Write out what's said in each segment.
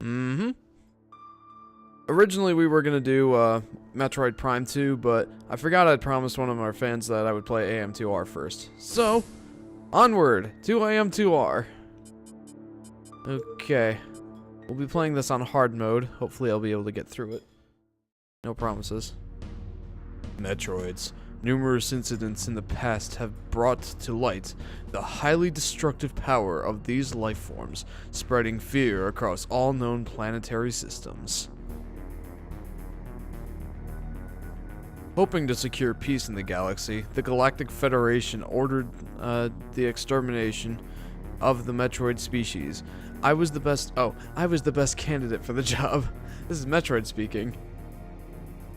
Mm-hmm. Originally, we were gonna do Metroid Prime 2, but I forgot I'd promised one of our fans that I would play AM2R first. So, onward to AM2R. Okay. We'll be playing this on hard mode. Hopefully I'll be able to get through it. No promises. Metroids. Numerous incidents in the past have brought to light the highly destructive power of these life forms, spreading fear across all known planetary systems. Hoping to secure peace in the galaxy, the Galactic Federation ordered the extermination of the Metroid species. I was the best candidate for the job. This is Metroid speaking.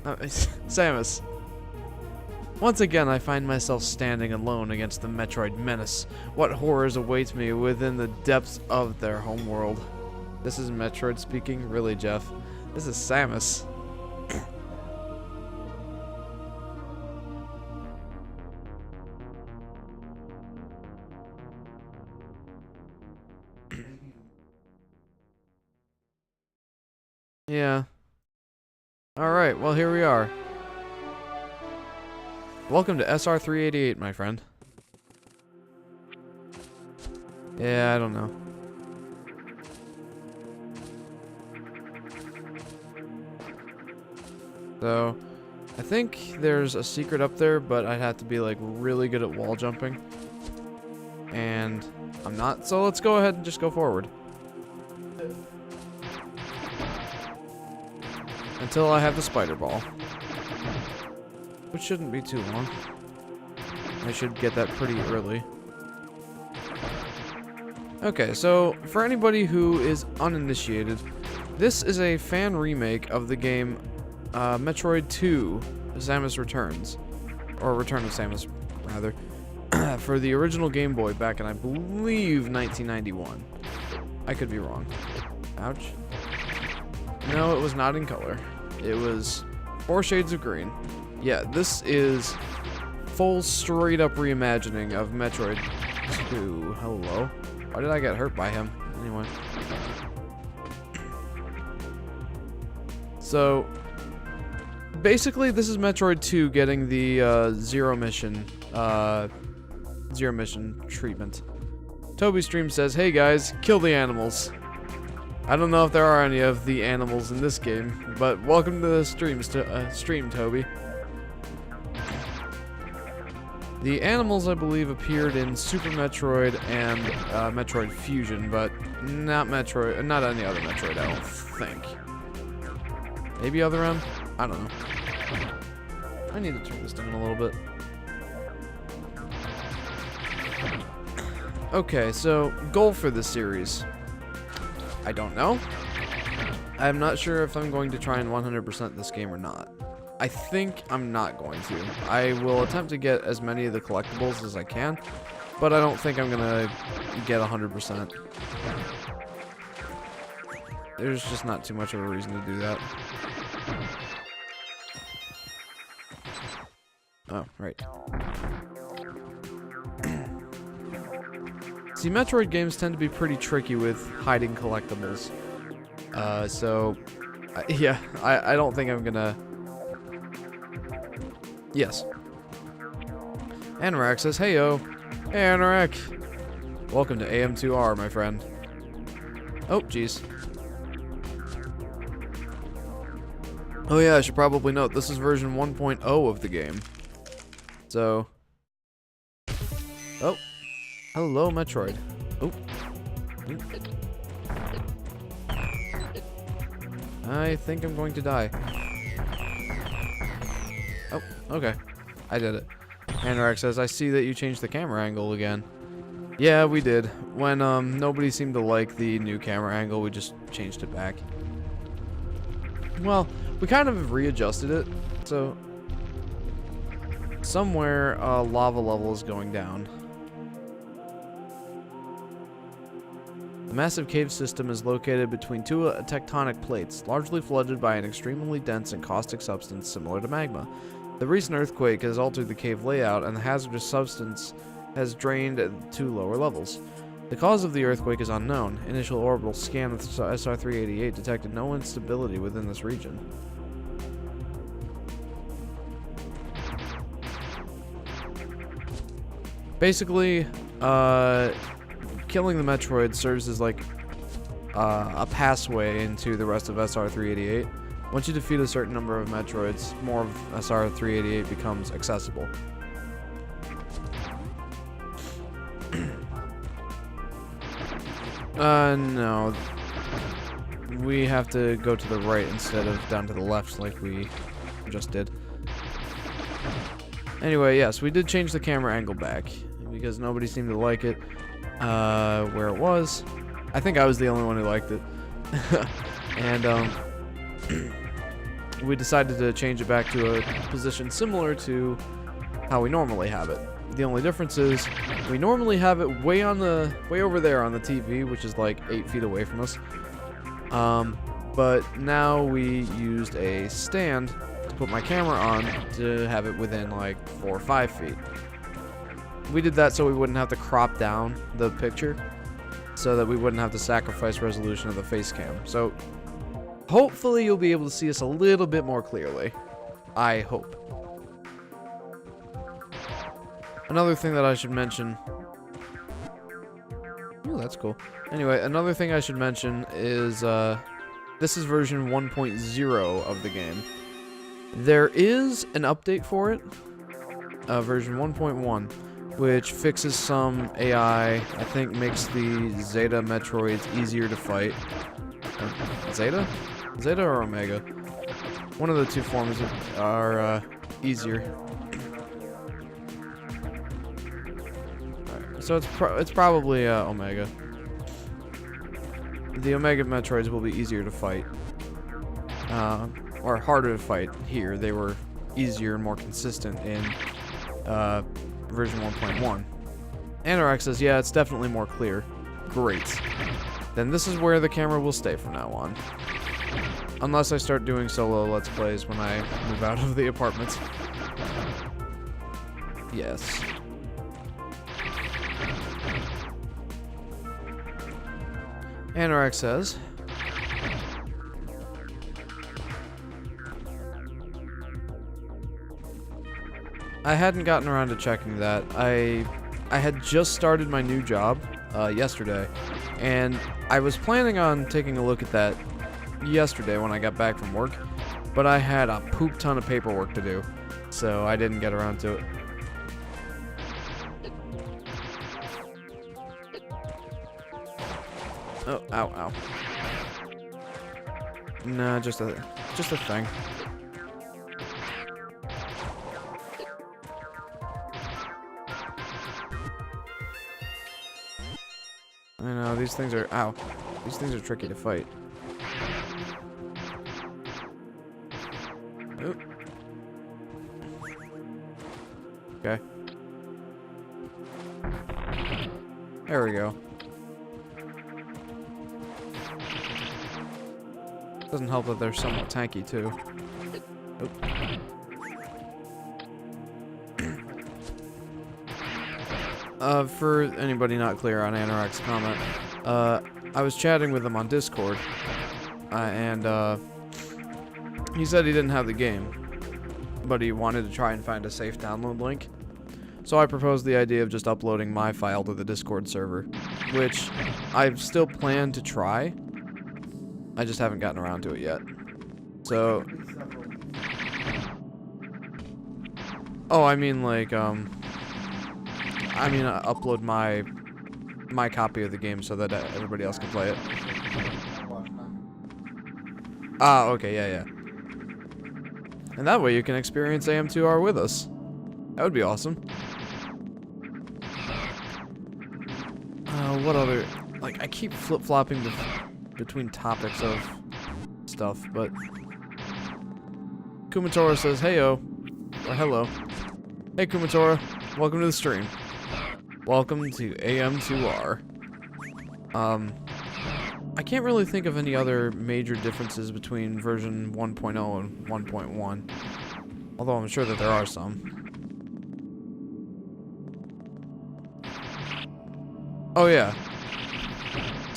Samus. Once again, I find myself standing alone against the Metroid menace. What horrors await me within the depths of their homeworld? This is Metroid speaking? Really, Jeff? This is Samus. Yeah. Alright, well here we are. Welcome to SR388, my friend. Yeah, I don't know. So, I think there's a secret up there, but I'd have to be like really good at wall jumping. And I'm not, so let's go ahead and just go forward. Until I have the spider ball. Which shouldn't be too long. I should get that pretty early. Okay, so for anybody who is uninitiated, this is a fan remake of the game Metroid II, Samus Returns. Or Return of Samus, rather. For the original Game Boy back in, I believe, 1991. I could be wrong. Ouch. No, it was not in color. It was 4 shades of green. Yeah, this is full straight up reimagining of Metroid 2. Hello. Why did I get hurt by him? Anyway. So, basically this is Metroid 2 getting the zero mission treatment. Toby Stream says, "Hey guys, kill the animals." I don't know if there are any of the animals in this game, but welcome to the stream, Toby. The animals, I believe, appeared in Super Metroid and Metroid Fusion, but not any other Metroid, I don't think. Maybe Other M? I don't know. I need to turn this down a little bit. Okay, so goal for this series. I don't know. I'm not sure if I'm going to try and 100% this game or not. I think I'm not going to. I will attempt to get as many of the collectibles as I can, but I don't think I'm gonna get 100%. There's just not too much of a reason to do that. Oh, right. See, Metroid games tend to be pretty tricky with hiding collectibles. Yeah, I don't think I'm gonna... Yes. Anorak says, "Hey-yo." Hey, Anorak. Welcome to AM2R, my friend. Oh, jeez. Oh yeah, I should probably note, this is version 1.0 of the game. So... Oh. Hello, Metroid. Oh. I think I'm going to die. Oh, okay. I did it. Anorak says, "I see that you changed the camera angle again." Yeah, we did. When nobody seemed to like the new camera angle, we just changed it back. Well, we kind of readjusted it, so somewhere a lava level is going down. The massive cave system is located between two tectonic plates, largely flooded by an extremely dense and caustic substance similar to magma. The recent earthquake has altered the cave layout, and the hazardous substance has drained to lower levels. The cause of the earthquake is unknown. Initial orbital scan of SR-388 detected no instability within this region. Basically, killing the Metroid serves as like a passway into the rest of SR-388. Once you defeat a certain number of Metroids, more of SR-388 becomes accessible. No. We have to go to the right instead of down to the left like we just did. Anyway, yes, we did change the camera angle back because nobody seemed to like it where it was. I think I was the only one who liked it. And we decided to change it back to a position similar to how we normally have it. The only difference is we normally have it way over there on the TV, which is like 8 feet away from us. But now we used a stand to put my camera on to have it within like 4 or 5 feet. We did that so we wouldn't have to crop down the picture, so that we wouldn't have to sacrifice resolution of the face cam. So hopefully you'll be able to see us a little bit more clearly. I hope. Another thing that I should mention... Ooh, that's cool. Anyway, another thing I should mention is this is version 1.0 of the game. There is an update for it, version 1.1, which fixes some AI, I think makes the Zeta Metroids easier to fight. Zeta? Zeta or Omega? One of the two forms are easier. So it's probably Omega. The Omega Metroids will be easier to fight. Or harder to fight here. They were easier and more consistent in version 1.1. Anorak says, yeah, it's definitely more clear. Great. Then this is where the camera will stay from now on. Unless I start doing solo Let's Plays when I move out of the apartment. Yes. Anorak says, I hadn't gotten around to checking that. I had just started my new job yesterday, and I was planning on taking a look at that yesterday when I got back from work, but I had a poop ton of paperwork to do, so I didn't get around to it. Oh, ow, ow. Nah, just a thing. I know, these things are, ow. These things are tricky to fight. Oop. Okay. There we go. Doesn't help that they're somewhat tanky, too. For anybody not clear on Anorak's comment, I was chatting with him on Discord, and he said he didn't have the game, but he wanted to try and find a safe download link. So I proposed the idea of just uploading my file to the Discord server, which I've still planned to try. I just haven't gotten around to it yet. So... Oh, I mean, like, upload my copy of the game so that everybody else can play it. Ah, okay, yeah. And that way you can experience AM2R with us. That would be awesome. What other... Like, I keep flip-flopping between topics of stuff, but... Kumatora says, heyo. Or hello. Hey, Kumatora. Welcome to the stream. Welcome to AM2R. I can't really think of any other major differences between version 1.0 and 1.1. Although I'm sure that there are some. Oh yeah.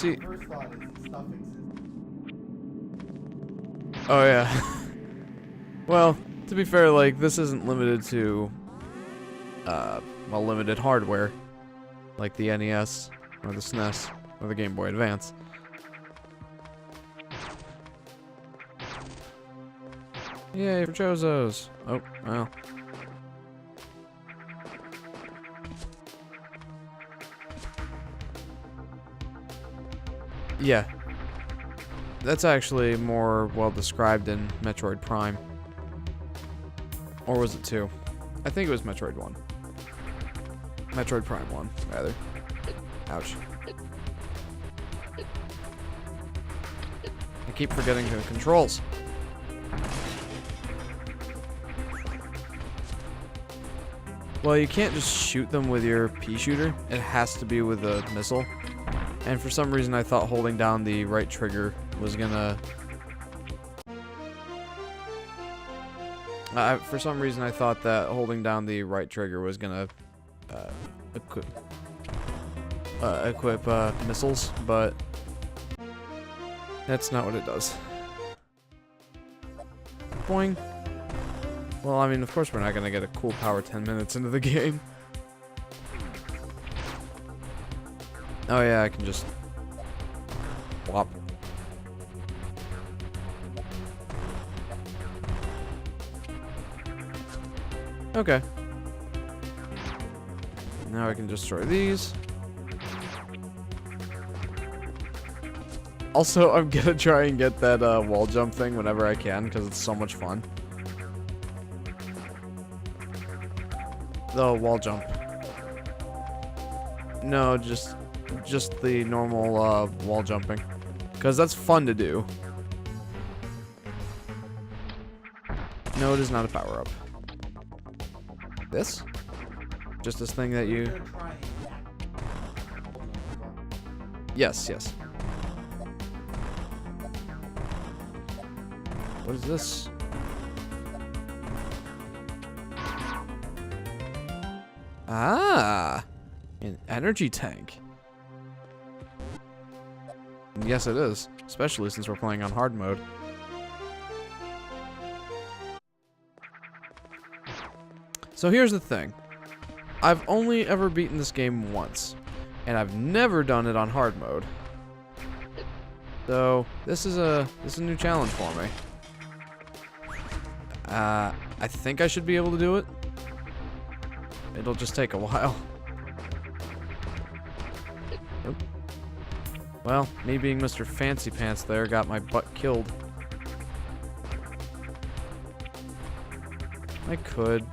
See. First thought is stuff exists. Oh yeah. Well, to be fair, like this isn't limited to well, limited hardware like the NES or the SNES or the Game Boy Advance. Yay for Chozos. Oh, well. Yeah. That's actually more well described in Metroid Prime. Or was it 2? I think it was Metroid 1. Metroid Prime 1, rather. Ouch. I keep forgetting the controls. Well, you can't just shoot them with your pea shooter. It has to be with a missile. And for some reason I thought holding down the right trigger was gonna... for some reason I thought that holding down the right trigger was gonna equip missiles, but that's not what it does. Boing. Well, I mean, of course we're not gonna get a cool power 10 minutes into the game. Oh yeah, I can just whop. Okay. Now I can destroy these. Also, I'm gonna try and get that wall jump thing whenever I can, because it's so much fun. The wall jump. No, just the normal wall jumping, because that's fun to do. No, it is not a power-up. This? Just this thing that you... Yes, yes. What is this? Ah! An energy tank. Yes, it is. Especially since we're playing on hard mode. So here's the thing. I've only ever beaten this game once. And I've never done it on hard mode. So this is a new challenge for me. I think I should be able to do it. It'll just take a while. Oop. Well, me being Mr. Fancy Pants there got my butt killed. I could.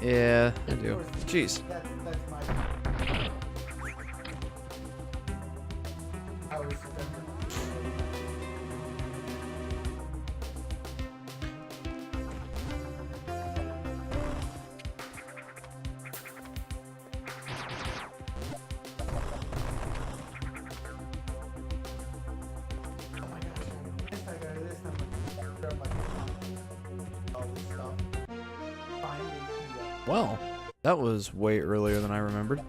Yeah, I do. Jeez. That's my... I was... Well, that was way earlier than I remembered.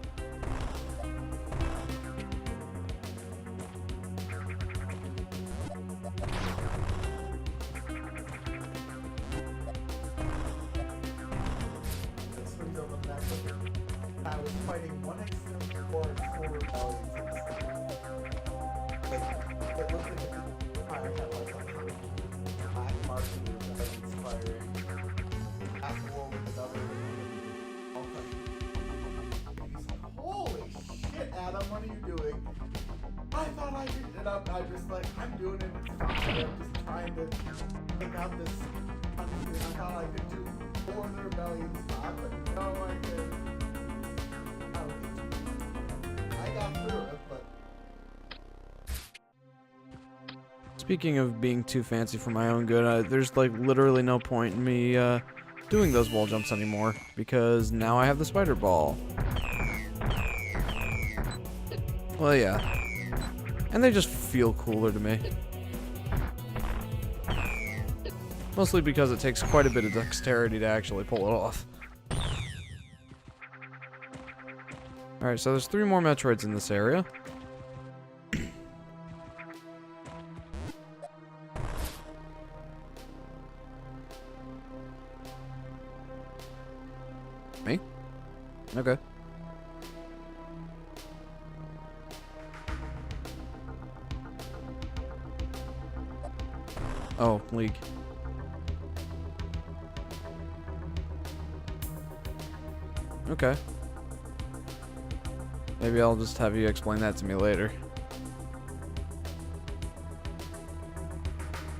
I was fighting one extra or 4 rebellions. It looked like I had like a black market rebellions firing. At war with another. Holy shit, Adam, what are you doing? I thought I could, and I'm just like, I'm doing it, it's fine. I'm just trying to take out this country. I thought I could do 4 of the rebellions stop, but no, I didn't. I got through it, but... Speaking of being too fancy for my own good, there's like literally no point in me doing those wall jumps anymore, because now I have the spider ball. Well, yeah. And they just feel cooler to me. Mostly because it takes quite a bit of dexterity to actually pull it off. Alright, so there's 3 more Metroids in this area. Me? Okay. Oh, League. Okay. Maybe I'll just have you explain that to me later.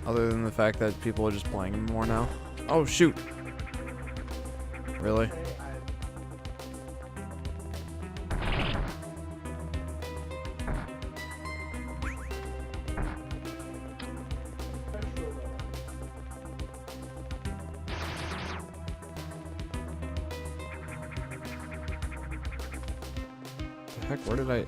Other than the fact that people are just playing them more now. Oh, shoot. Really? Heck, where did I...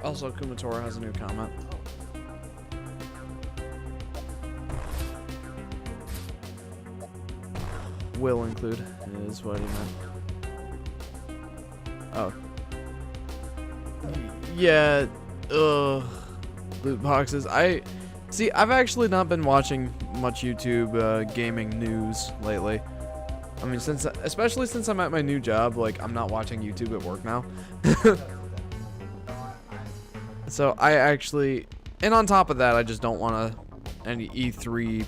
Also, Kumatora has a new comment. Will include is what he meant. Oh. Yeah, loot boxes. I've actually not been watching much YouTube gaming news lately. I mean, especially since I'm at my new job, like, I'm not watching YouTube at work now. So I actually, and on top of that, I just don't want any E3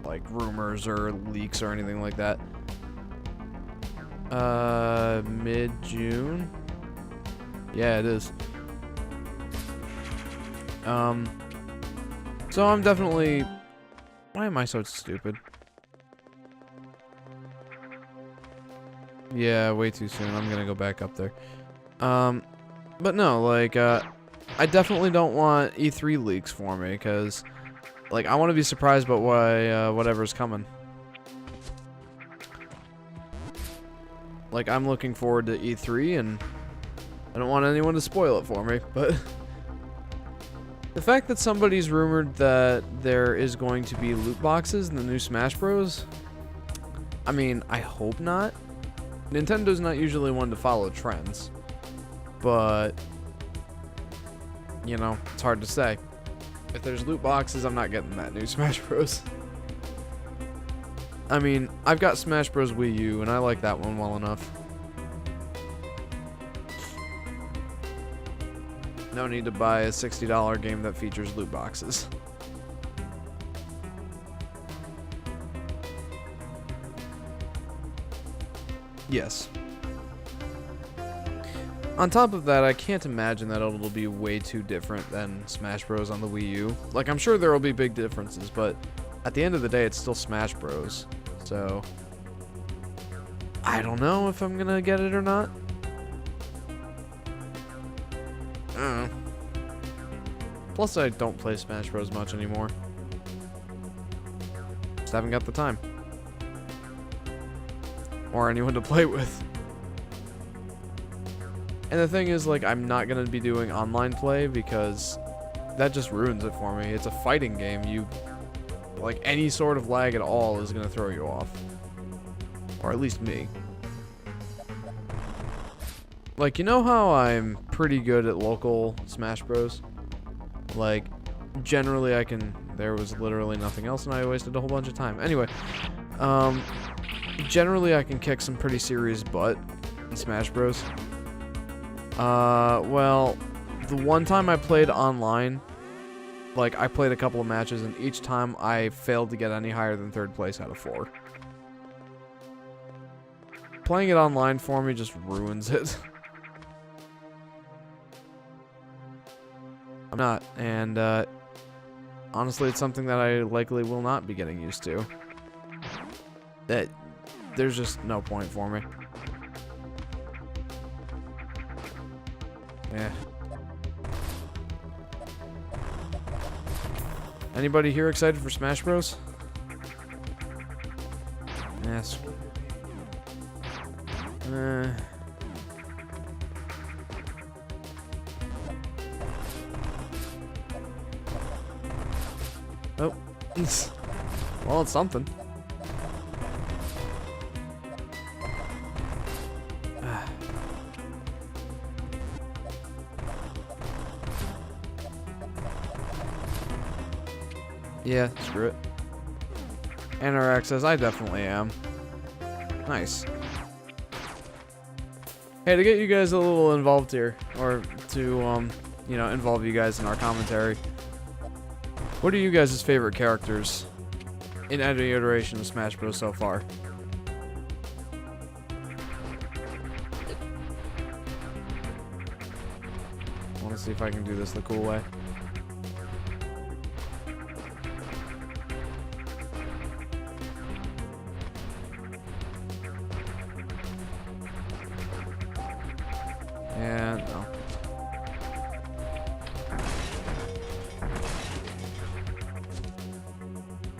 like rumors or leaks or anything like that. Mid-June? Yeah, it is. So I'm definitely... Why am I so stupid? Yeah, way too soon. I'm gonna go back up there. But no, like, I definitely don't want E3 leaks for me, because, like, I want to be surprised about whatever's coming. Like, I'm looking forward to E3, and I don't want anyone to spoil it for me, but... The fact that somebody's rumored that there is going to be loot boxes in the new Smash Bros. I mean, I hope not. Nintendo's not usually one to follow trends. But, you know, it's hard to say. If there's loot boxes, I'm not getting that new Smash Bros. I mean, I've got Smash Bros. Wii U, and I like that one well enough. No need to buy a $60 game that features loot boxes. Yes. On top of that, I can't imagine that it'll be way too different than Smash Bros. On the Wii U. Like, I'm sure there will be big differences, but at the end of the day, it's still Smash Bros. So, I don't know if I'm gonna get it or not. I don't know. Plus, I don't play Smash Bros. Much anymore. Just haven't got the time. Or anyone to play with. And the thing is, like, I'm not going to be doing online play because that just ruins it for me. It's a fighting game. Like, any sort of lag at all is going to throw you off. Or at least me. Like, you know how I'm pretty good at local Smash Bros? Like, generally I can... There was literally nothing else and I wasted a whole bunch of time. Anyway, generally I can kick some pretty serious butt in Smash Bros. Well, the one time I played online, like, I played a couple of matches, and each time I failed to get any higher than 3rd place out of 4. Playing it online for me just ruins it. I'm not, and, honestly, it's something that I likely will not be getting used to. There's just no point for me. Yeah. Anybody here excited for Smash Bros? Yes. Oh. Well, it's something. Yeah, screw it. NRX says, I definitely am. Nice. Hey, to get you guys a little involved here, or to, you know, involve you guys in our commentary. What are you guys' favorite characters in any iteration of Smash Bros. So far? I want to see if I can do this the cool way. And no.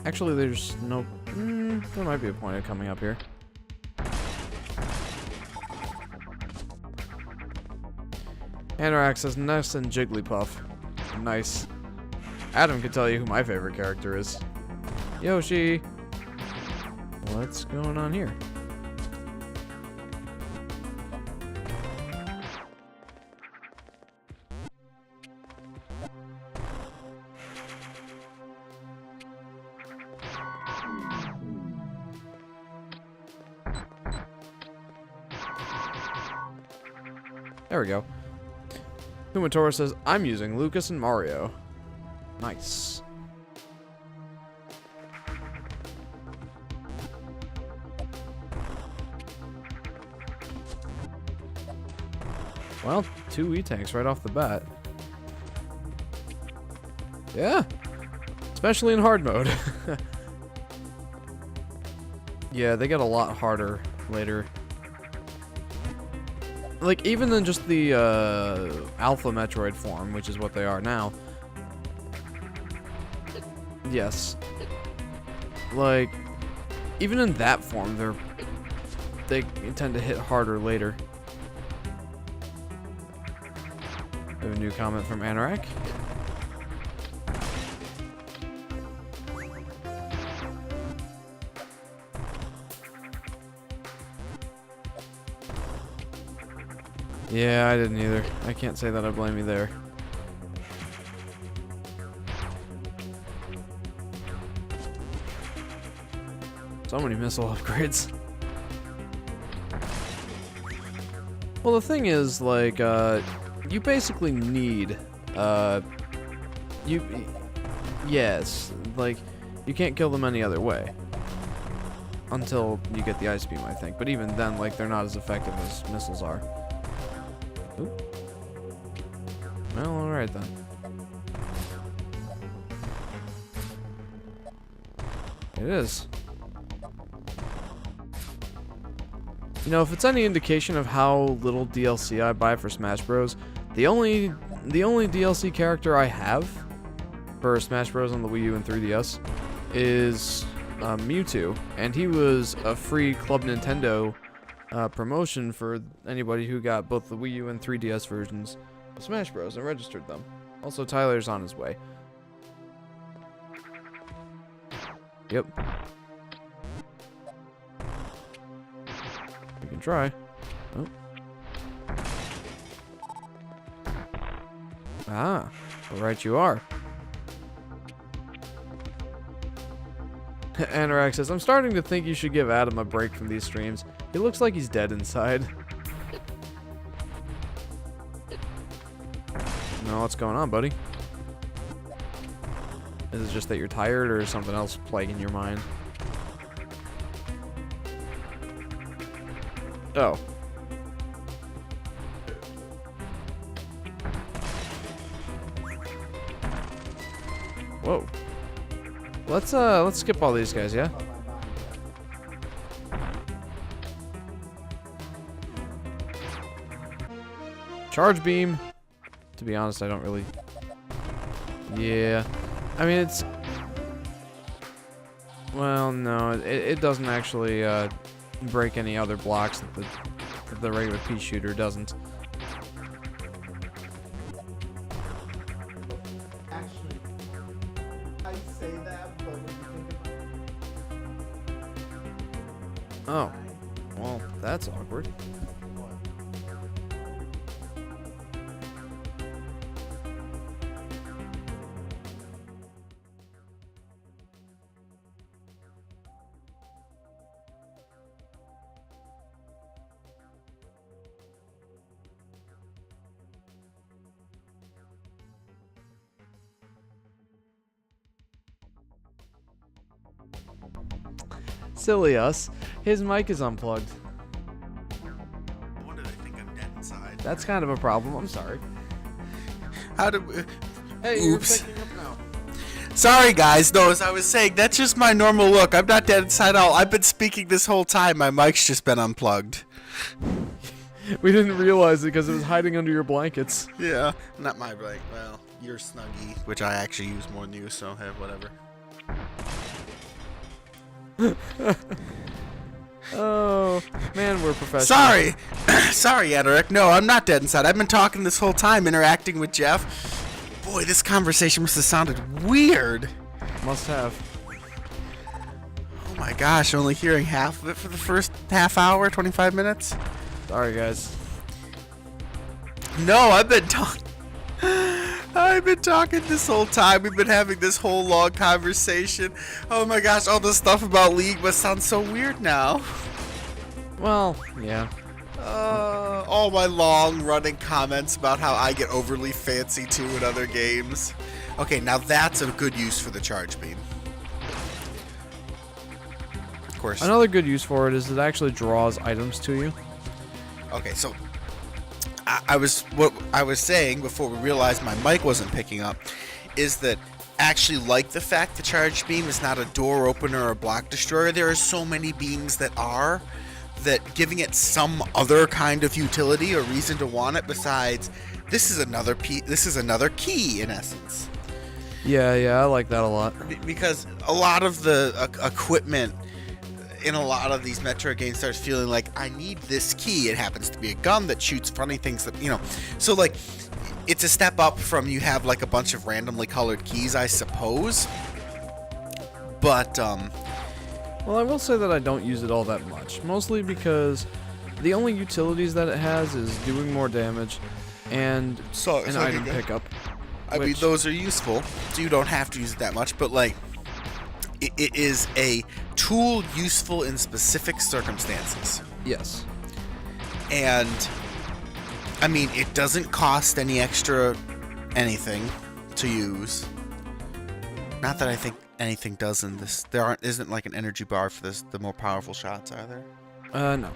Actually, there's no... there might be a point of coming up here. Anorak says Ness and Jigglypuff. Nice. Adam could tell you who my favorite character is. Yoshi! What's going on here? There we go. Kumatora says, I'm using Lucas and Mario. Nice. Well, 2 E-Tanks right off the bat. Yeah. Especially in hard mode. Yeah, they get a lot harder later. Like, even than just the Alpha Metroid form, which is what they are now. Yes. Like, even in that form, they tend to hit harder later. We have a new comment from Anorak. Yeah, I didn't either. I can't say that I blame you there. So many missile upgrades. Well, the thing is, like, you basically need, yes, like, you can't kill them any other way. Until you get the Ice Beam, I think. But even then, like, they're not as effective as missiles are. Oop. Well, alright then. It is. You know, if it's any indication of how little DLC I buy for Smash Bros, the only DLC character I have for Smash Bros on the Wii U and 3DS is Mewtwo, and he was a free Club Nintendo promotion for anybody who got both the Wii U and 3DS versions of Smash Bros and registered them. Also, Tyler's on his way. Yep. We can try. Oh. Ah, well, right you are. Anorak says, I'm starting to think you should give Adam a break from these streams. He looks like he's dead inside. No, what's going on, buddy? Is it just that you're tired, or is something else plaguing your mind? Oh. Whoa. Let's skip all these guys, yeah? Charge beam. To be honest, I don't really... Yeah. I mean, it's... Well, no, it doesn't actually break any other blocks that the regular pea shooter doesn't. Actually, I say that, but when you think about Oh, well, that's awkward. what? Silly us. His mic is unplugged. No wonder they think I'm dead inside. That's kind of a problem. I'm sorry. How did? Hey, Oops. you're picking up now. Sorry, guys. No, as I was saying, that's just my normal look. I'm not dead inside at all. I've been speaking this whole time. My mic's just been unplugged. We didn't realize it because it was hiding under your blankets. Yeah, not my blank. Well, your Snuggie, which I actually use more than you, so hey, whatever. Oh, man, we're professionals. Sorry, sorry, Eric. No, I'm not dead inside. I've been talking this whole time, interacting with Jeff. Boy, this conversation must have sounded weird. Must have. Oh my gosh, only hearing half of it for the first half hour, 25 minutes. Sorry, guys. No, I've been talking. I've been talking this whole time. We've been having this whole long conversation. Oh my gosh, all this stuff about League must sound so weird now. Well, yeah. All my long running comments about how I get overly fancy too in other games. Okay, now that's a good use for the charge beam. Of course. Another good use for it is it actually draws items to you. Okay, so what I was saying before we realized my mic wasn't picking up is that actually like the fact the charge beam is not a door opener or a block destroyer. There are so many beams that are that giving it some other kind of utility or reason to want it besides this is another key in essence. Yeah, I like that a lot. Because a lot of the equipment in a lot of these Metroid games starts feeling like I need this key. It happens to be a gun that shoots funny things that, so like it's a step up from you have like a bunch of randomly colored keys, I suppose. But Well, I will say that I don't use it all that much, mostly because the only utilities that it has is doing more damage and an item pickup. I mean, those are useful, so you don't have to use it that much, but like it is a tool useful in specific circumstances. Yes. And I mean, it doesn't cost any extra anything to use. Not that I think anything does in this. Isn't like an energy bar for the more powerful shots, are there? No.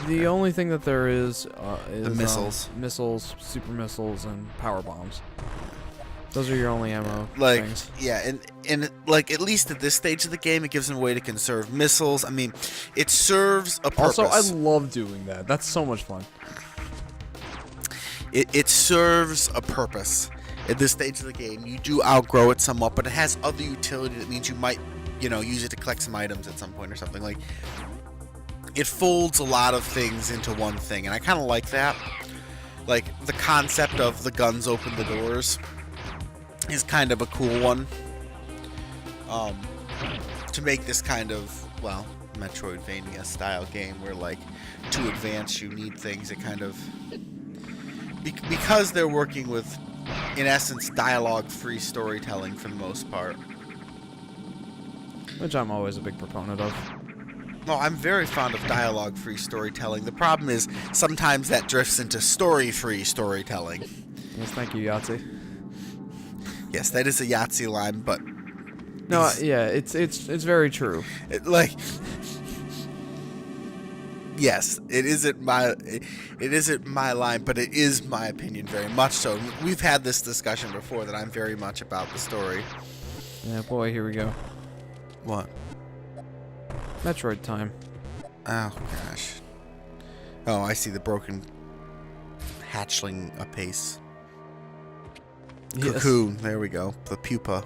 The only thing that there is the missiles. Missiles, super missiles, and power bombs. Those are your only ammo things. Yeah, and like at least at this stage of the game, it gives them a way to conserve missiles. I mean, it serves a purpose. Also, I love doing that. That's so much fun. It serves a purpose. At this stage of the game, you do outgrow it somewhat, but it has other utility that means you might, use it to collect some items at some point or something. Like, it folds a lot of things into one thing, and I kind of like that. Like, the concept of the guns open the doors is kind of a cool one. To make this kind of, Metroidvania style game where, like, to advance you need things that kind of... Because they're working with, in essence, dialogue-free storytelling for the most part. Which I'm always a big proponent of. No, I'm very fond of dialogue-free storytelling. The problem is, sometimes that drifts into story-free storytelling. Yes, thank you, Yahtzee. Yes, that is a Yahtzee line, but... No, yeah, it's very true. Yes, it isn't my line, but it is my opinion very much so. We've had this discussion before that I'm very much about the story. Yeah, boy, here we go. What? Metroid time. Oh, gosh. Oh, I see the broken hatchling apace. Yes. Cocoon, there we go. The pupa.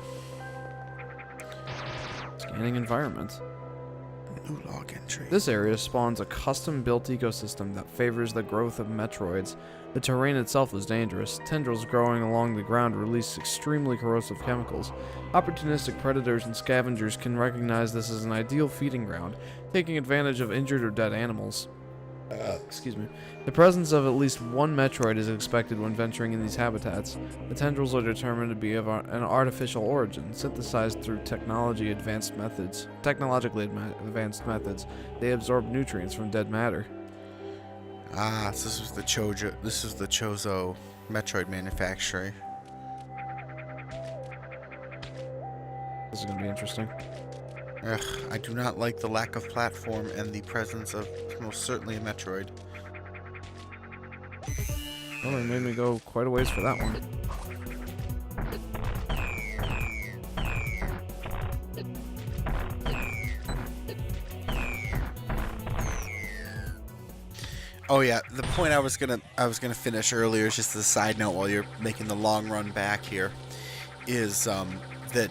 Scan entertaining environment. New log entry. This area spawns a custom-built ecosystem that favors the growth of Metroids. The terrain itself is dangerous. Tendrils growing along the ground release extremely corrosive chemicals. Opportunistic predators and scavengers can recognize this as an ideal feeding ground, taking advantage of injured or dead animals. Excuse me. The presence of at least one Metroid is expected when venturing in these habitats. The tendrils are determined to be of an artificial origin, synthesized through technologically advanced methods. They absorb nutrients from dead matter. Ah, so this was the Chozo Metroid manufacturer. This is gonna be interesting. Ugh, I do not like the lack of platform and the presence of most certainly a Metroid. Well, they made me go quite a ways for that one. Oh yeah, the point I was gonna finish earlier, is just as a side note while you're making the long run back here, is that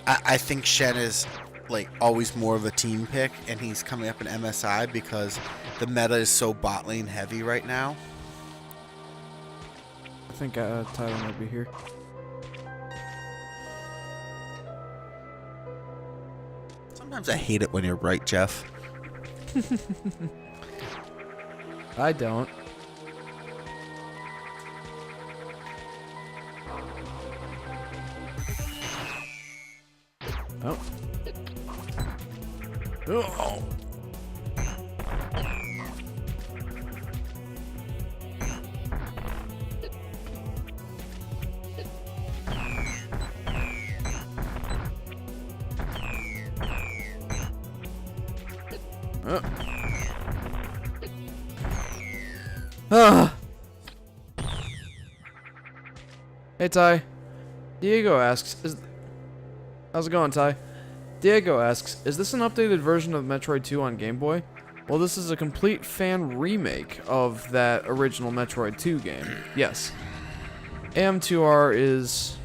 I think Shen is like always more of a team pick, and he's coming up in MSI because the meta is so bot lane heavy right now. I think Tyler might be here. Sometimes I hate it when you're right, Jeff. I don't. Oh. Oh. Hey Ty, Diego asks, how's it going, Ty? Diego asks, is this an updated version of Metroid II on Game Boy? Well, this is a complete fan remake of that original Metroid II game. Yes. AM2R is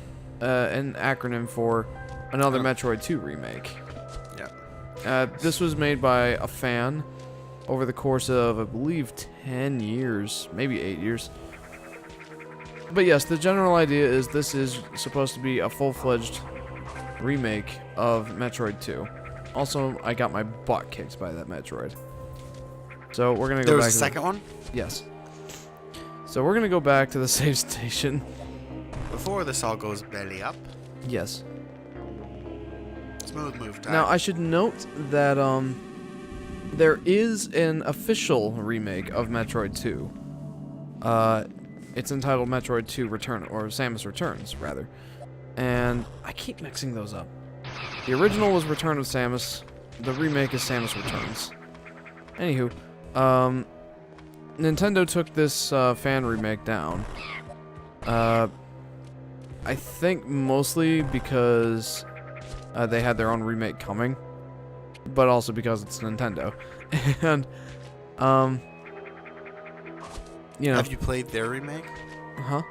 an acronym for another Metroid II remake. Yeah. This was made by a fan over the course of, I believe, 10 years, maybe 8 years. But yes, the general idea is this is supposed to be a full-fledged remake of Metroid 2. Also, I got my butt kicked by that Metroid. So we're gonna go back. There was a to second one? Yes. So we're gonna go back to the save station. Before this all goes belly up. Yes. Smooth move time. Now I should note that there is an official remake of Metroid 2. It's entitled Metroid 2 Return, or Samus Returns, rather. And I keep mixing those up. The original was Return of Samus. The remake is Samus Returns. Anywho, Nintendo took this fan remake down. I think mostly because they had their own remake coming, but also because it's Nintendo. And, you know. Have you played their remake? Huh?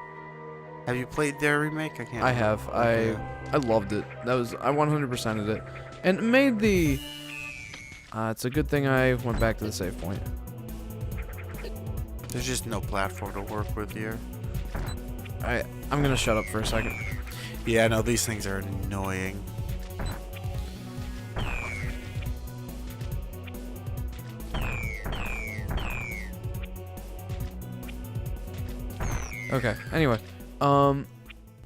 Have you played their remake? I can't. I have. Okay. I loved it. I 100%ed it, and it made the. It's a good thing I went back to the save point. There's just no platform to work with here. I'm gonna shut up for a second. Yeah, no, these things are annoying. Okay. Anyway,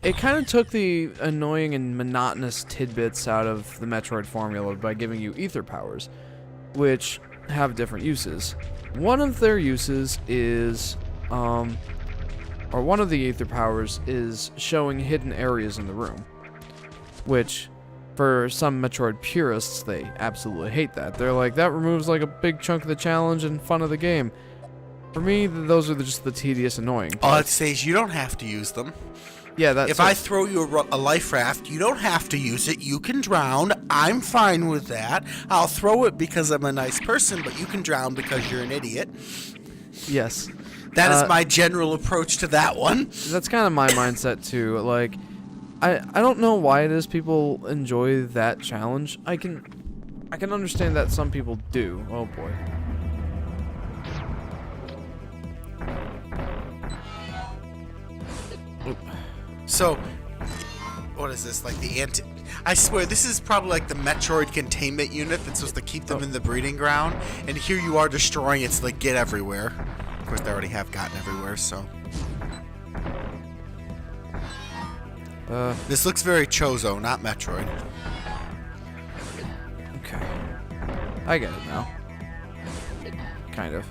it kind of took the annoying and monotonous tidbits out of the Metroid formula by giving you ether powers, which have different uses. One of their uses is, or one of the ether powers is showing hidden areas in the room, which, for some Metroid purists, they absolutely hate that. They're like, that removes like a big chunk of the challenge and fun of the game. For me, those are just the tedious, annoying parts. All it says, you don't have to use them. Yeah, that's if I throw you a life raft, you don't have to use it. You can drown. I'm fine with that. I'll throw it because I'm a nice person, but you can drown because you're an idiot. Yes. That is my general approach to that one. That's kind of my mindset, too. Like, I don't know why it is people enjoy that challenge. I can understand that some people do. Oh boy. Oop. So, what is this? Like the anti... I swear, this is probably like the Metroid containment unit that's supposed to keep them in the breeding ground. And here you are destroying it so they get everywhere. Of course, they already have gotten everywhere, so... This looks very Chozo, not Metroid. Okay. I get it now. Kind of.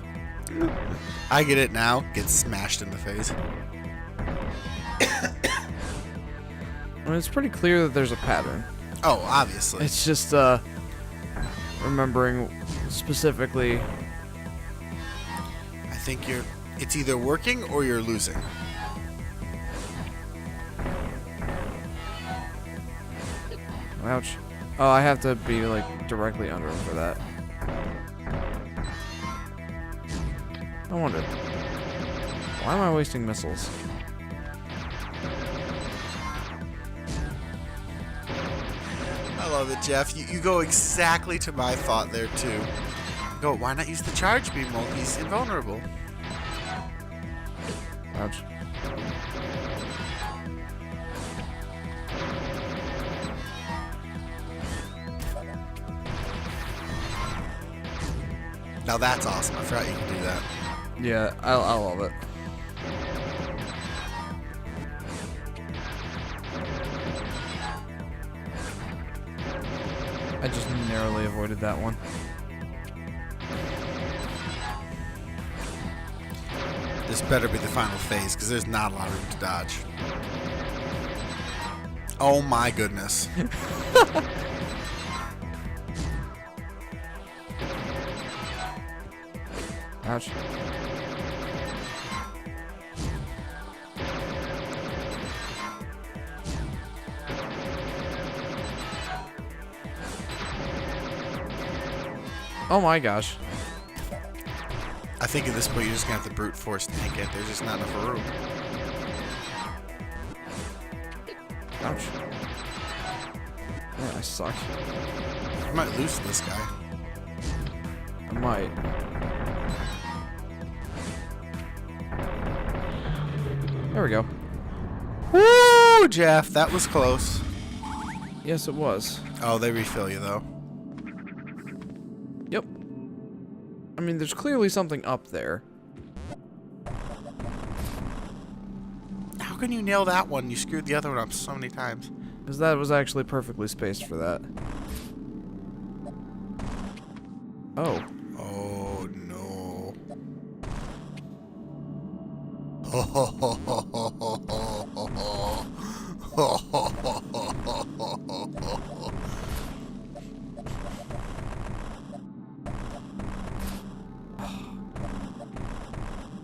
I get it now. Gets smashed in the face. I mean, it's pretty clear that there's a pattern. Oh, obviously. It's just, remembering specifically. I think it's either working or you're losing. Ouch. Oh, I have to be, like, directly under him for that. I wonder. Why am I wasting missiles? I love it, Jeff. You go exactly to my thought there, too. Go, why not use the charge beam while he's invulnerable? Ouch. Now that's awesome. I forgot you can do that. Yeah, I love it. I just narrowly avoided that one. This better be the final phase, because there's not a lot of room to dodge. Oh my goodness. Ouch. Oh my gosh. I think at this point you're just going to have to brute force tank it. There's just not enough room. Ouch. Yeah, I suck. I might lose to this guy. I might. There we go. Woo, Jeff, that was close. Yes, it was. Oh, they refill you, though. Yep. I mean, there's clearly something up there. How can you nail that one? You screwed the other one up so many times. Because that was actually perfectly spaced for that. Oh. Oh, no.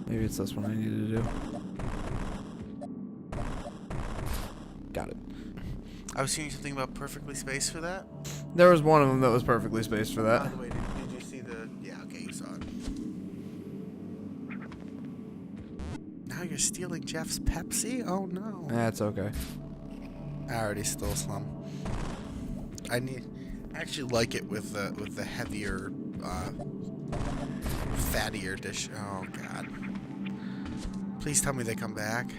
Maybe it's this one I need to do. Got it. I was seeing something about perfectly spaced for that. There was one of them that was perfectly spaced for that. By the way, did you see the... Yeah, okay, you saw it. Now you're stealing Jeff's Pepsi? Oh, no. That's okay. I already stole some. I actually like it with the heavier, fattier dish. Oh, God. Please tell me they come back.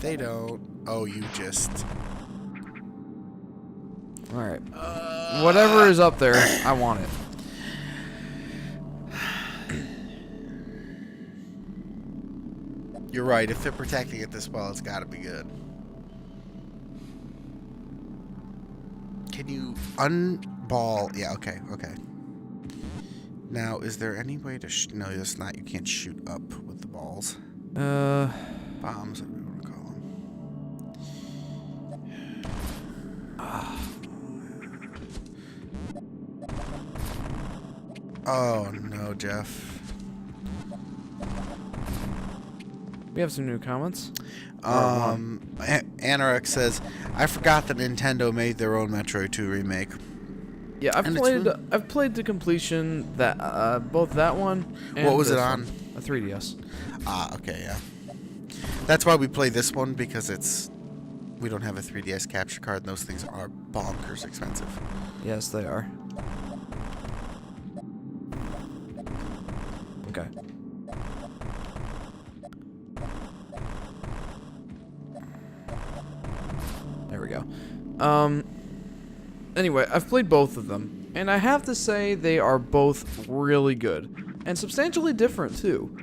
They don't. Oh, you just... Alright. Whatever is up there, I want it. You're right. If they're protecting it this well, it's got to be good. Can you unball? Yeah, okay, okay. Now, is there any way to... No, it's not. You can't shoot up with the balls. Bombs, whatever you want to call them. Oh, no, Jeff. We have some new comments. Anorex says, I forgot that Nintendo made their own Metroid II remake. Yeah, I've played to completion that both that one and what was it this on? one. A 3DS. Ah, okay, yeah. That's why we play this one, because we don't have a 3DS capture card, and those things are bonkers expensive. Yes, they are. Okay. There we go. Anyway, I've played both of them, and I have to say they are both really good, and substantially different too.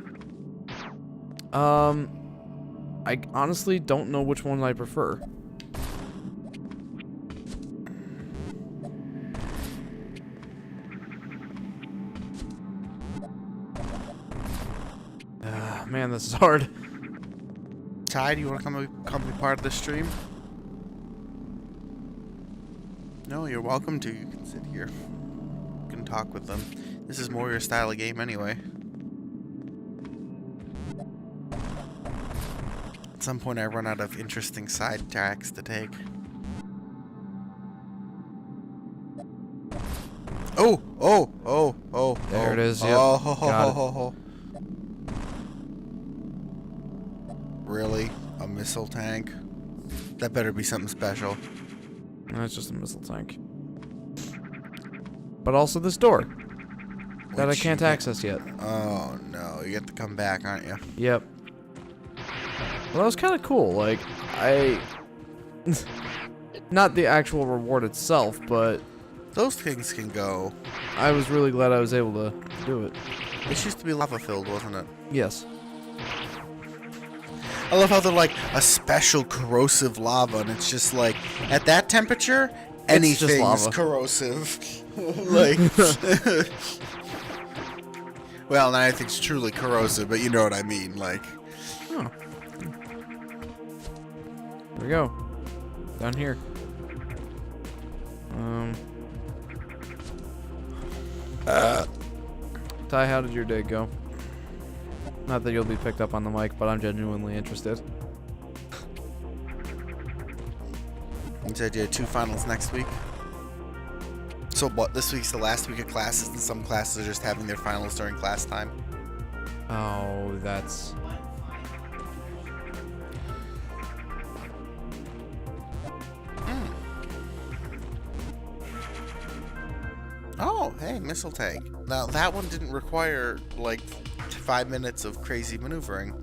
I honestly don't know which one I prefer. Man, this is hard. Ty, do you want to come be part of the stream? No, you're welcome to. You can sit here. You can talk with them. This is more your style of game anyway. At some point I run out of interesting side tracks to take. Oh! There it is, yep. Oh. Really? A missile tank? That better be something special. No, it's just a missile tank. But also this door that I can't access yet. Oh no, you have to come back, aren't you? Yep. Well, that was kind of cool. Like, not the actual reward itself, but Those things can go. I was really glad I was able to do it. This used to be lava filled, wasn't it? Yes. I love how they're like a special corrosive lava, and it's just like at that temperature, anything's lava. corrosive. Like, well, not everything's truly corrosive, but you know what I mean. Like, Oh. There we go. Down here. Ty, how did your day go? Not that you'll be picked up on the mic, but I'm genuinely interested. you said you had 2 finals next week. So what? This week's the last week of classes, and some classes are just having their finals during class time. Oh, that's... Oh, hey, missile tank. Now that one didn't require like 5 minutes of crazy maneuvering.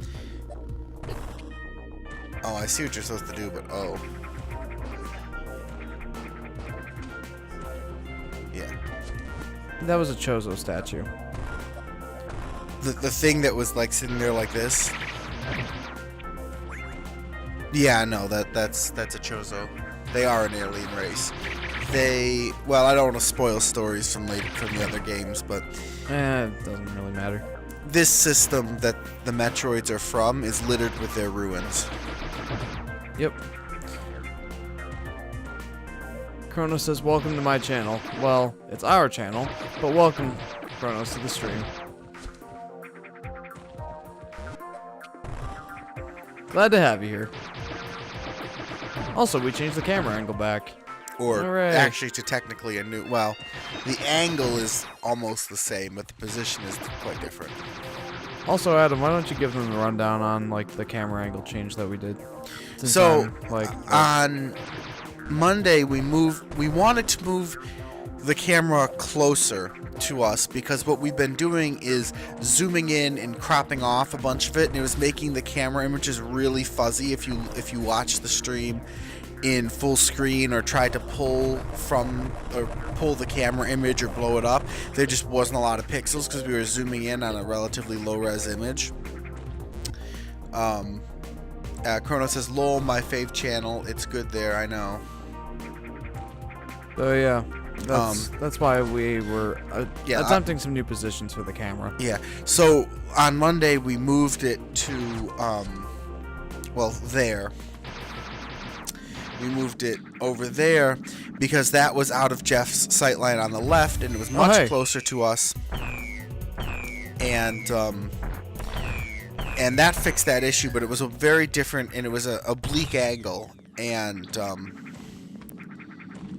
Oh, I see what you're supposed to do, but oh. Yeah. That was a Chozo statue. The thing that was like sitting there like this. Yeah, no, that's a Chozo. They are an alien race. Well, I don't want to spoil stories from the other games, but It doesn't really matter. this system that the Metroids are from is littered with their ruins. Yep. Chronos says, welcome to my channel. Well, it's our channel, but welcome, Chronos, to the stream. Glad to have you here. Also, we changed the camera angle back. Or Hooray. actually to technically a new... Well, the angle is almost the same, but the position is quite different. Also, Adam, why don't you give them the rundown on, like, the camera angle change that we did? Since So, I'm, like, on Monday, we wanted to move the camera closer to us because what we've been doing is zooming in and cropping off a bunch of it, and it was making the camera images really fuzzy if you watch the stream in full screen or tried to pull the camera image or blow it up. There just wasn't a lot of pixels because we were zooming in on a relatively low-res image. Chrono says, lol, my fave channel. It's good there, I know. So, yeah. That's why we were Yeah, attempting some new positions for the camera. Yeah, so on Monday we moved it to, well, there. We moved it over there because that was out of Jeff's sightline on the left, and it was much closer to us. And that fixed that issue, but it was a very different, and it was a oblique angle, and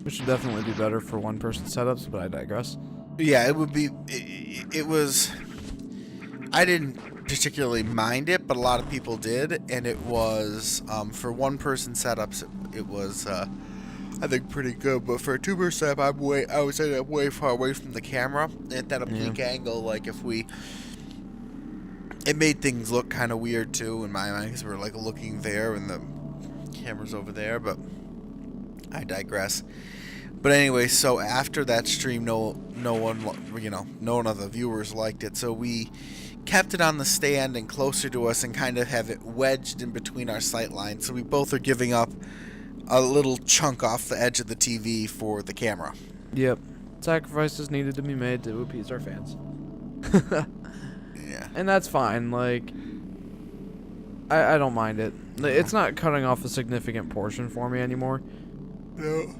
Which should definitely be better for one-person setups, but I digress. yeah, it would be. It was. I didn't particularly mind it, but a lot of people did, and it was for one-person setups. it was, I think, pretty good. But for a tuber step, I would say I'm way far away from the camera. At that oblique angle, like, it made things look kind of weird, too, in my mind, because we're, like, looking there, and the camera's over there, but I digress. But anyway, so after that stream, no one of the viewers liked it, so we kept it on the stand and closer to us and kind of have it wedged in between our sight lines, so we both are giving up a little chunk off the edge of the TV for the camera. Yep. Sacrifices needed to be made to appease our fans. Yeah. And that's fine, like, I don't mind it. It's not cutting off a significant portion for me anymore. No.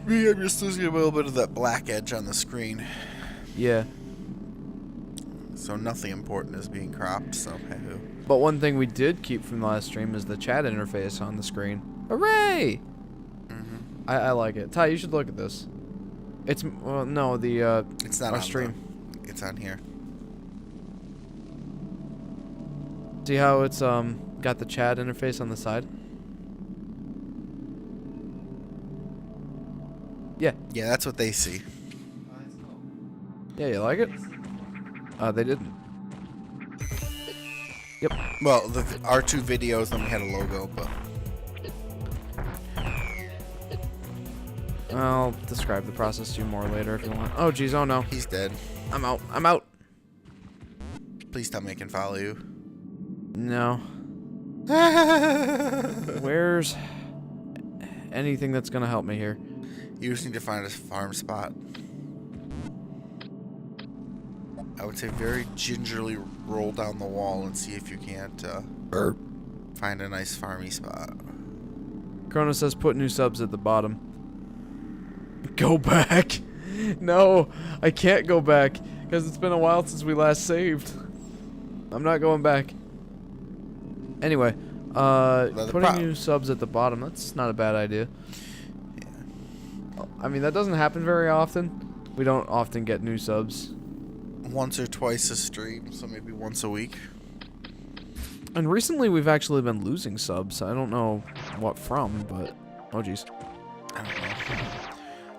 Me, I'm just losing a little bit of that black edge on the screen. Yeah. So nothing important is being cropped, so hey-hoo. But one thing we did keep from the last stream is the chat interface on the screen. Hooray! Mm-hmm. I like it. Ty, you should look at this. It's, well, no, it's not our on stream. It's on here. See how it's, got the chat interface on the side? Yeah. Yeah, that's what they see. Yeah, you like it? They didn't. Yep. Well, our two videos, then we had a logo, but... I'll describe the process to you more later if you want. Oh, geez, oh no. He's dead. I'm out. I'm out. Please tell me I can follow you. No. Where's anything that's gonna help me here? You just need to find a farm spot. I would say very gingerly roll down the wall and see if you can't find a nice farmy spot. Chrono says put new subs at the bottom. Go back. No, I can't go back because it's been a while since we last saved. I'm not going back. Anyway, putting new subs at the bottom, that's not a bad idea. Yeah. I mean, that doesn't happen very often. We don't often get new subs. Once or twice a stream, so maybe once a week. And recently we've actually been losing subs. I don't know what from, but... Oh, jeez. I don't know.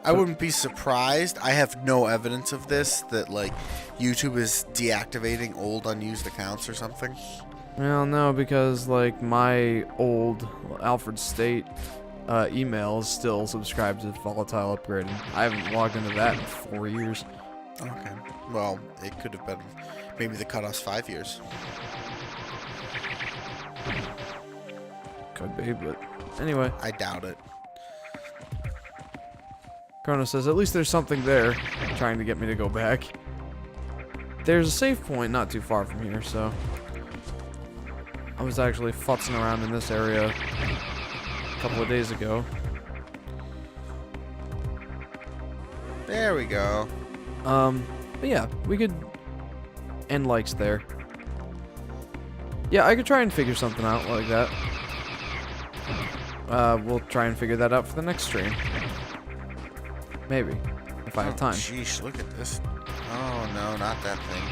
I wouldn't be surprised. I have no evidence of this, that, like, YouTube is deactivating old unused accounts or something. Well, no, because, like, my old Alfred State email is still subscribed to Volatile Upgraded. I haven't logged into that in 4 years. Okay. Well, it could have been maybe the cutoff's 5 years. Could be, but anyway. I doubt it. Chrono says, at least there's something there trying to get me to go back. There's a save point not too far from here, so... I was actually futzing around in this area a couple of days ago. There we go. But yeah, we could end likes there. Yeah, I could try and figure something out like that. We'll try and figure that out for the next stream. Maybe, if I have time. Sheesh, look at this. Oh no, not that thing.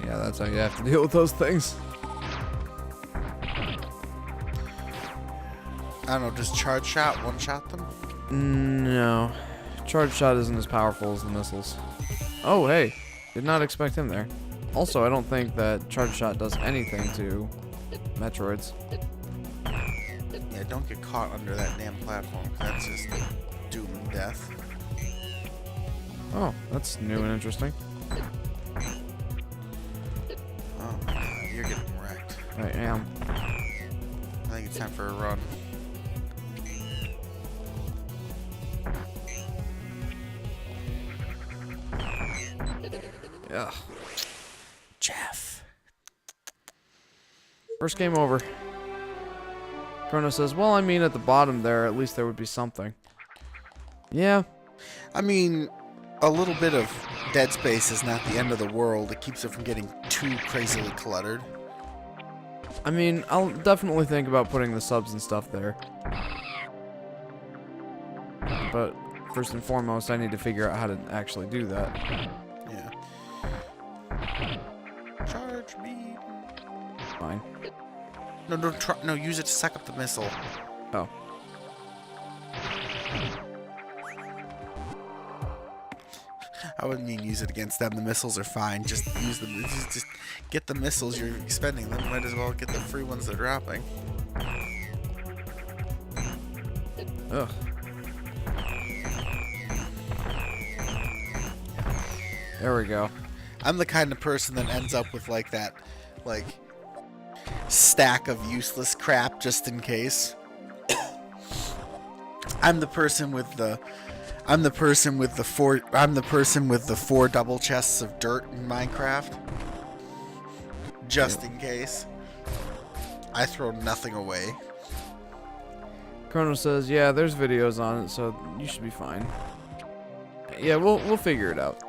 Yeah, that's how you have to deal with those things. I don't know, does charge shot one-shot them? No. Charge shot isn't as powerful as the missiles. Oh, hey. Did not expect him there. Also, I don't think that charge shot does anything to Metroids. Yeah, don't get caught under that damn platform. That's just doom and death. Oh, that's new and interesting. Oh my god, you're getting wrecked. I am. I think it's time for a run. Ugh. Jeff. First game over. Chrono says, well, I mean, at the bottom there, at least there would be something. Yeah. I mean, a little bit of dead space is not the end of the world. It keeps it from getting too crazily cluttered. I mean, I'll definitely think about putting the subs and stuff there. But first and foremost, I need to figure out how to actually do that. Yeah. Charge beam. Fine. No, no, use it to suck up the missile. Oh. I wouldn't mean use it against them. The missiles are fine. Just use them. Just get the missiles. You're expending them. Might as well get the free ones they're dropping. Ugh. There we go. I'm the kind of person that ends up with like that, like, stack of useless crap just in case. I'm the person with the four double chests of dirt in Minecraft. Just in case. I throw nothing away. Chrono says, yeah, there's videos on it, so you should be fine. Yeah, we'll figure it out.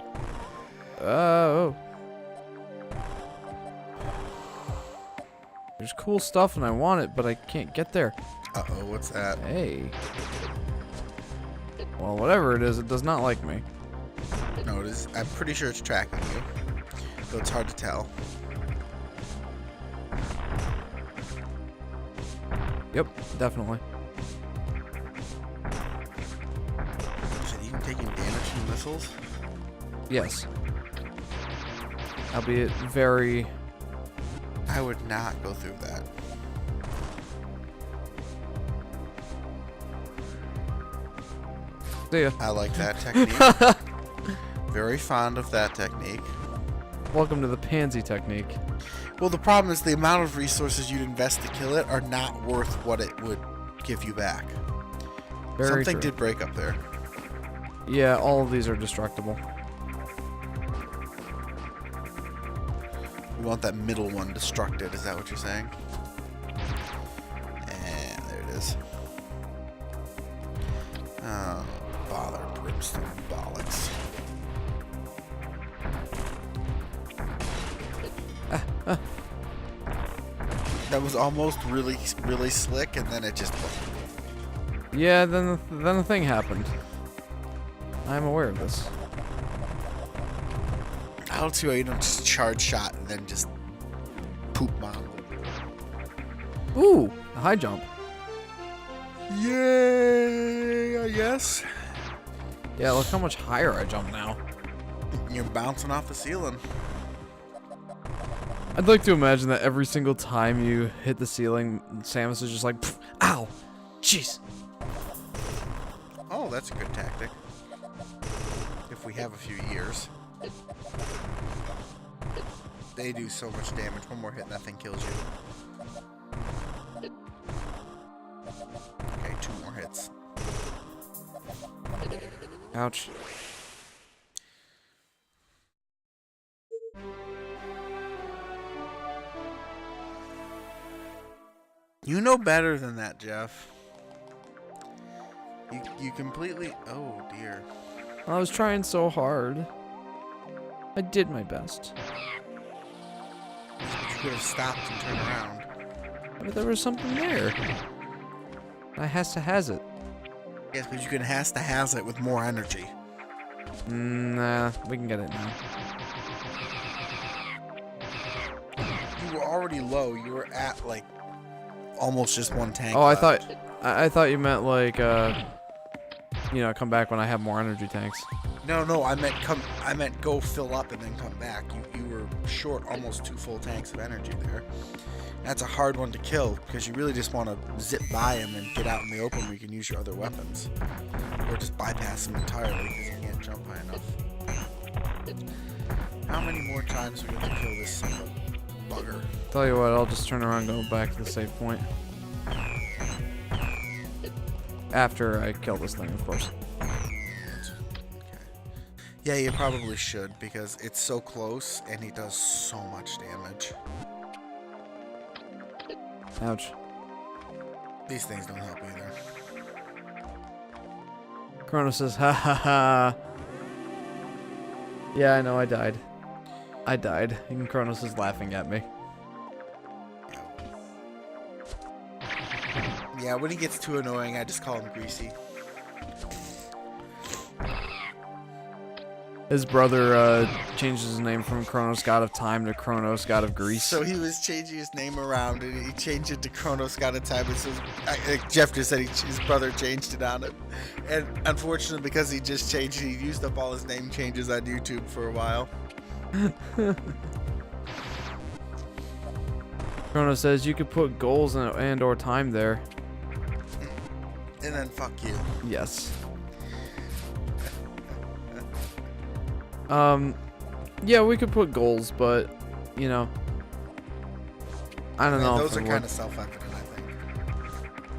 Oh. There's cool stuff and I want it, but I can't get there. Uh-oh, what's that? Hey. Well, whatever it is, it does not like me. No, it is. I'm pretty sure it's tracking you. Though it's hard to tell. Yep, definitely. Is it even taking damage from missiles? Yes. Albeit very... I would not go through that. See ya. I like that technique. Very fond of that technique. Welcome to the pansy technique. Well, the problem is the amount of resources you'd invest to kill it are not worth what it would give you back. Very Something true. did break up there. Yeah, all of these are destructible. We want that middle one destructed, is that what you're saying? And there it is. Oh, bother, brimstone bollocks. That was almost really slick, and then it just... Yeah, then the thing happened. I'm aware of this. I don't see why you don't just charge shot and then just poop bomb. Ooh, a high jump. Yay, I guess. Yeah, look how much higher I jump now. You're bouncing off the ceiling. I'd like to imagine that every single time you hit the ceiling, Samus is just like, ow, jeez. Oh, that's a good tactic. If we have a few years. They do so much damage. One more hit, nothing kills you. Okay, 2 more hits. Ouch. You know better than that, Jeff. You completely... Oh, dear. I was trying so hard. I did my best. You could have stopped and turned around. But there was something there. I has it. Yes, because you can has it with more energy. Nah, we can get it now. You were already low. You were at, like, almost just 1 tank Oh, left. I thought you meant like, you know, come back when I have more energy tanks. No, I meant go fill up and then come back. You were short almost 2 full tanks of energy there. That's a hard one to kill because you really just want to zip by him and get out in the open where you can use your other weapons, or just bypass him entirely because you can't jump high enough. How many more times are we going to kill this son of a bugger? Tell you what, I'll just turn around and go back to the save point. After I kill this thing, of course. Yeah, you probably should because it's so close and he does so much damage. Ouch. These things don't help either. Chrono says, ha ha ha. Yeah, I know, I died. I died. And Chronos is laughing at me. Yeah, when he gets too annoying, I just call him Greasy. His brother changed his name from Kronos God of Time to Kronos God of Greece. So he was changing his name around, and he changed it to Kronos God of Time. And so Jeff just said his brother changed it on him. And unfortunately, because he just changed it, he used up all his name changes on YouTube for a while. Kronos says you could put goals and or time there. And then fuck you. Yes. Yeah, we could put goals, but, you know, I don't know. Those are kind of self-evident, I think.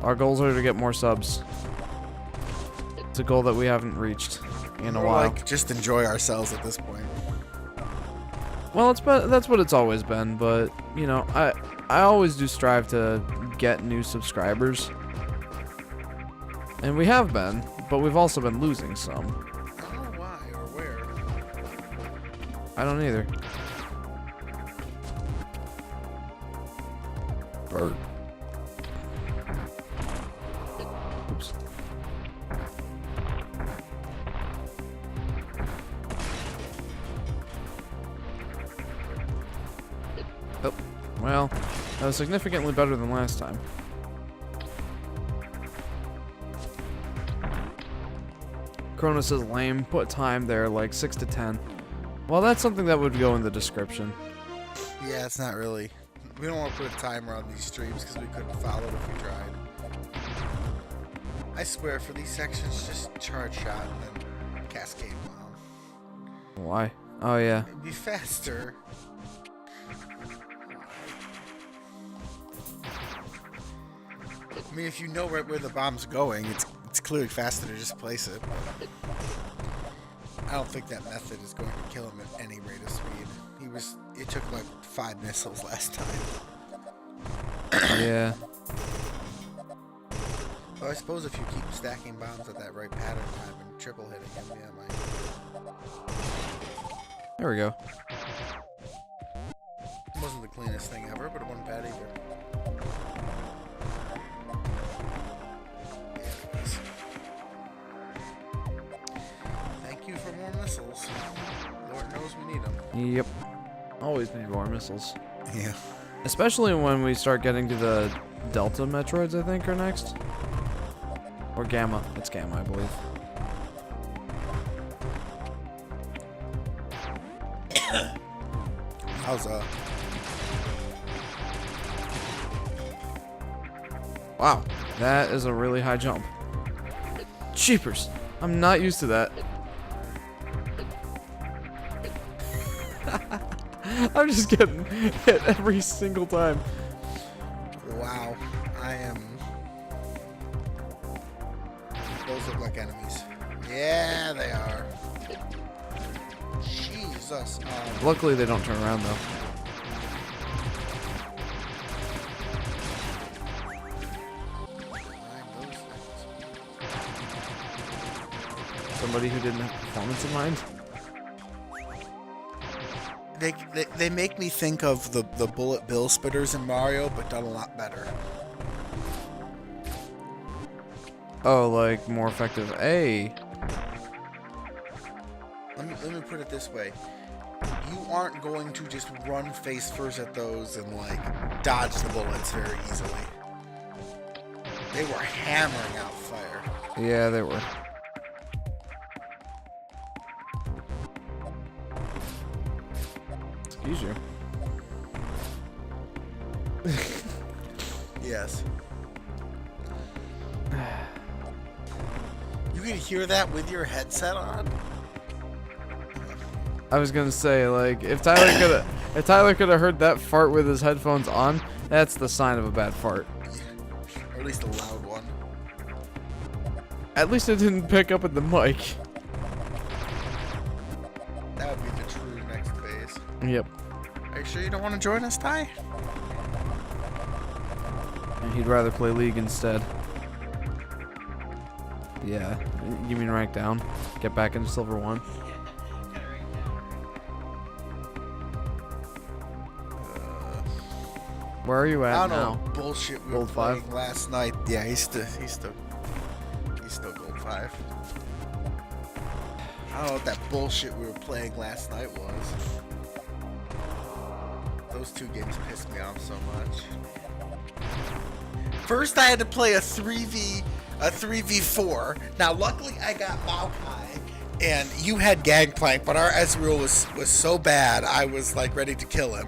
Our goals are to get more subs. It's a goal that we haven't reached in a while. Like, just enjoy ourselves at this point. Well, that's what it's always been, but, you know, I always do strive to get new subscribers. And we have been, but we've also been losing some. I don't know why or where. I don't either. Bird. Oops. Oh, well, that was significantly better than last time. Kronos says lame. Put time there, like 6 to 10. Well, that's something that would go in the description. Yeah, it's not really. We don't want to put a timer on these streams because we couldn't follow it if we tried. I swear, for these sections, just charge shot and then cascade bomb. Why? Oh, yeah. It'd be faster. I mean, if you know right where the bomb's going, it's clearly faster to just place it. I don't think that method is going to kill him at any rate of speed. It took like 5 missiles last time. Yeah. Well, I suppose if you keep stacking bombs at that right pattern time and triple hitting him, yeah, it might. There we go. It wasn't the cleanest thing ever, but it wasn't bad either. Thank you for more missiles. Lord knows we need them. Yep. Always need more missiles. Yeah. Especially when we start getting to the Delta Metroids, I think, are next. Or Gamma. It's Gamma, I believe. How's Wow. That is a really high jump. Cheapers. I'm not used to that. I'm just getting hit every single time. Wow. I am. Those look like enemies. Yeah, they are. Jesus. Luckily, they don't turn around, though. Somebody who didn't have performance in mind? They make me think of the bullet bill spitters in Mario, but done a lot better. Oh, like more effective. Hey. Let me put it this way. You aren't going to just run face first at those and like dodge the bullets very easily. They were hammering out fire. Yeah, they were. Excuse you. Yes. You can hear that with your headset on? I was gonna say, like, if Tyler could have heard that fart with his headphones on, that's the sign of a bad fart. Or at least a loud one. At least it didn't pick up at the mic. That would be the true next phase. Yep. Are you sure you don't want to join us, Ty? And he'd rather play League instead. Yeah. You mean rank down? Get back into Silver 1? Where are you at I don't now? know bullshit we were Gold 5? playing last night. Yeah, he's still gold 5. I don't know what that bullshit we were playing last night was. Those two games pissed me off so much. First, I had to play a 3v4. Now, luckily, I got Maokai, and you had Gangplank, but our Ezreal was so bad, I was like ready to kill him.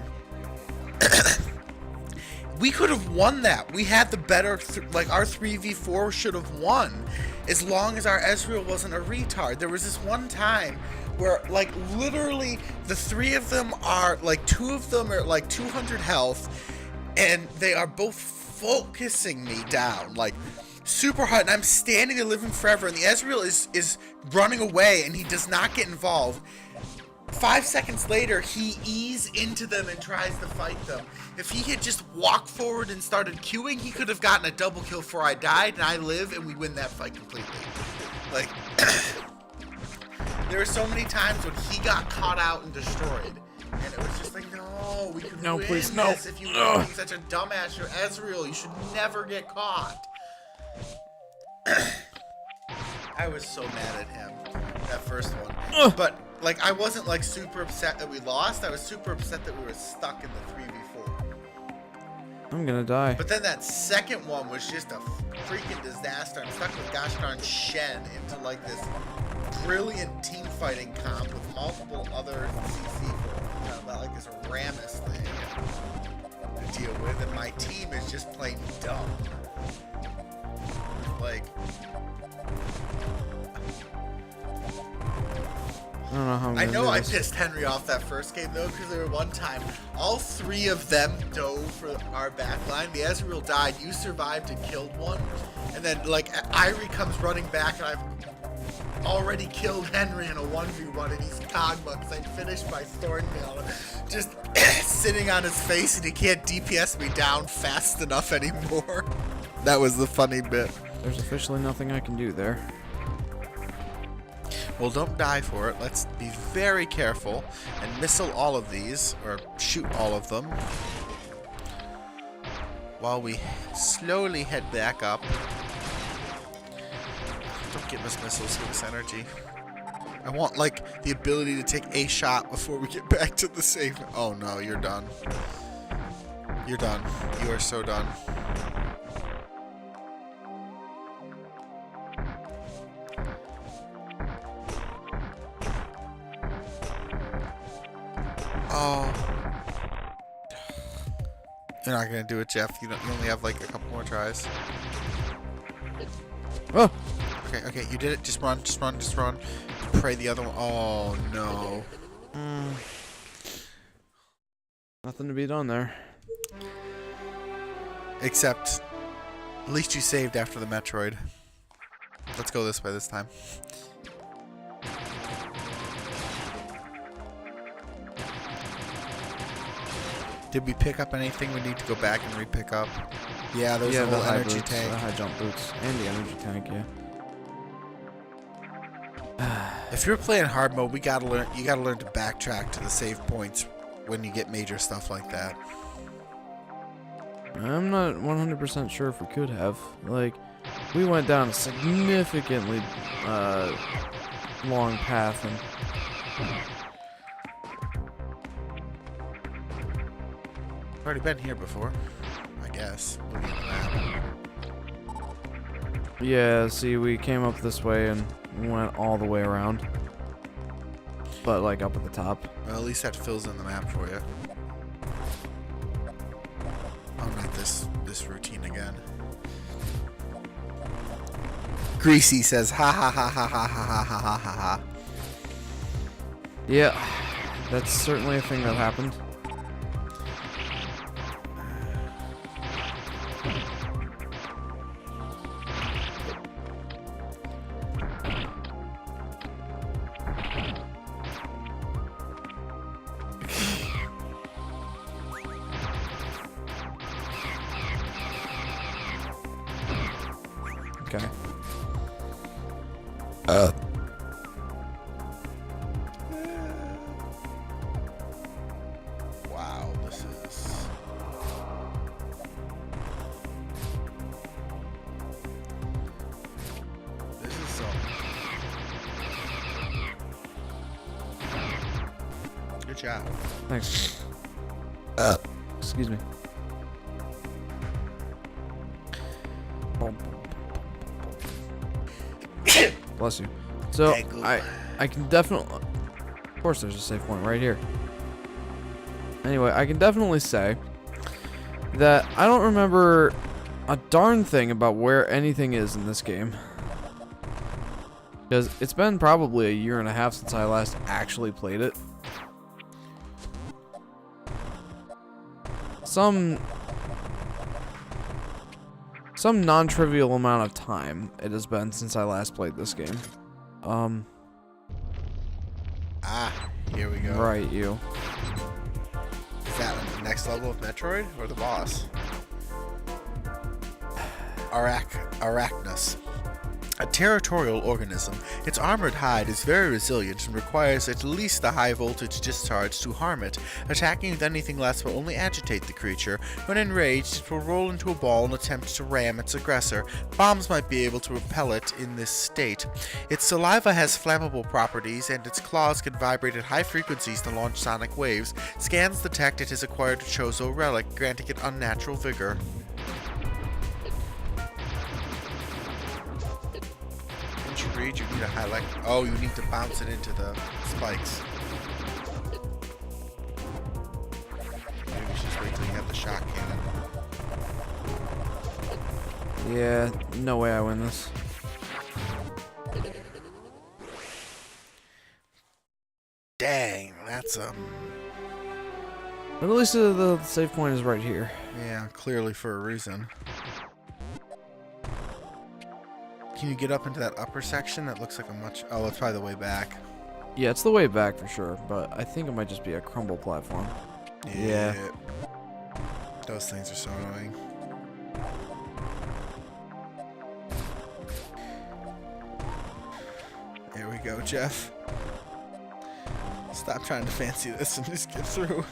We could have won that. We had the better, like our 3v4 should have won, as long as our Ezreal wasn't a retard. There was this one time where, like, literally the three of them are, like, two of them are like 200 health, and they are both focusing me down, like, super hard, and I'm standing there living forever, and the Ezreal is running away, and he does not get involved. 5 seconds later, he eases into them and tries to fight them. If he had just walked forward and started queuing, he could have gotten a double kill before I died, and I live, and we win that fight completely. Like, there were so many times when he got caught out and destroyed, and it was just like, no, we could win please, this if you were being such a dumbass. You're Ezreal. You should never get caught. I was so mad at him, that first one. But, like, I wasn't, like, super upset that we lost. I was super upset that we were stuck in the 3v4. I'm gonna die. But then that second one was just a freaking disaster. I'm stuck with gosh darn Shen into, like, this brilliant team fighting comp with multiple other CC about, like, this Ramus thing to deal with. And my team is just plain dumb. Like... I don't know how I'm I gonna know do I this. pissed Henry off that first game though, because there were one time all three of them dove for our backline. The Ezreal died, you survived and killed one, and then like Irie comes running back, and I've already killed Henry in a 1v1, and he's Kog'Maw because I finished my Thornmail, just sitting on his face, and he can't DPS me down fast enough anymore. That was the funny bit. There's officially nothing I can do there. Well, don't die for it. Let's be very careful and missile all of these, or shoot all of them, while we slowly head back up. Don't get missiles, give us energy. I want, like, the ability to take a shot before we get back to the safe. Oh no, you're done. You're done. You are so done. Oh. You're not gonna do it, Jeff. You only have like a couple more tries. Oh! Okay, you did it. Just run. Pray the other one. Oh no. Nothing to be done there. Except, at least you saved after the Metroid. Let's go this way this time. Did we pick up anything we need to go back and re-pick up? Yeah, there's a the whole high energy boots, tank. the high jump boots, and the energy tank, yeah. If you're playing hard mode, you gotta learn to backtrack to the save points when you get major stuff like that. I'm not 100% sure if we could have. Like, we went down a significantly long path, and I've already been here before, I guess. Looking at the map. yeah, see, we came up this way and went all the way around. But, like, up at the top. Well, at least that fills in the map for you. Oh, not this routine again. Greasy says, ha ha ha ha ha ha ha ha ha ha. Yeah, that's certainly a thing that happened. Okay. Wow, this is some job. Thanks. Excuse me. Bless you. So I can definitely. Of course, there's a save point right here. Anyway, I can definitely say that I don't remember a darn thing about where anything is in this game. Because it's been probably a year and a half since I last actually played it. Some non-trivial amount of time it has been since I last played this game. Here we go. Right, you. Is that the next level of Metroid or the boss? Arachnus. A territorial organism, its armored hide is very resilient and requires at least a high voltage discharge to harm it. Attacking with anything less will only agitate the creature. When enraged, it will roll into a ball and attempt to ram its aggressor. Bombs might be able to repel it in this state. Its saliva has flammable properties, and its claws can vibrate at high frequencies to launch sonic waves. Scans detect it has acquired a Chozo relic, granting it unnatural vigor. Read, you need a highlight. Oh, you need to bounce it into the spikes. Maybe we should just wait till you have the shock cannon. Yeah, no way I win this. Dang, that's But at least the save point is right here. yeah, clearly for a reason. Can you get up into that upper section? That looks like a much... Oh, that's probably the way back. Yeah, it's the way back for sure, but I think it might just be a crumble platform. Yeah. Those things are so annoying. Here we go, Jeff. Stop trying to fancy this and just get through.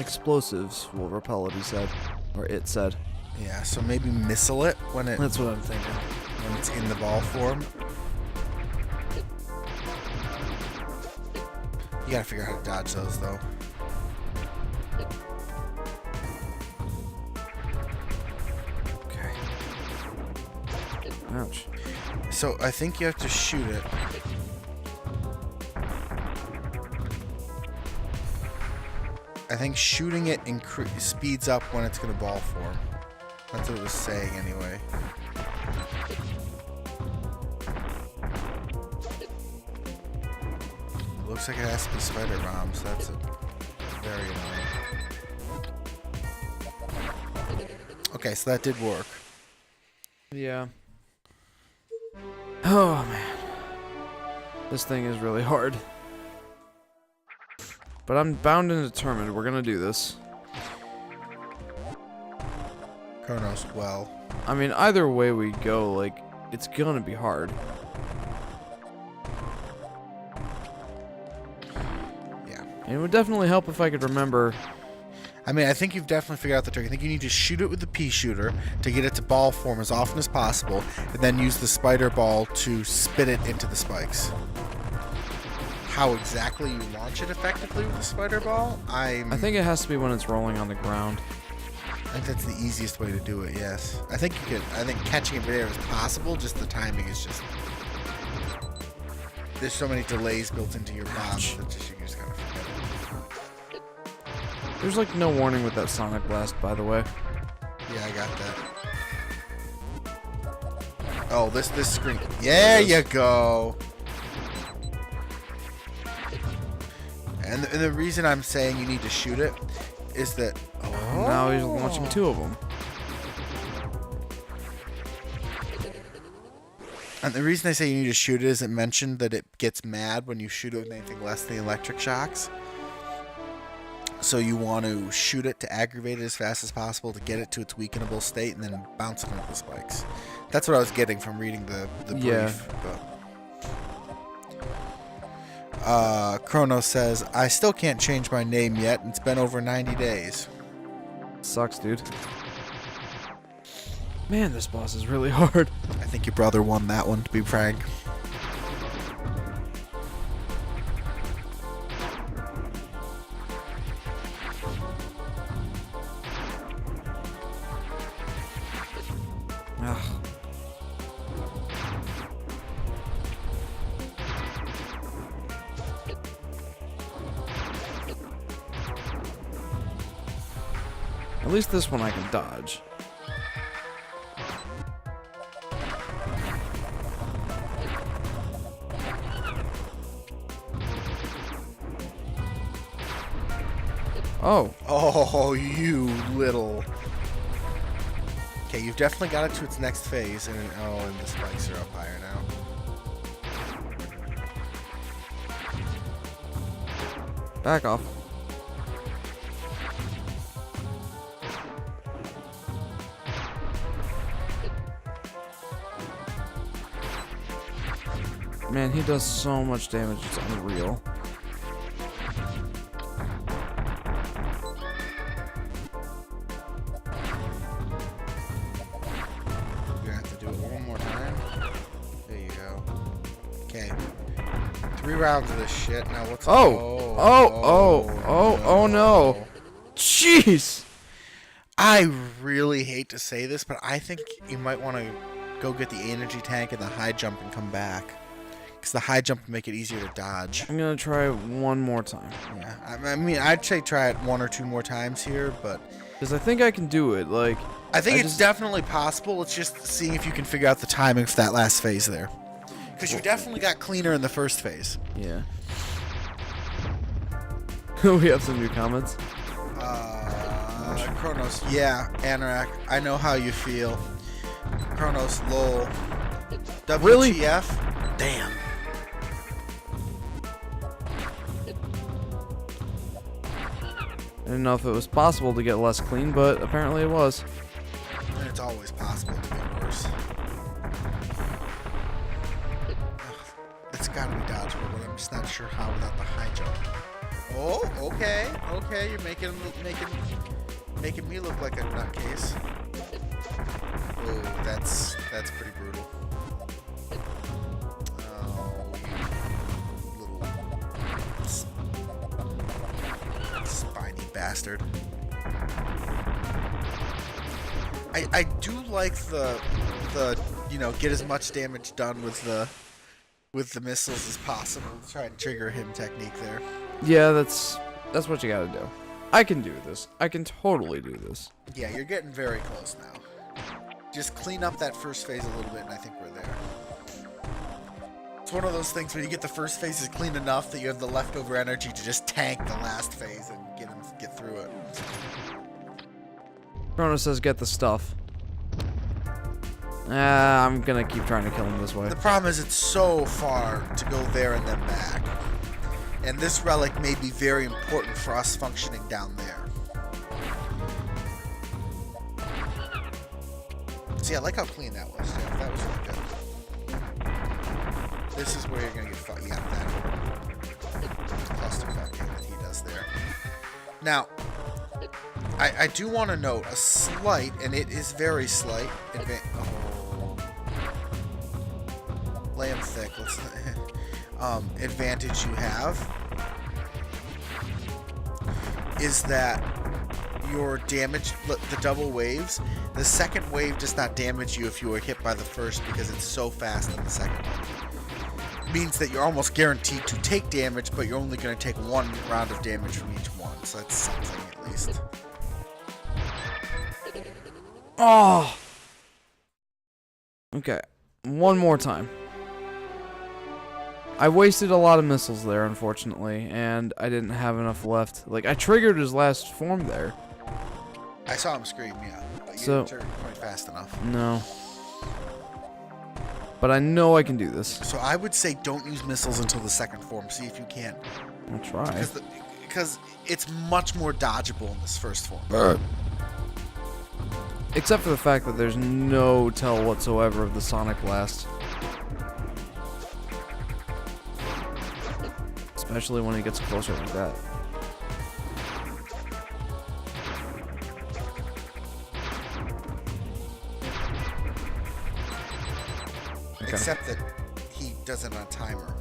Explosives will repel it, he said. Or it said. Yeah, so maybe missile it when it... That's what I'm thinking. When it's in the ball form. You gotta figure out how to dodge those, though. Okay. Ouch. So I think you have to shoot it. I think shooting it speeds up when it's gonna ball form. That's what it was saying anyway. It looks like it has to be spider bombs. That's very annoying. Okay, so that did work. Yeah. Oh, man. This thing is really hard. But I'm bound and determined we're gonna do this. Chronos, well. I mean, either way we go, like, it's gonna be hard. Yeah. And it would definitely help if I could remember. I mean, I think you've definitely figured out the trick. I think you need to shoot it with the pea shooter to get it to ball form as often as possible, and then use the spider ball to spit it into the spikes. How exactly you launch it effectively with the spider ball, I think it has to be when it's rolling on the ground. I think that's the easiest way to do it, yes. I think you could, I think catching it there is possible, just the timing is just... There's so many delays built into your bombs that you just kind of forget it. There's like no warning with that Sonic Blast, by the way. Yeah, I got that. Oh, this screen. There you go. And the reason I'm saying you need to shoot it is that... Oh. Now he's launching two of them. And the reason I say you need to shoot it isn't mentioned that it gets mad when you shoot it with anything less than electric shocks. So you want to shoot it to aggravate it as fast as possible to get it to its weakenable state and then bounce it into the spikes. That's what I was getting from reading the brief. Yeah. Chrono says, I still can't change my name yet. It's been over 90 days. Sucks, dude. Man, this boss is really hard. I think your brother won that one, to be frank. At least this one I can dodge. Oh. Oh, you little. Okay, you've definitely got it to its next phase, and and the spikes are up higher now. Back off. Man, he does so much damage, it's unreal. You're gonna have to do it one more time. There you go. Okay. 3 rounds of this shit. Now what's Oh no. Jeez! I really hate to say this, but I think you might want to go get the energy tank and the high jump and come back. Because the high jump will make it easier to dodge. I'm gonna try one more time. Yeah, I mean, I'd say try it 1 or 2 more times here, but... Because I think I can do it, like... I think it's definitely possible. It's just seeing if you can figure out the timing for that last phase there. Because you definitely got cleaner in the first phase. Yeah. We have some new comments. Kronos, yeah, Anorak, I know how you feel. Kronos, lol. WTF? Really? Damn. I didn't know if it was possible to get less clean, but apparently it was. And it's always possible to get worse. It's gotta be dodgeable, but I'm just not sure how without the high jump. Oh, okay, okay, you're making me look like a nutcase. Oh, that's pretty brutal. Oh, you little spiny bastard. I do like the get as much damage done with the missiles as possible to try and trigger him technique there. Yeah, that's what you gotta do. I can do this. I can totally do this. Yeah, you're getting very close now. Just clean up that first phase a little bit, and I think we're there. It's one of those things where you get the first phase is clean enough that you have the leftover energy to just tank the last phase and get through it. Chrono says get the stuff. I'm gonna keep trying to kill him this way. The problem is it's so far to go there and then back. And this relic may be very important for us functioning down there. See, I like how clean that was, Jeff. That was really good. This is where you're gonna get fucked. Yeah, that clusterfuck that he does there. Now, I do want to note a slight, and it is very slight, lay him thick. Let's advantage you have is that your damage, the double waves, the second wave does not damage you if you are hit by the first because it's so fast in the second one. Means that you're almost guaranteed to take damage, but you're only going to take 1 round of damage from each one, so that's something at least. Oh! Okay, one more time. I wasted a lot of missiles there, unfortunately, and I didn't have enough left. Like, I triggered his last form there. I saw him scream, yeah, but you didn't turn quite fast enough. No. But I know I can do this. So I would say don't use missiles until the second form. See if you can. I'll try. Because it's much more dodgeable in this first form. Except for the fact that there's no tell whatsoever of the Sonic Blast. Especially when he gets closer like that. Okay. Except that he does it on a timer.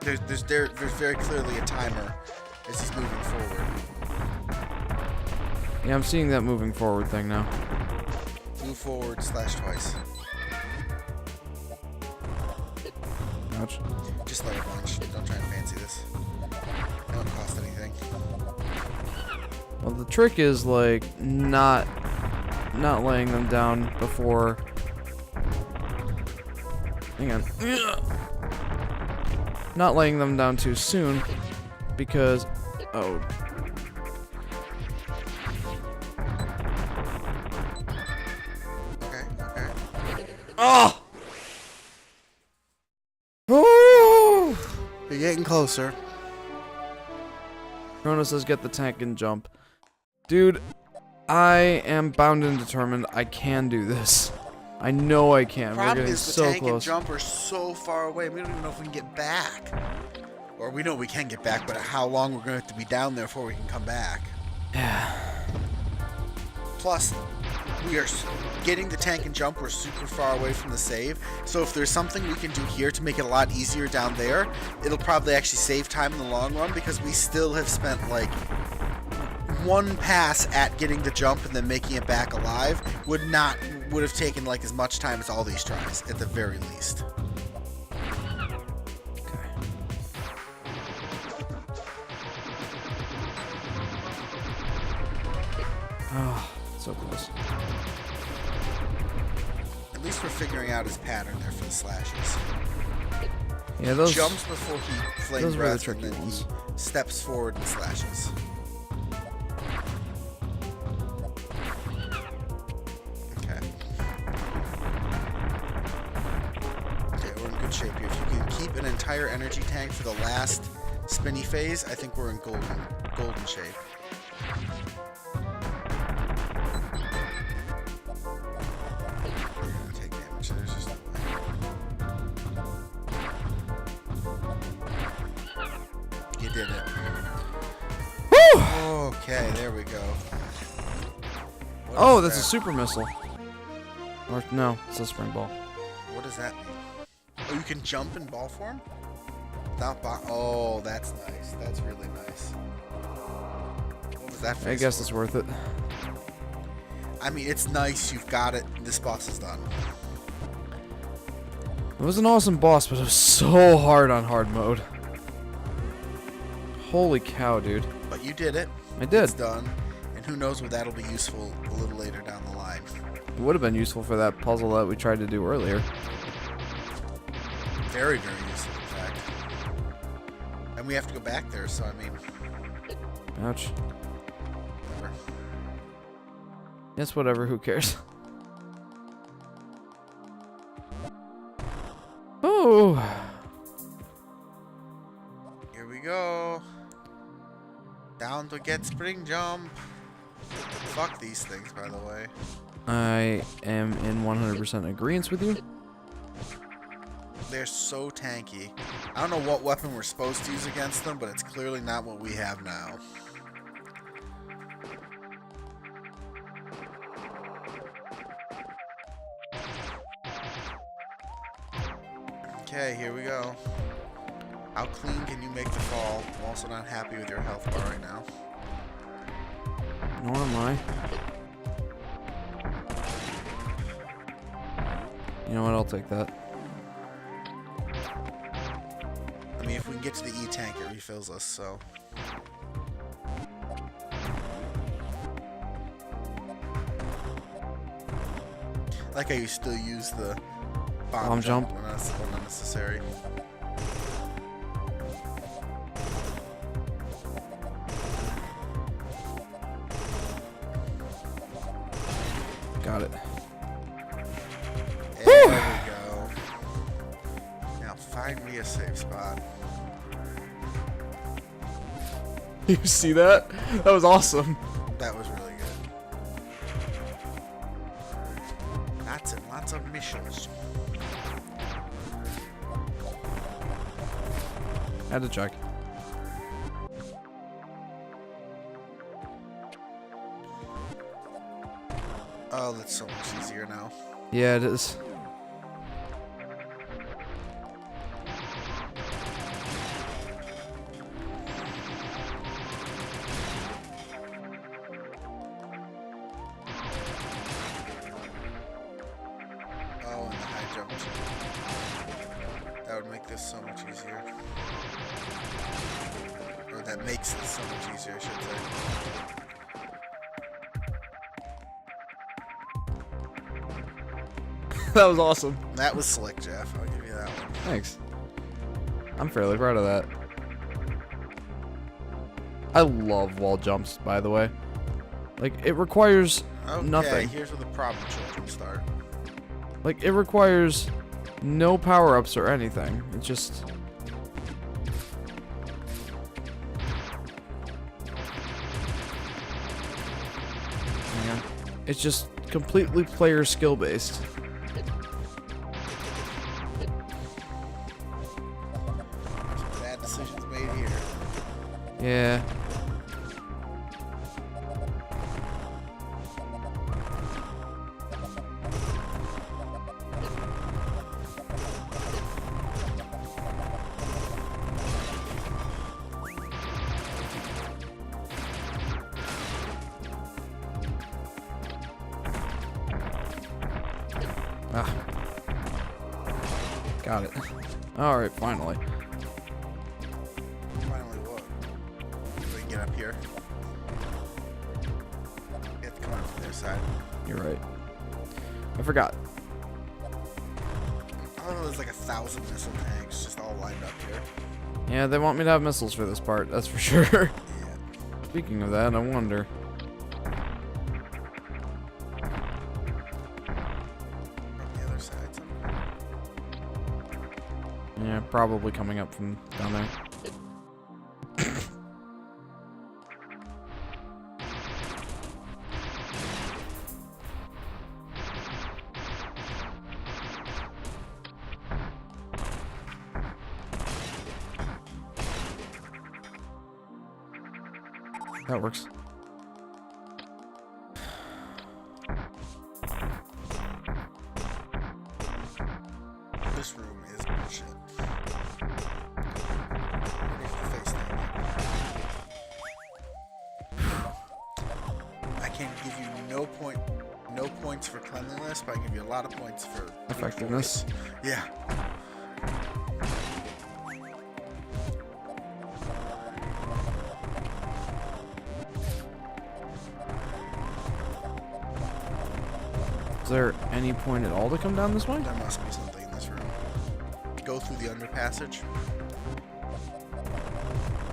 There's very clearly a timer as he's moving forward. Yeah, I'm seeing that moving forward thing now. Move forward / twice. Ouch. Just let it launch. Don't try and fancy this. It don't cost anything. Well, the trick is like not laying them down before. Hang on. Not laying them down too soon, because oh. Okay. Oh! Oh! You're getting closer. Chrono says get the tank and jump. Dude, I am bound and determined I can do this. I know I can. We're Problem getting is the so tank and close. jump are so far away. We don't even know if we can get back. Or we know we can get back, but how long we're going to have to be down there before we can come back. Yeah. Plus, we are getting the tank and jump. We're super far away from the save. So if there's something we can do here to make it a lot easier down there, it'll probably actually save time in the long run, because we still have spent like one pass at getting the jump and then making it back alive would have taken like as much time as all these tries at the very least. Okay. Oh, so close. At least we're figuring out his pattern there for the slashes. Yeah, those Jumps before he flame those were the breaths, and tricky then ones. he steps forward and slashes. Okay. Okay, we're in good shape here. If you can keep an entire energy tank for the last spinny phase, I think we're in golden shape. You're gonna take damage. There's just no way. You did it. Woo! Okay, there we go. What Oh, is that's a that? super missile. Or no, it's a spring ball. What does that mean? Oh, you can jump in ball form? Without oh, that's nice. That's really nice. What was that I face guess for? it's worth it. I mean, it's nice. You've got it. This boss is done. It was an awesome boss, but it was so hard on hard mode. Holy cow, dude. But you did it. I did. It's done. And who knows what that'll be useful a little later down the line. It would have been useful for that puzzle that we tried to do earlier. Very, very useful, in fact. And we have to go back there, so I mean, Ouch. whatever. Yes, whatever, who cares? Oh! Here we go. Down to get spring jump. Fuck these things, by the way. I am in 100% agreement with you. They're so tanky. I don't know what weapon we're supposed to use against them, but it's clearly not what we have now. Okay, here we go. How clean can you make the fall? I'm also not happy with your health bar right now. Nor am I. You know what? I'll take that. I mean, if we can get to the E-tank, it refills us, so... Like how you still use the bomb jump when that's unnecessary. Got it. There we go. Now find me a safe spot. You see that? That was awesome. That was really good. Lots and lots of missions. Had to check. Oh, that's so much easier now. Yeah, it is. Oh, and the high jump. That would make this so much easier. Or that makes this so much easier, I should say. That was awesome. That was slick, Jeff. I'll give you that one. Thanks. I'm fairly proud of that. I love wall jumps, by the way. Like, it requires nothing. Here's where the problem children start. Like, it requires no power-ups or anything. It just... Yeah. It's just completely player skill-based. Bad decisions made here. Yeah. Ah. Got it. Alright, finally. Finally, what? We can get up here. You have to come up from their side. You're right. I forgot. I don't know, there's like 1,000 missile tanks just all lined up here. Yeah, they want me to have missiles for this part, that's for sure. Yeah. Speaking of that, I wonder. From the other side somewhere. Yeah, probably coming up from down there. That works. This room is bullshit. Ready for the face thing. I can give you no points for cleanliness, but I can give you a lot of points for Effectiveness. Yeah. Is there any point at all to come down this way? There must be something in this room. Go through the underpassage.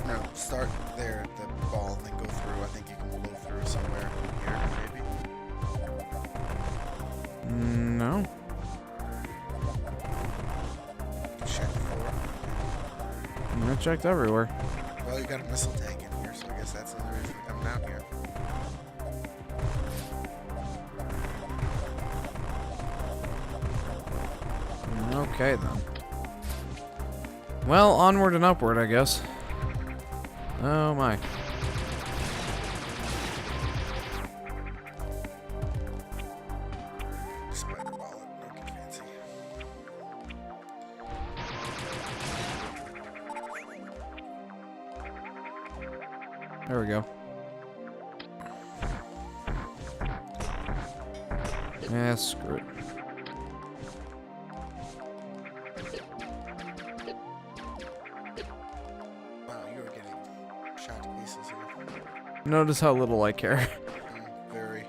No, start there at the ball and then go through. I think you can blow through somewhere here, maybe. No. Check the floor. I checked everywhere. Well, you got a missile tank in here, so I guess that's another reason to come down here. Okay, then. Well, onward and upward, I guess. Oh, my. Spider wallet, don't get fancy. There we go. Yeah, screw it. Wow, you are getting shot to pieces here. Notice how little I care. Very.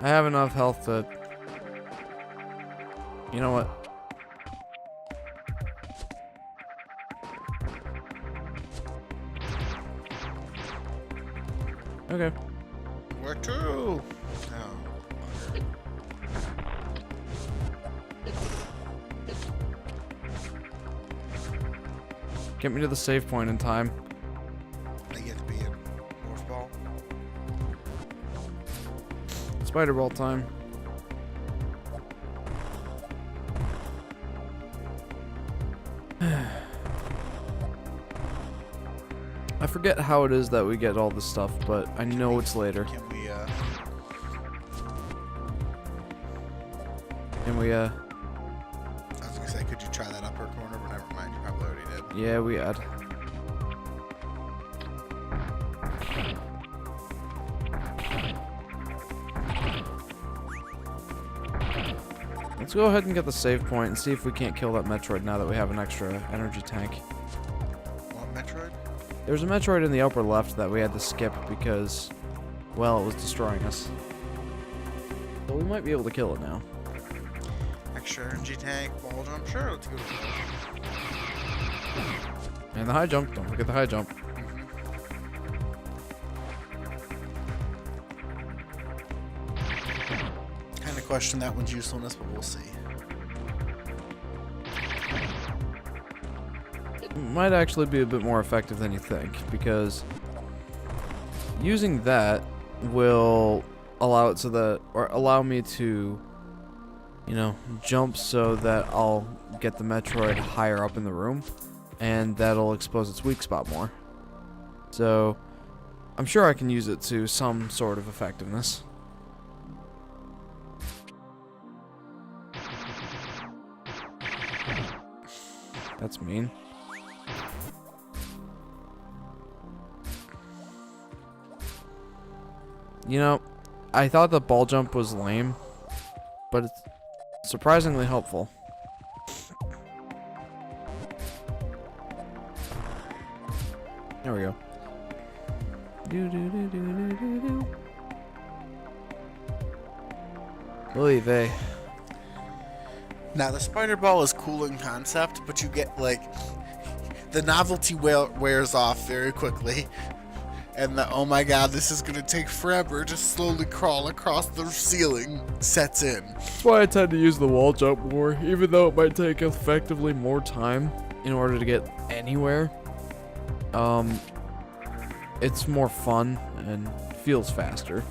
I have enough health to... You know what? Okay. Where to? No. Get me to the save point in time. I get to be in Morph Ball. Spider ball time. I forget how it is that we get all this stuff, but I know it's later. Can we, Can we, I was gonna say, could you try that upper corner, but never mind, you probably already did. yeah, we had. Let's go ahead and get the save point and see if we can't kill that Metroid now that we have an extra energy tank. What Metroid? There's a Metroid in the upper left that we had to skip because, well, it was destroying us. So we might be able to kill it now. Extra energy tank, ball jump, sure, let's go. And the high jump, don't forget the high jump. Kind of question that one's usefulness, but we'll see. It might actually be a bit more effective than you think, because using that will allow it so that, or allow me to, you know, jump so that I'll get the Metroid higher up in the room, and that'll expose its weak spot more. So, I'm sure I can use it to some sort of effectiveness. That's mean. You know, I thought the ball jump was lame, but it's surprisingly helpful. There we go. Do do do do do do do. Oy vey. Now, the spider ball is cool in concept, but you get, like, the novelty wears off very quickly. And the, oh my god, this is gonna take forever to slowly crawl across the ceiling sets in. That's why I tend to use the wall jump more, even though it might take effectively more time in order to get anywhere. It's more fun and feels faster.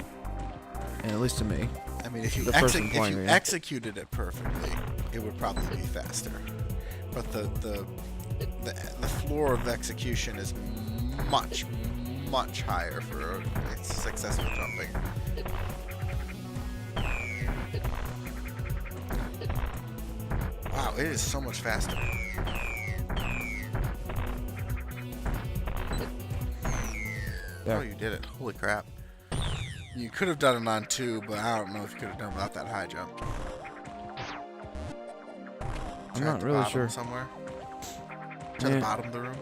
And at least to me. I mean, if you, executed it perfectly, it would probably be faster. But the floor of execution is much higher for successful jumping. Wow, it is so much faster. There. Oh, you did it. Holy crap. You could have done it on 2, but I don't know if you could have done it without that high jump. I'm not really sure. Somewhere. To the bottom of the room.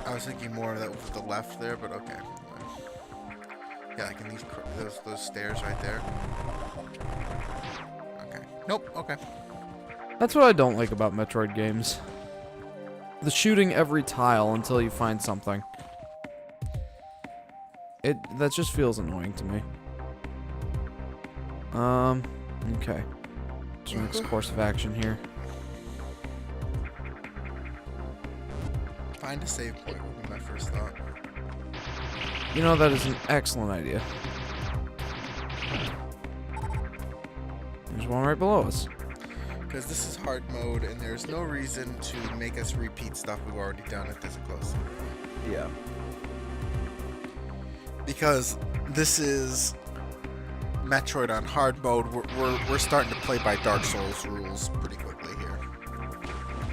I was thinking more of that with the left there, but okay. Yeah, like in those stairs right there. Okay. Nope. Okay. That's what I don't like about Metroid games. The shooting every tile until you find something. That just feels annoying to me. Okay. What's the next course of action here? Find a save point would be my first thought. You know, that is an excellent idea. There's one right below us. Because this is hard mode, and there's no reason to make us repeat stuff we've already done if this is close. Yeah. Because this is Metroid on hard mode, we're starting to play by Dark Souls rules pretty quickly here.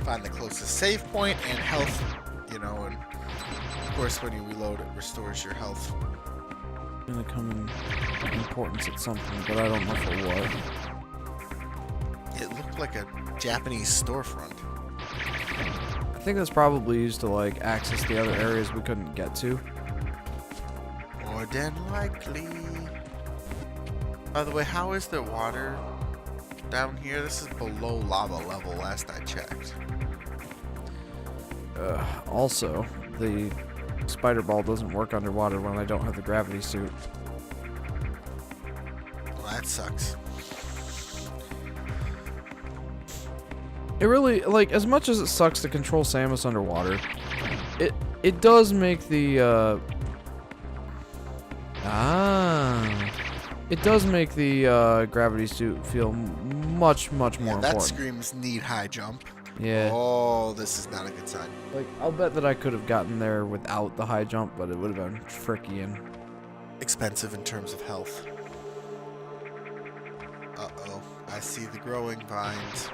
Find the closest save point and health, you know, and of course when you reload it restores your health. It's gonna come in importance at something, but I don't know for what. It looked like a Japanese storefront. I think that's probably used to like access the other areas we couldn't get to. More than likely. By the way, how is there water down here? This is below lava level last I checked. Also, the spider ball doesn't work underwater when I don't have the gravity suit. Well, that sucks. It really, like, as much as it sucks to control Samus underwater, it does make the, it does make the, gravity suit feel much more important. That screams need high jump. Yeah. Oh, this is not a good sign. Like, I'll bet that I could have gotten there without the high jump, but it would have been tricky and expensive in terms of health. Uh-oh. I see the growing vines.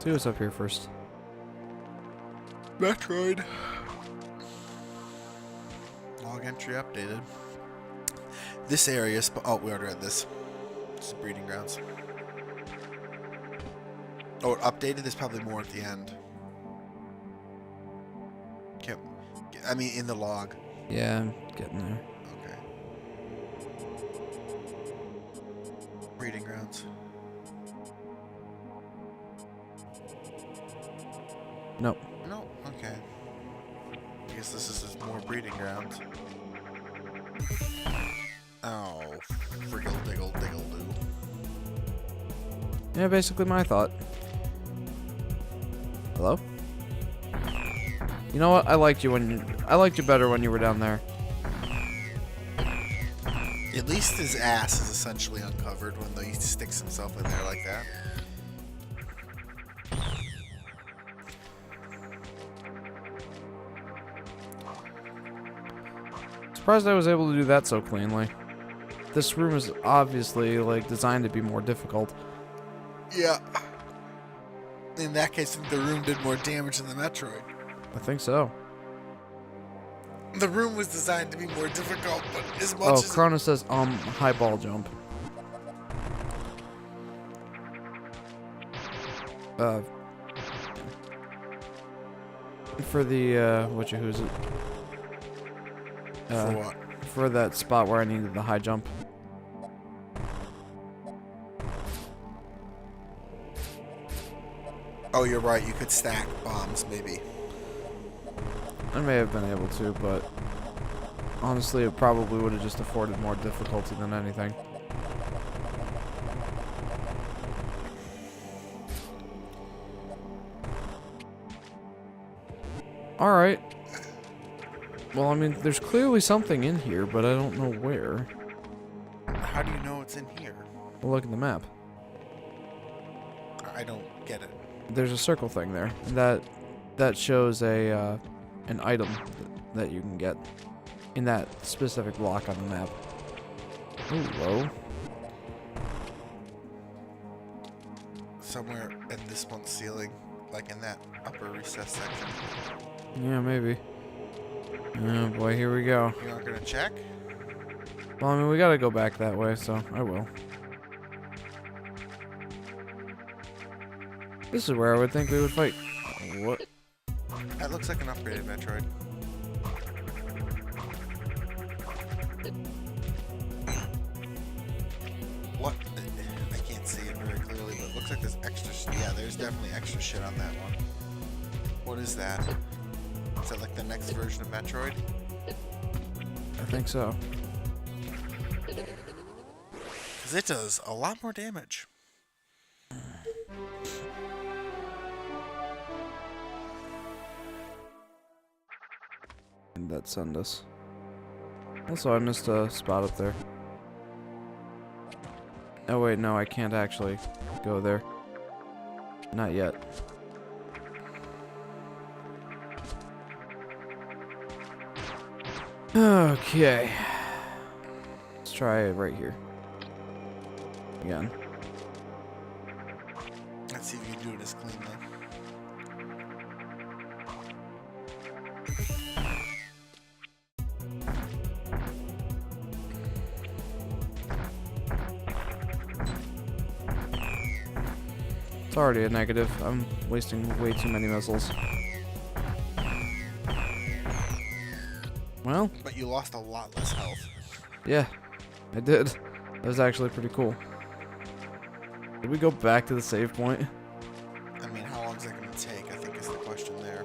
See what's up here first. Metroid. Log entry updated. This area is... Oh, we already read this. This is breeding grounds. Oh, it updated? There's probably more at the end. Okay. I mean, in the log. Yeah, I'm getting there. Okay. Breeding grounds. Nope. No, okay. I guess this is more breeding grounds. Oh, friggle diggle diggle doo. Yeah, basically my thought. Hello? You know what? I liked you better when you were down there. At least his ass is essentially uncovered when he sticks himself in there like that. Surprised I was able to do that so cleanly. This room is obviously, like, designed to be more difficult. Yeah. In that case, I think the room did more damage than the Metroid. I think so. The room was designed to be more difficult, but as much Oh, as... Chrono says, high ball jump. For the, who's it? For what? For that spot where I needed the high jump. Oh, you're right. You could stack bombs, maybe. I may have been able to, but honestly, it probably would have just afforded more difficulty than anything. Alright. Well, I mean, there's clearly something in here, but I don't know where. How do you know it's in here? Well, look at the map. I don't get it. There's a circle thing there. That shows a an item that you can get in that specific block on the map. Ooh, low. Somewhere in this one's ceiling, like in that upper recess section. Yeah, maybe. Oh boy, here we go. You're not gonna check? Well, I mean, we gotta go back that way, so I will. This is where I would think we would fight. What? That looks like an upgraded Metroid. What? I can't see it very clearly, but it looks like there's extra... Yeah, there's definitely extra shit on that one. What is that? Is that like the next version of Metroid? I think so. Because it does a lot more damage. And that send us. Also, I missed a spot up there. Oh wait, no, I can't actually go there. Not yet. Okay. Let's try it right here. Again. Let's see if you can do it as cleanly. It's already a negative. I'm wasting way too many missiles. Well, But you lost a lot less health. yeah, I did. That was actually pretty cool. Did we go back to the save point? I mean, how long is that going to take, I think is the question there.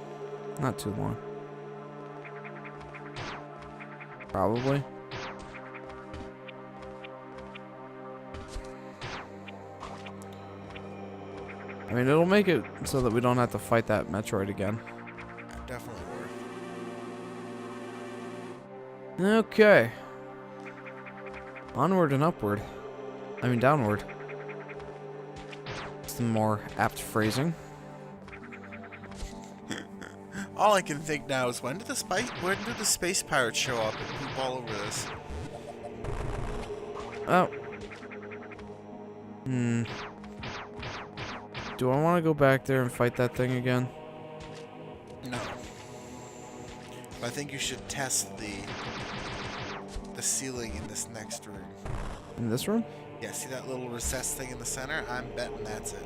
Not too long. Probably. I mean, it'll make it so that we don't have to fight that Metroid again. Definitely worth. Okay. Onward and upward. I mean, downward. It's the more apt phrasing. All I can think now is when did the space pirates show up and poop all over this? Oh. Do I want to go back there and fight that thing again? No. But I think you should test the ceiling in this next room. In this room? Yeah, see that little recessed thing in the center? I'm betting that's it.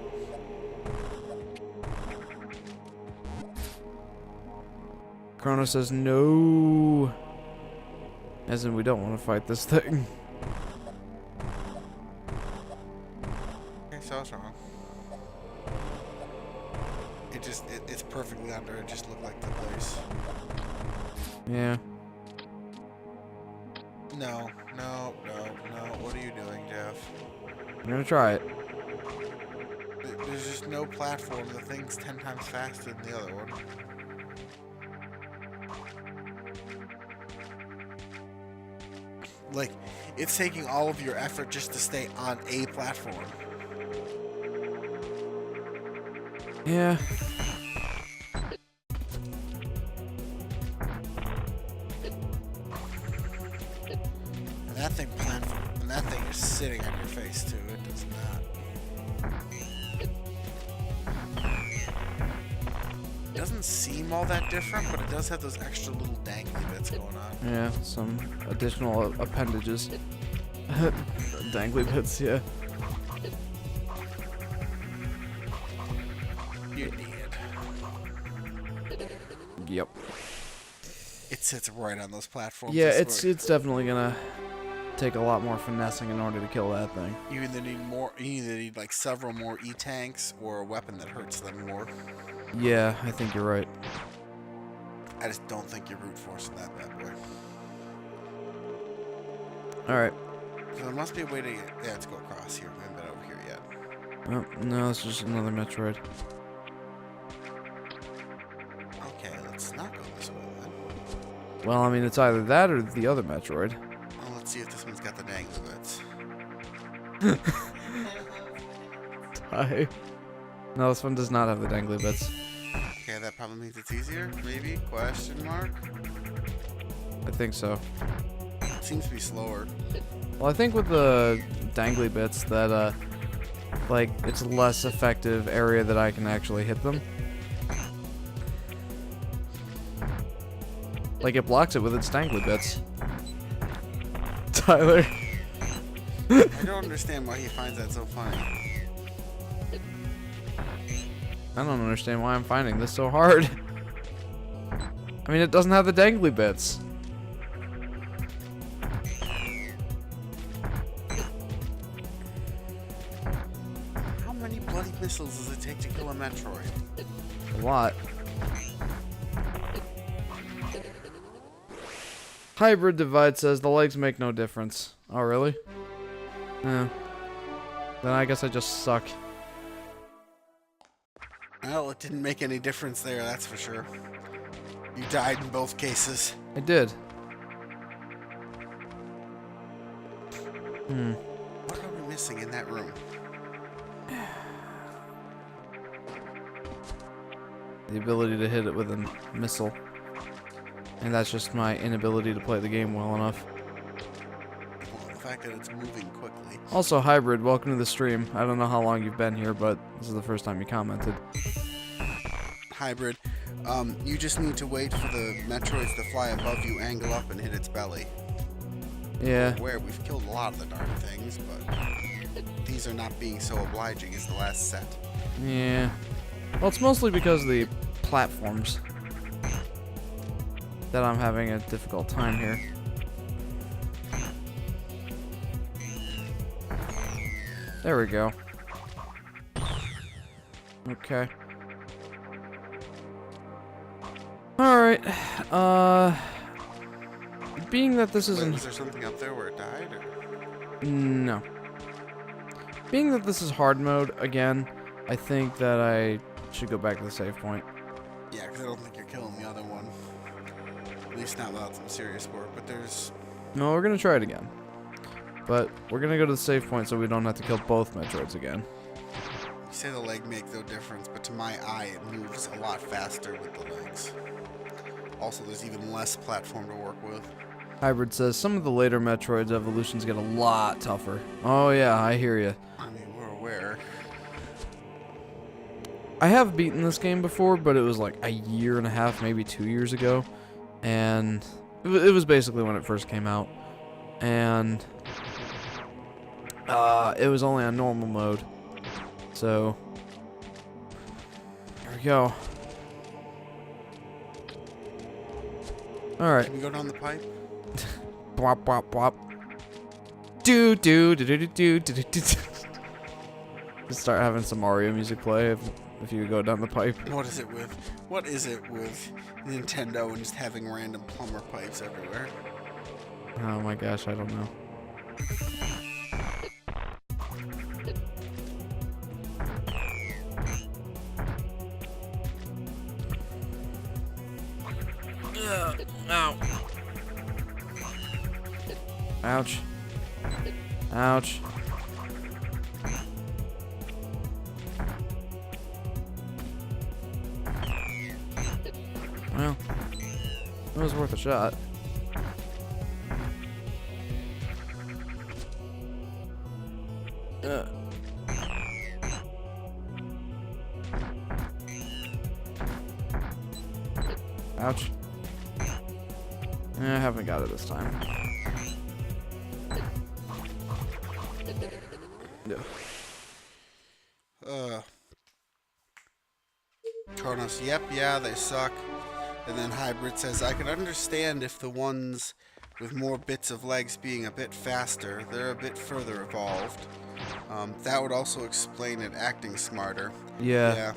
Chrono says no. As in, we don't want to fight this thing. Okay, so I was wrong. It's perfectly under. It just looked like the place. Yeah. No. What are you doing, Jeff? I'm gonna try it. There's just no platform. The thing's 10 times faster than the other one. Like, it's taking all of your effort just to stay on a platform. Yeah. And that thing is sitting on your face too. It does not. It doesn't seem all that different, but it does have those extra little dangly bits going on. Yeah, some additional appendages. Dangly bits, yeah. You did. Yep. It sits right on those platforms. Yeah, it's definitely gonna take a lot more finessing in order to kill that thing. You either need like several more E-tanks or a weapon that hurts them more. Yeah, I think you're right. I just don't think you're brute forcing that bad boy. Alright. So there must be a way to let's go across here. We haven't been over here yet. Oh, no, it's just another Metroid. Okay, let's not go this way then. Well, I mean, it's either that or the other Metroid. Well, let's see if this one's got the dangly bits. Die. No, this one does not have the dangly bits. Okay, that probably means it's easier, maybe? Question mark? I think so. It seems to be slower. Well, I think with the dangly bits that, like, it's a less effective area that I can actually hit them. Like, it blocks it with its dangly bits. Tyler. I don't understand why he finds that so funny. I don't understand why I'm finding this so hard. I mean, it doesn't have the dangly bits. How many bloody missiles does it take to kill a Metroid? A lot. Hybrid Divide says the legs make no difference. Oh, really? Yeah. Then I guess I just suck. Well, it didn't make any difference there, that's for sure. You died in both cases. I did. What are we missing in that room? The ability to hit it with a missile. And that's just my inability to play the game well enough. Well, the fact that it's moving quickly. Also, Hybrid, welcome to the stream. I don't know how long you've been here, but this is the first time you commented. Hybrid, you just need to wait for the Metroids to fly above you, angle up, and hit its belly. Yeah. Where we've killed a lot of the darn things, but these are not being so obliging as the last set. Yeah. Well, it's mostly because of the platforms that I'm having a difficult time here. There we go. Okay. Alright. Being that this isn't... Was there something up there where it died? Or? No. Being that this is hard mode, again, I think that I should go back to the save point. Yeah, because I don't think you're killing the other one. At least not without some serious work, but there's... No, we're gonna try it again. But we're gonna go to the save point so we don't have to kill both Metroids again. You say the leg makes no difference, but to my eye it moves a lot faster with the legs. Also, there's even less platform to work with. Hybrid says, some of the later Metroids evolutions get a lot tougher. Oh yeah, I hear ya. I mean, we're aware. I have beaten this game before, but it was like a year and a half, maybe 2 years ago. And it was basically when it first came out. And it was only on normal mode. So, there we go. Alright. Can we go down the pipe? Bwop, bwop, bwop. Do, do, do, do, do, do, do, do. Just start having some Mario music play if you go down the pipe. What is it with? What is it with Nintendo and just having random plumber pipes everywhere? Oh my gosh, I don't know. Ow. Ouch. Ouch. Well, it was worth a shot. Ouch. I haven't got it this time. No. Kronos, yep, yeah, they suck. And then Hybrid says, I can understand if the ones with more bits of legs being a bit faster, they're a bit further evolved. That would also explain it acting smarter. Yeah.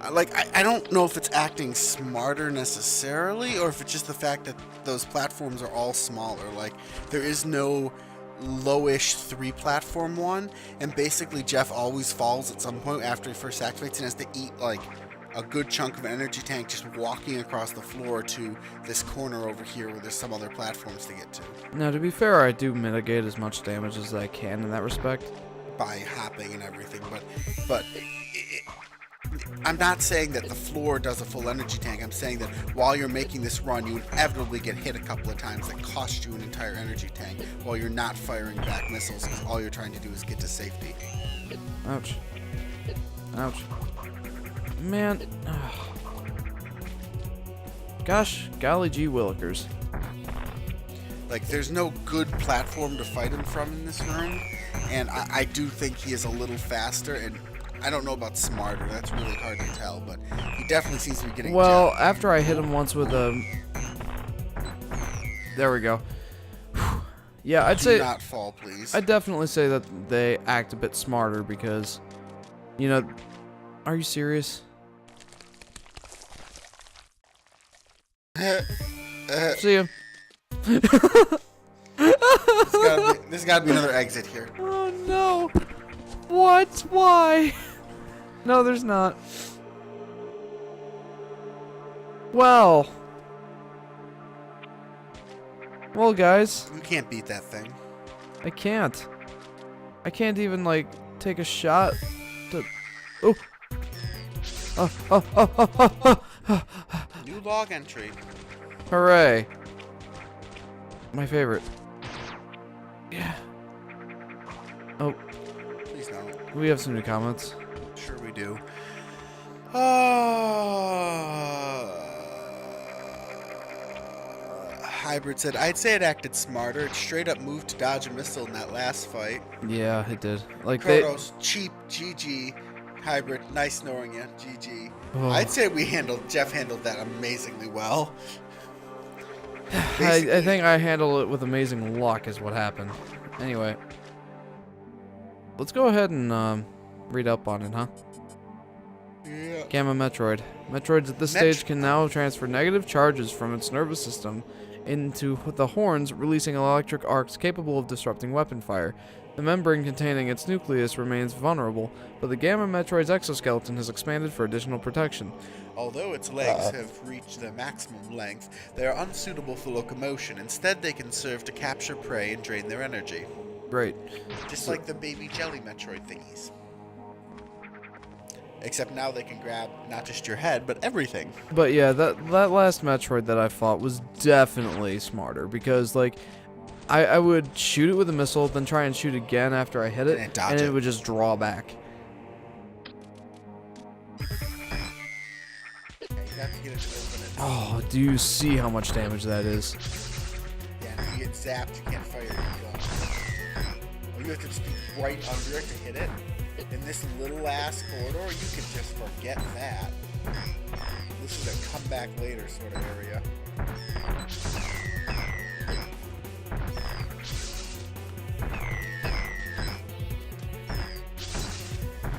I don't know if it's acting smarter necessarily, or if it's just the fact that those platforms are all smaller. Like, there is no lowish 3-platform one, and basically Jeff always falls at some point after he first activates and has to eat, like, a good chunk of an energy tank just walking across the floor to this corner over here where there's some other platforms to get to. Now, to be fair, I do mitigate as much damage as I can in that respect. By hopping and everything, but I'm not saying that the floor does a full energy tank. I'm saying that while you're making this run, you inevitably get hit a couple of times that cost you an entire energy tank while you're not firing back missiles because all you're trying to do is get to safety. Ouch. Ouch. Man. Gosh, golly gee willikers. Like, there's no good platform to fight him from in this room, and I do think he is a little faster, and I don't know about smarter. That's really hard to tell, but he definitely seems to be getting... Well, after I hit him once with a... There we go. Yeah, I'd say... Do not fall, please. I'd definitely say that they act a bit smarter because, you know... Are you serious? See ya. There's gotta be another exit here. Oh no! What? Why? No, there's not. Well, guys. You can't beat that thing. I can't. I can't even like take a shot. To... Oh. New log entry. Hooray! My favorite. Yeah. Oh. Please no. We have some new comments. Sure we do. Hybrid said, I'd say it acted smarter. It straight up moved to dodge a missile in that last fight. Yeah, it did. Like Kronos, cheap, GG. Hybrid, nice knowing you, GG. I'd say Jeff handled that amazingly well. I think I handled it with amazing luck is what happened. Anyway. Let's go ahead and read up on it, huh? Yeah. Gamma Metroid. Metroids at this stage can now transfer negative charges from its nervous system into the horns, releasing electric arcs capable of disrupting weapon fire. The membrane containing its nucleus remains vulnerable, but the Gamma Metroid's exoskeleton has expanded for additional protection. Although its legs have reached their maximum length, they are unsuitable for locomotion. Instead, they can serve to capture prey and drain their energy. Great. Just like the baby jelly Metroid thingies. Except now they can grab not just your head, but everything. But yeah, that last Metroid that I fought was definitely smarter because, like, I would shoot it with a missile, then try and shoot again after I hit it, and it would just draw back. Oh, do you see how much damage that is? Yeah, if you get zapped, you can't fire your gun. Or you have to just be right under it to hit it. In this little ass corridor, you can just forget that. This is a come back later sort of area.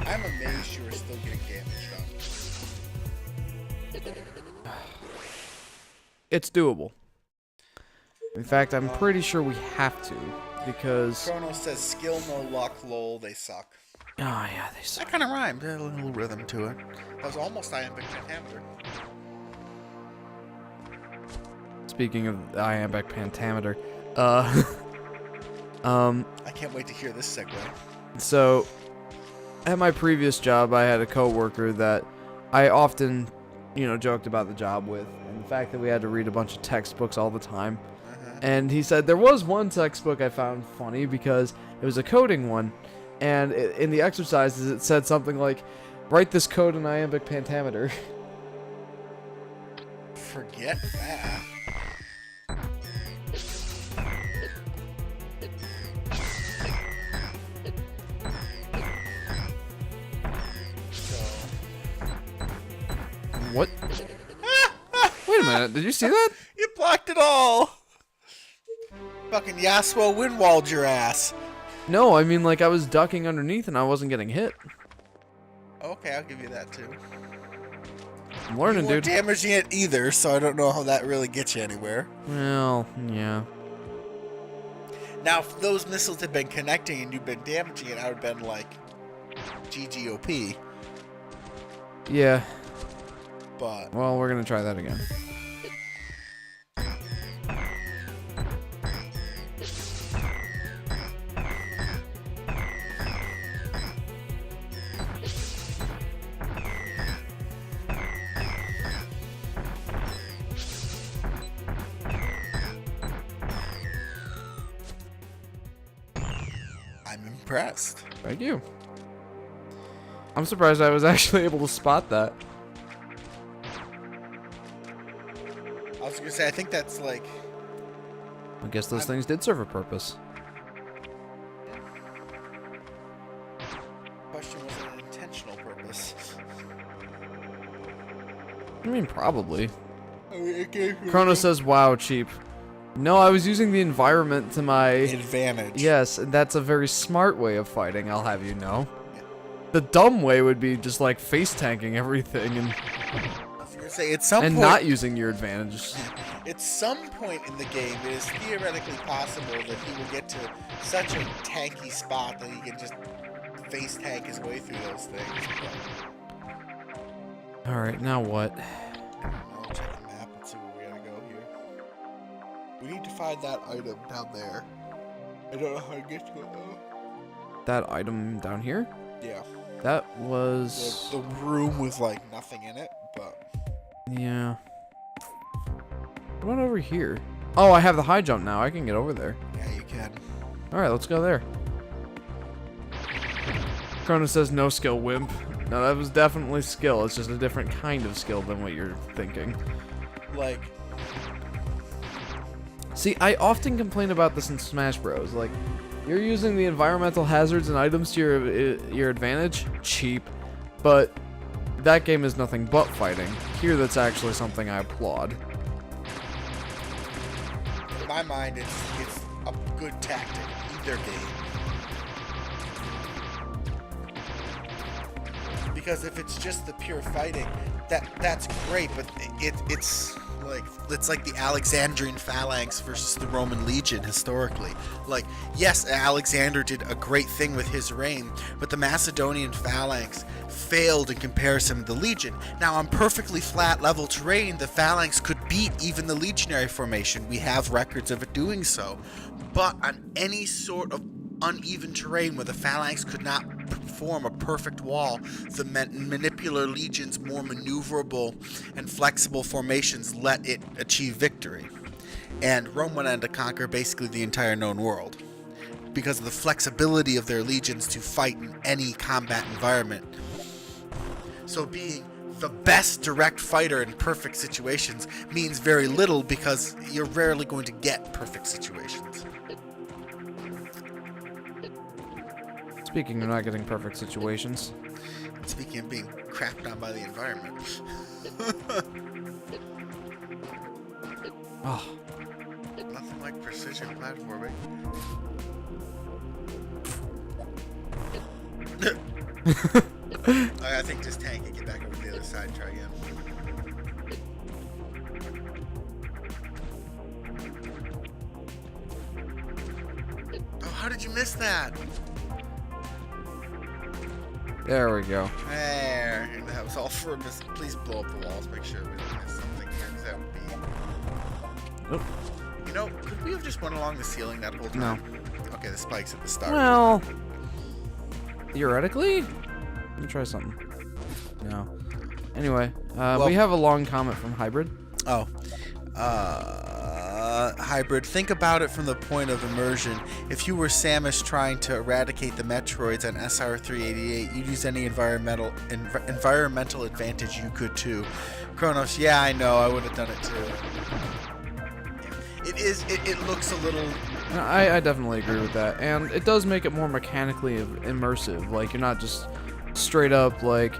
I'm amazed you are still getting damage done. It's doable. In fact, I'm pretty sure we have to, because... Chrono says skill no luck, lol, they suck. Oh, yeah, they suck. That kind of rhymed. Had a little rhythm to it. That was almost iambic pentameter. Speaking of iambic pentameter, I can't wait to hear this segue. So, at my previous job, I had a coworker that I often, joked about the job with, and the fact that we had to read a bunch of textbooks all the time. And he said there was one textbook I found funny because it was a coding one, and in the exercises it said something like, "Write this code in iambic pentameter." Forget that. What? Wait a minute, did you see that? You blocked it all! Fucking Yasuo windwalled your ass. No, I mean, like, I was ducking underneath and I wasn't getting hit. Okay, I'll give you that too. I'm learning, You weren't dude. damaging it either, so I don't know how that really gets you anywhere. Well, yeah. Now, if those missiles had been connecting and you'd been damaging it, I would have been like GGOP. Yeah. But Well, we're gonna try that again. I'm impressed. Thank you. I'm surprised I was actually able to spot that. I was gonna say, I think that's like... I guess those things did serve a purpose. Question was an intentional purpose. I mean, probably. I mean, it gave you Chrono says, "Wow, cheap." No, I was using the environment to my... advantage. Yes, and that's a very smart way of fighting, I'll have you know. The dumb way would be just like face tanking everything and I was gonna say, at some point, not using your advantage. at some point in the game, it is theoretically possible that he will get to such a tanky spot that he can just face tank his way through those things. But, Alright, now what? I'll check the map and see where we gotta go here. We need to find that item down there. I don't know how to get to it though. That item down here? Yeah. That was... The room with like nothing in it, but Yeah. What about over here? Oh, I have the high jump now. I can get over there. yeah, you can. Alright, let's go there. Chrono says no skill, wimp. No, that was definitely skill. It's just a different kind of skill than what you're thinking. Like, See, I often complain about this in Smash Bros. Like, you're using the environmental hazards and items to your advantage. Cheap. But that game is nothing but fighting. Here, that's actually something I applaud. in my mind, it's a good tactic in either game. Because if it's just the pure fighting, that's great, but it's like the Alexandrian phalanx versus the Roman legion historically. Like, yes, Alexander did a great thing with his reign, but the Macedonian phalanx failed in comparison to the legion. Now, on perfectly flat level terrain, the phalanx could beat even the legionary formation. We have records of it doing so. But on any sort of uneven terrain where the phalanx could not form a perfect wall, the manipular legion's more maneuverable and flexible formations let it achieve victory. And Rome went on to conquer basically the entire known world because of the flexibility of their legions to fight in any combat environment. So being the best direct fighter in perfect situations means very little because you're rarely going to get perfect situations. Speaking of not getting perfect situations. Speaking of being crapped on by the environment. Oh. Nothing like precision platforming. I think this tank can get back over to the other side and try again. Oh, how did you miss that? There we go. There. And that was all for a miss. Please blow up the walls. Make sure we don't miss something here, 'cause that would be... Oop. You know, could we have just went along the ceiling that whole No. time? Okay, the spikes at the start. Well, theoretically, let me try something. No. Anyway, Well- we have a long comment from Hybrid. Oh. Hybrid, think about it from the point of immersion. If you were Samus trying to eradicate the Metroids on SR388, you'd use any environmental advantage you could too. Kronos, yeah, I know, I would have done it too. It looks a little... I definitely agree with that, and it does make it more mechanically immersive. Like, you're not just straight up, like...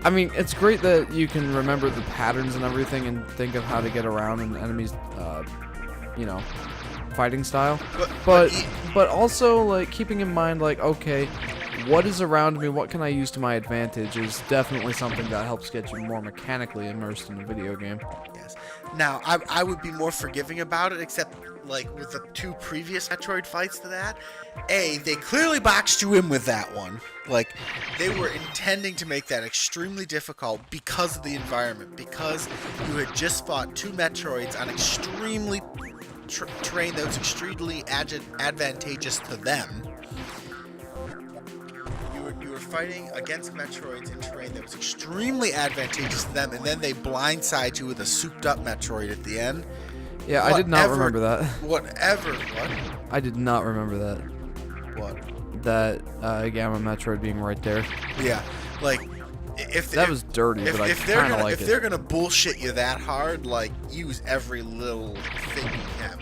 I mean, it's great that you can remember the patterns and everything and think of how to get around an enemy's, you know, fighting style. But also, like, keeping in mind, like, okay, what is around me, what can I use to my advantage is definitely something that helps get you more mechanically immersed in a video game. Yes. Now, I would be more forgiving about it, except, like, with the two previous Metroid fights to that, they clearly boxed you in with that one. Like, they were intending to make that extremely difficult because of the environment, because you had just fought two Metroids on extremely terrain that was extremely advantageous to them. You were fighting against Metroids in terrain that was extremely advantageous to them, and then they blindside you with a souped-up Metroid at the end. Yeah, I did not remember that. What? I did not remember that. What? That Gamma Metroid being right there. Yeah, like That was dirty, but I kind of like it. If they're gonna bullshit you that hard, like, use every little thing you can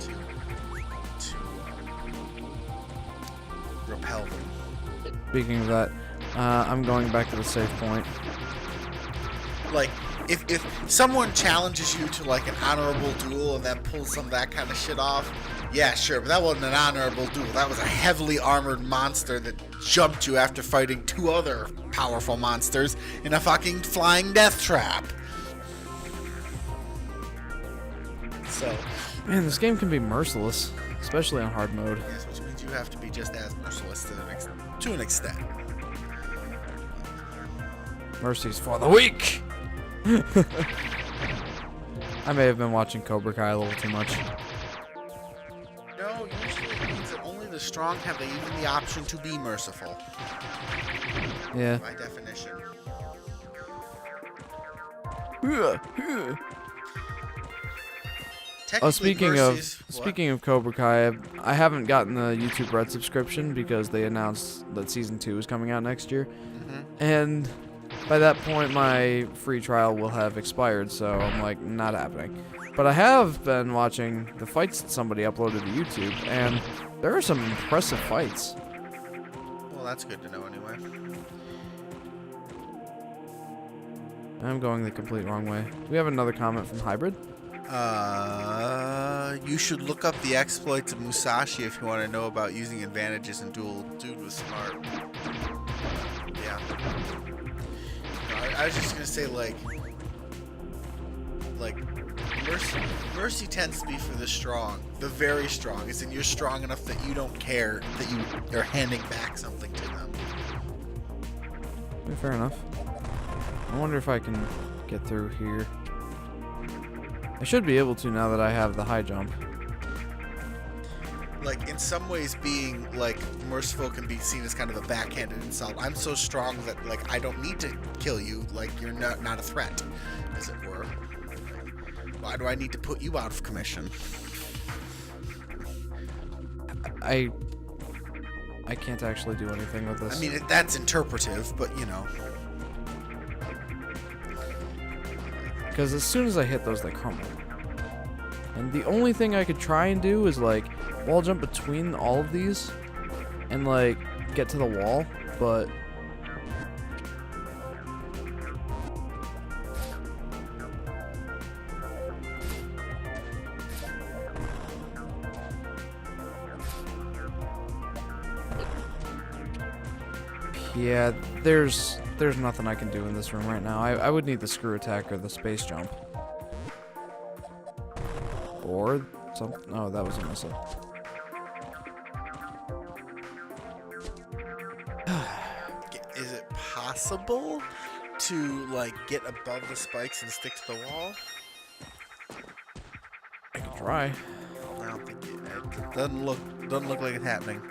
to repel them. Speaking of that, I'm going back to the save point. Like, if someone challenges you to, like, an honorable duel and then pulls some of that kind of shit off, yeah, sure, but that wasn't an honorable duel. That was a heavily armored monster that jumped you after fighting two other powerful monsters in a fucking flying death trap. So, Man, this game can be merciless, especially on hard mode. yes, which means you have to be just as merciless to an extent. Mercy's for the weak! I may have been watching Cobra Kai a little too much. No, usually it means that only the strong have even the option to be merciful. Yeah. By definition. Oh, speaking of Cobra Kai, I haven't gotten the YouTube Red subscription because they announced that Season 2 is coming out next year. And by that point, my free trial will have expired, so I'm like, not happening. But I have been watching the fights that somebody uploaded to YouTube, and there are some impressive fights. Well, that's good to know anyway. I'm going the complete wrong way. We have another comment from Hybrid. You should look up the exploits of Musashi if you want to know about using advantages in duel. Dude was smart. Yeah. I was just gonna say, like mercy tends to be for the strong, the very strong. As in, you're strong enough that you don't care that you're handing back something to them. Yeah, fair enough. I wonder if I can get through here. I should be able to now that I have the high jump. Like, in some ways, being, like, merciful can be seen as kind of a backhanded insult. I'm so strong that, like, I don't need to kill you. Like, you're not a threat, as it were. Why do I need to put you out of commission? I can't actually do anything with this. I mean, that's interpretive, but, you know. because as soon as I hit those, they crumble. And the only thing I could try and do is like wall jump between all of these and like get to the wall, but yeah, there's nothing I can do in this room right now. I would need the screw attack or the space jump. Or something. Oh, that was a missile. Is it possible to like get above the spikes and stick to the wall? I can try. I don't think it doesn't look like it's happening.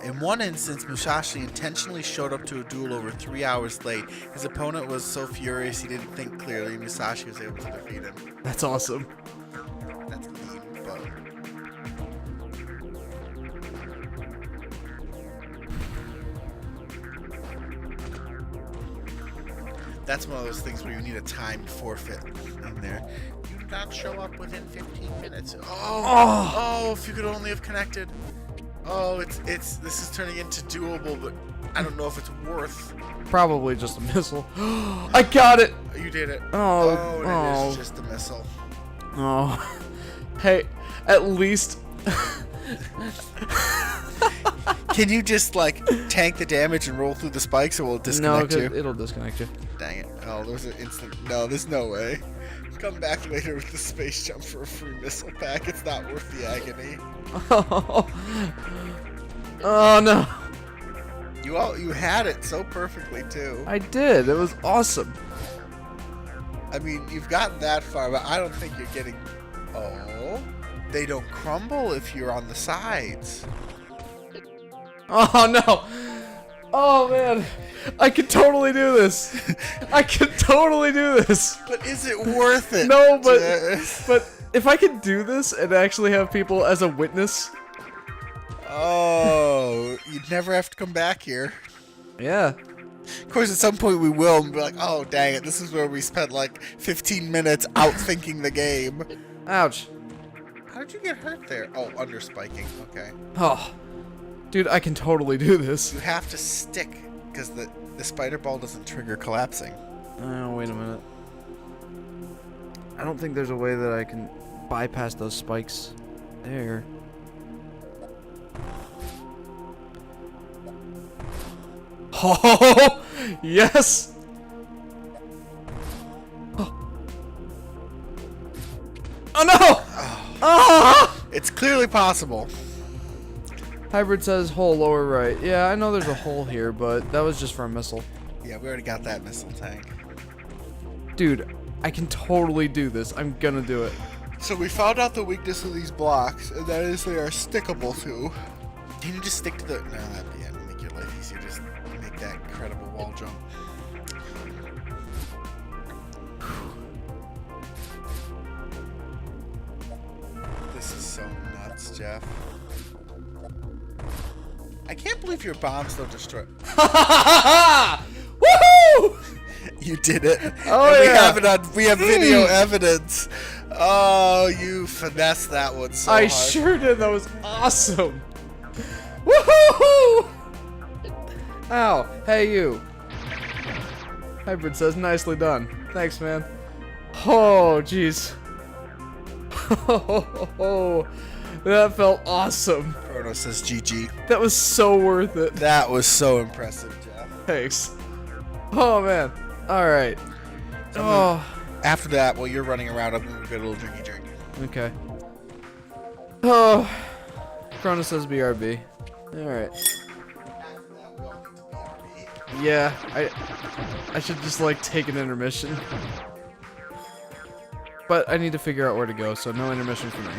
In one instance, Musashi intentionally showed up to a duel over 3 hours late. His opponent was so furious he didn't think clearly. Musashi was able to defeat him. That's awesome. That's mean, but that's one of those things where you need a timed forfeit in there. You did not show up within 15 minutes. Oh, if you could only have connected. Oh, this is turning into doable, but I don't know if it's worth. Probably just a missile. I got it. You did it. Oh, it is just a missile. Oh, hey, at least. Can you just like tank the damage and roll through the spikes, or will it disconnect no, you? it'll disconnect you. Dang it! Oh, there's an instant. No, there's no way. Come back later with the space jump for a free missile pack. It's not worth the agony. Oh, oh no! You had it so perfectly too. I did. It was awesome. I mean, you've gotten that far, but I don't think you're getting. Oh, they don't crumble if you're on the sides. Oh no! Oh man, I could totally do this. I could totally do this. But is it worth it? No, but if I could do this and actually have people as a witness. Oh, you'd never have to come back here. Yeah. Of course, at some point we will and be like, oh, dang it, this is where we spent like 15 minutes outthinking the game. Ouch. How did you get hurt there? Oh, under spiking. Okay. Oh. Dude, I can totally do this. You have to stick, because the spider ball doesn't trigger collapsing. Oh, wait a minute. I don't think there's a way that I can bypass those spikes there. Oh, yes! Oh, oh no! Oh. It's clearly possible. Hybrid says hole lower right. Yeah, I know there's a hole here, but that was just for a missile. Yeah, we already got that missile tank. Dude, I can totally do this. I'm gonna do it. So we found out the weakness of these blocks, and that is they are stickable too. Can you just stick to the... No, that'd make your life easier. Just make that incredible wall jump. This is so nuts, Jeff. I can't believe your bombs don't destroy. Woohoo! You did it. Oh, and yeah. We have video evidence. Oh, you finessed that one so I hard. sure did. That was awesome. Woohoo! Ow. Hey, you. Hybrid says, nicely done. Thanks, man. Oh, jeez. Oh, that felt awesome. Proto says GG. That was so worth it. That was so impressive, Jeff. Thanks. Oh, man. All right. Oh. After that, while you're running around, I'm going to get a little drinky drink. Okay. Oh. Cronus says BRB. Alright. Yeah, I should just like take an intermission. But I need to figure out where to go, so no intermission for me.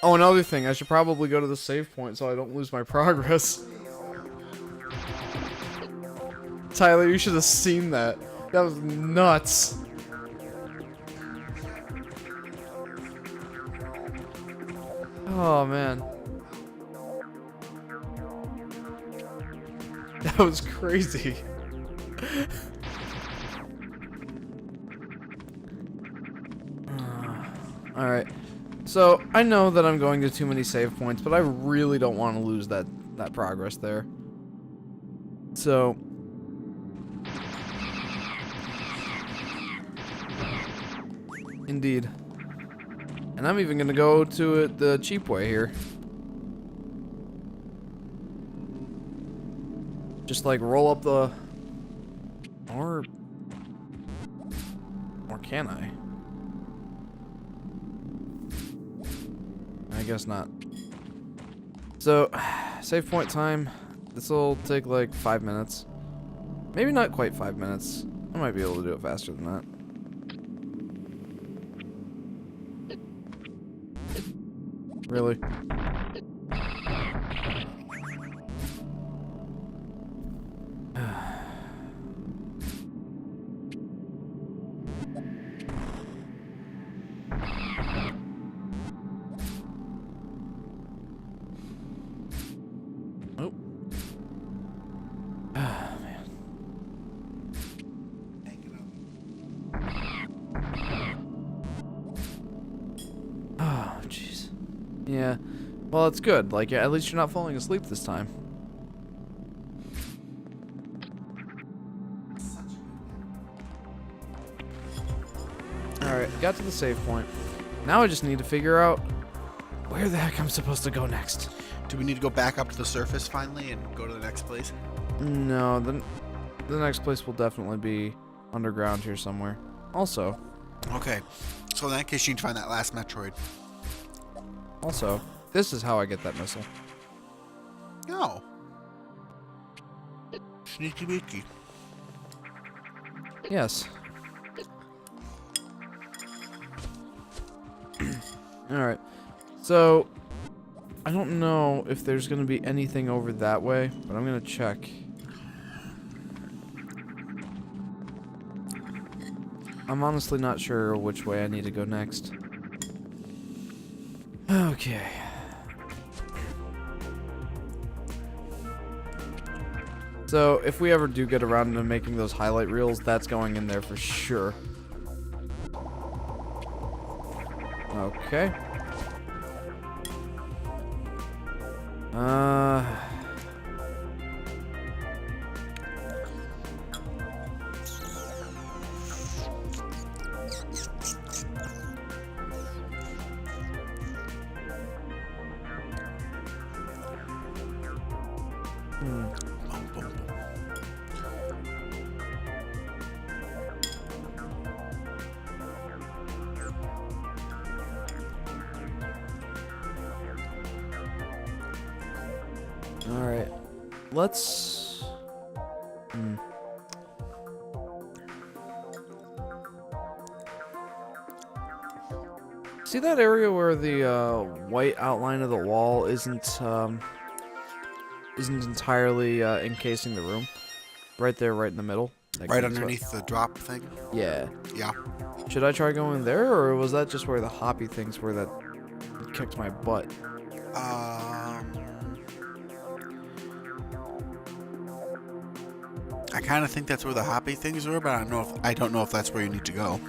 Oh, another thing, I should probably go to the save point so I don't lose my progress. Tyler, you should have seen that. That was nuts. Oh, man. That was crazy. Alright. So, I know that I'm going to too many save points, but I really don't want to lose that progress there. So... Indeed. And I'm even going to go to it the cheap way here. Just like roll up the... Or can I? I guess not. So, save point time. This will take like 5 minutes. Maybe not quite 5 minutes. I might be able to do it faster than that. Really? Oh. Ah, man. Oh, jeez. Yeah. Well, it's good. Like, at least you're not falling asleep this time. Alright, got to the save point. Now I just need to figure out where the heck I'm supposed to go next. Do we need to go back up to the surface finally and go to the next place? No, the next place will definitely be underground here somewhere. Also, Okay. So in that case, you need to find that last Metroid. this is how I get that missile. No. Sneaky beaky. Yes. Alright. So, I don't know if there's going to be anything over that way, but I'm going to check. I'm honestly not sure which way I need to go next. Okay. So, if we ever do get around to making those highlight reels, that's going in there for sure. Okay. Alright. Let's... See that area where the white outline of the wall isn't entirely encasing the room? Right there, right in the middle. Right underneath the drop thing? Yeah. Yeah. Should I try going there, or was that just where the hoppy things were that kicked my butt? I kind of think that's where the hoppy things were, but I don't know if that's where you need to go.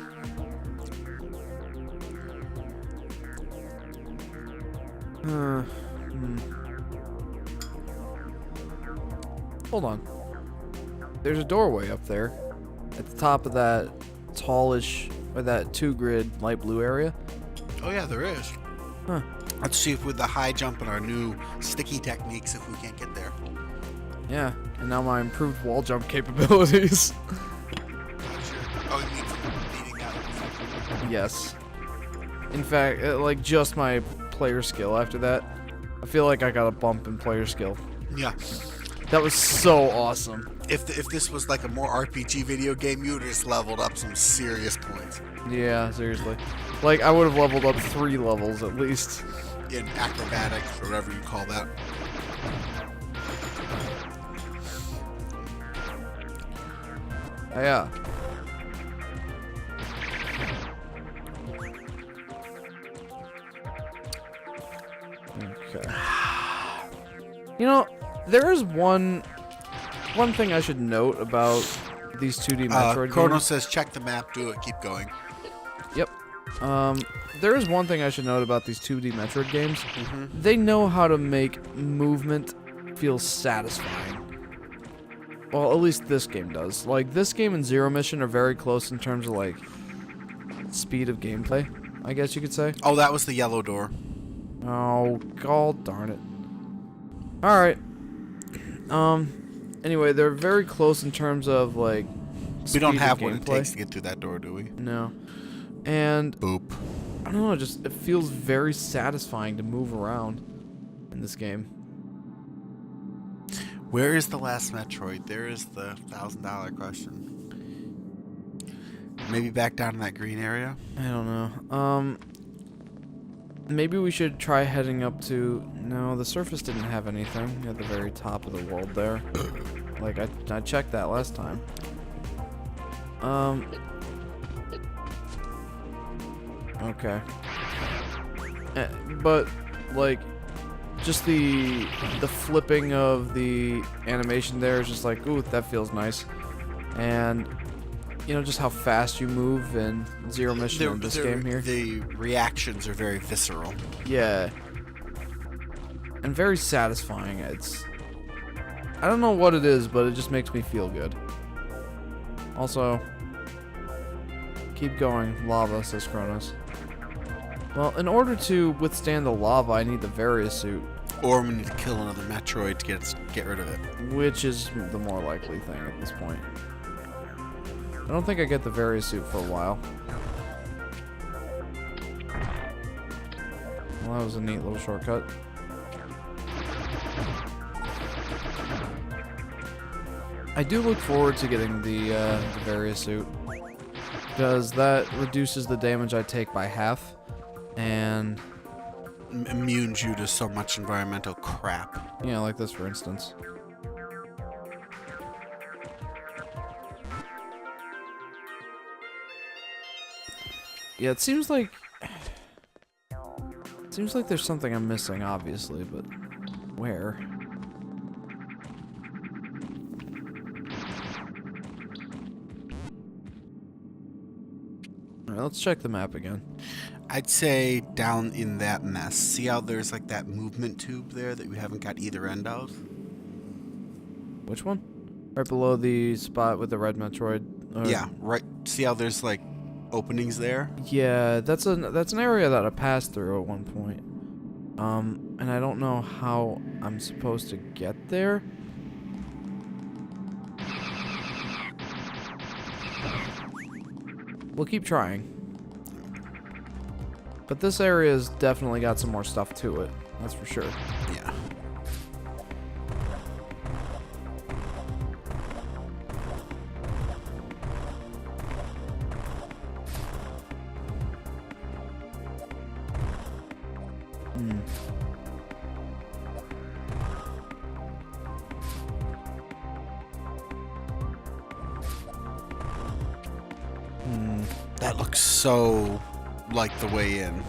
Hold on. There's a doorway up there at the top of that tallish, or that 2-grid light blue area. Oh yeah, there is. Huh. Let's see if with the high jump and our new sticky techniques, if we can't get there. Yeah, and now my improved wall jump capabilities. Oh, you mean from beating that? Yes. In fact, like just my player skill after that. I feel like I got a bump in player skill. Yeah. That was so awesome. If this was like a more RPG video game, you would have just leveled up some serious points. Yeah, seriously. Like, I would have leveled up 3 levels at least. In acrobatics, or whatever you call that. Yeah. Okay. You know, there is one thing I should note about these 2D Metroid Chrono games. says, check the map, do it, keep going. Yep. There is one thing I should note about these 2D Metroid games. They know how to make movement feel satisfying. Well, at least this game does. Like, this game and Zero Mission are very close in terms of, like, speed of gameplay, I guess you could say. Oh, that was the yellow door. Oh, god darn it. Alright. Anyway, they're very close in terms of, like, We don't speed have of what it gameplay. takes to get through that door, do we? No. And Boop. I don't know, just it feels very satisfying to move around in this game. Where is the last Metroid? There is the $1,000 question. Maybe back down in that green area? I don't know. Maybe we should try heading up to... No, the surface didn't have anything at the very top of the world there. Like, I checked that last time. Okay. But, like, just the flipping of the animation there is just like, ooh, that feels nice. And, you know, just how fast you move in Zero Mission in this game here. The reactions are very visceral. Yeah. And very satisfying. I don't know what it is, but it just makes me feel good. Also, keep going, lava, says Kronos. Well, in order to withstand the lava, I need the Varia suit, Or we need to kill another Metroid to get rid of it. which is the more likely thing at this point. I don't think I get the Varia suit for a while. Well, that was a neat little shortcut. I do look forward to getting the Varia suit, because that reduces the damage I take by half, and Immunes you to so much environmental crap. yeah, like this for instance. Yeah, it seems like there's something I'm missing, obviously, but where? Alright, let's check the map again. I'd say down in that mess. See how there's like that movement tube there that we haven't got either end of? Which one? Right below the spot with the red Metroid. Yeah, right. See how there's like openings there? Yeah, that's an area that I passed through at one point. And I don't know how I'm supposed to get there. We'll keep trying. But this area's definitely got some more stuff to it. That's for sure. Yeah. That looks so like the way in.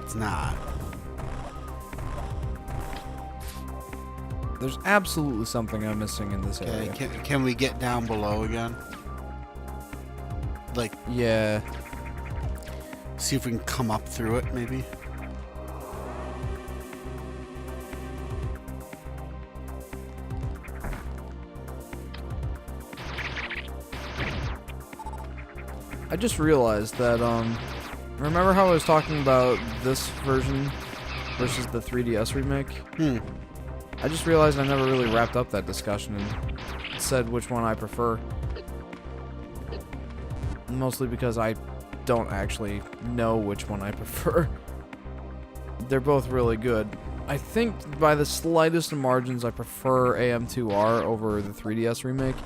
It's not. There's absolutely something I'm missing in this Okay, area. can we get down below again? Like, Yeah. see if we can come up through it, maybe? I just realized that, remember how I was talking about this version versus the 3DS remake? I just realized I never really wrapped up that discussion and said which one I prefer. Mostly because I don't actually know which one I prefer. They're both really good. I think by the slightest of margins I prefer AM2R over the 3DS remake.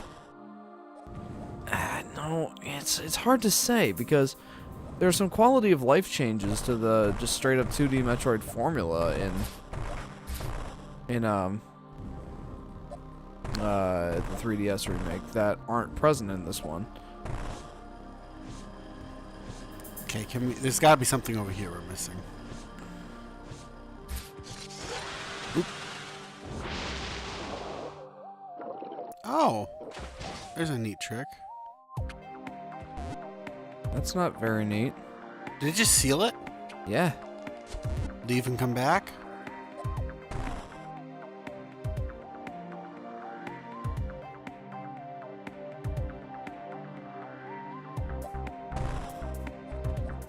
No, it's hard to say because there are some quality of life changes to the just straight up 2D Metroid formula in the 3DS remake that aren't present in this one. Okay, there's gotta be something over here we're missing. Oop. Oh. There's a neat trick. That's not very neat. Did it just seal it? Yeah. Leave and come back?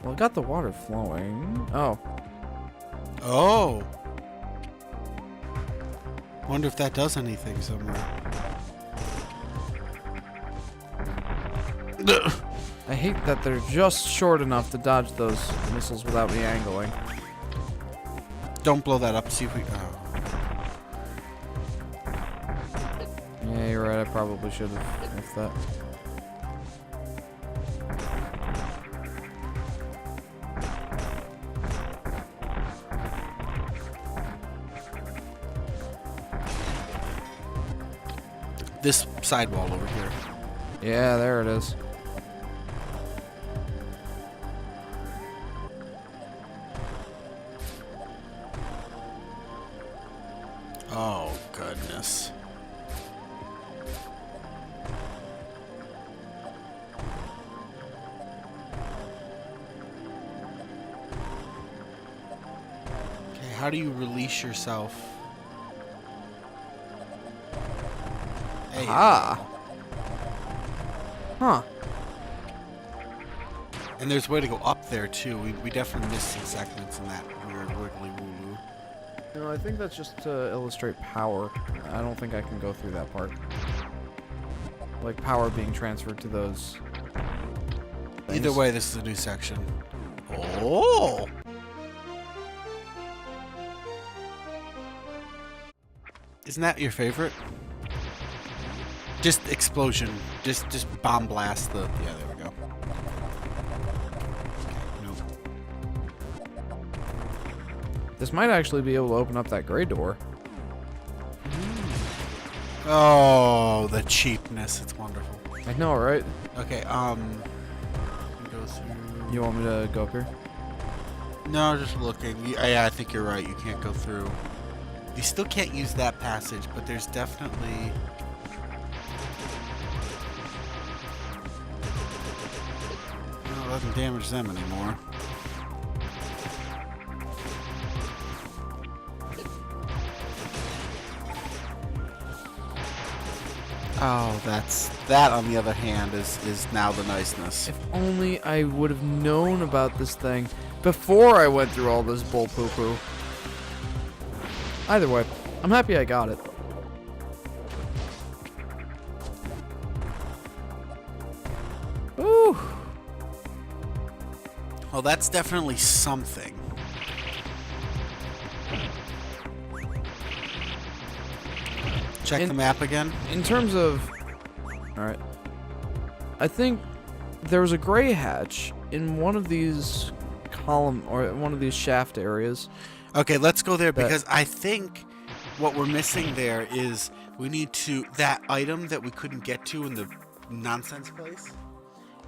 Well, I got the water flowing. Oh. Oh. Wonder if that does anything somewhere. I hate that they're just short enough to dodge those missiles without me angling. Don't blow that up. See if we. Oh. Yeah, you're right. I probably should have if that. This sidewall over here. Yeah, there it is. Oh, goodness. Okay, how do you release yourself? There you Ah. go. Huh. And there's a way to go up there, too. We definitely missed some segments in that weird wiggly woo-woo. No, I think that's just to illustrate power. I don't think I can go through that part. Like power being transferred to those things. Either way, this is a new section. Oh! Isn't that your favorite? Just explosion. Just bomb blast the... Yeah, there we go. Nope. This might actually be able to open up that gray door. Oh, the cheapness. It's wonderful. I know, right? Okay, go through... You want me to go up here? No, just looking. Yeah, I think you're right. You can't go through. You still can't use that passage, but there's definitely... Oh, it doesn't damage them anymore. Oh, that on the other hand is now the niceness. If only I would have known about this thing before I went through all this bull poo-poo. Either way, I'm happy I got it. Ooh. Well, that's definitely something. Check the map again. In terms of... Alright. I think there was a gray hatch in one of these column or one of these shaft areas. Okay, let's go there because I think what we're missing there is we need to... That item that we couldn't get to in the nonsense place,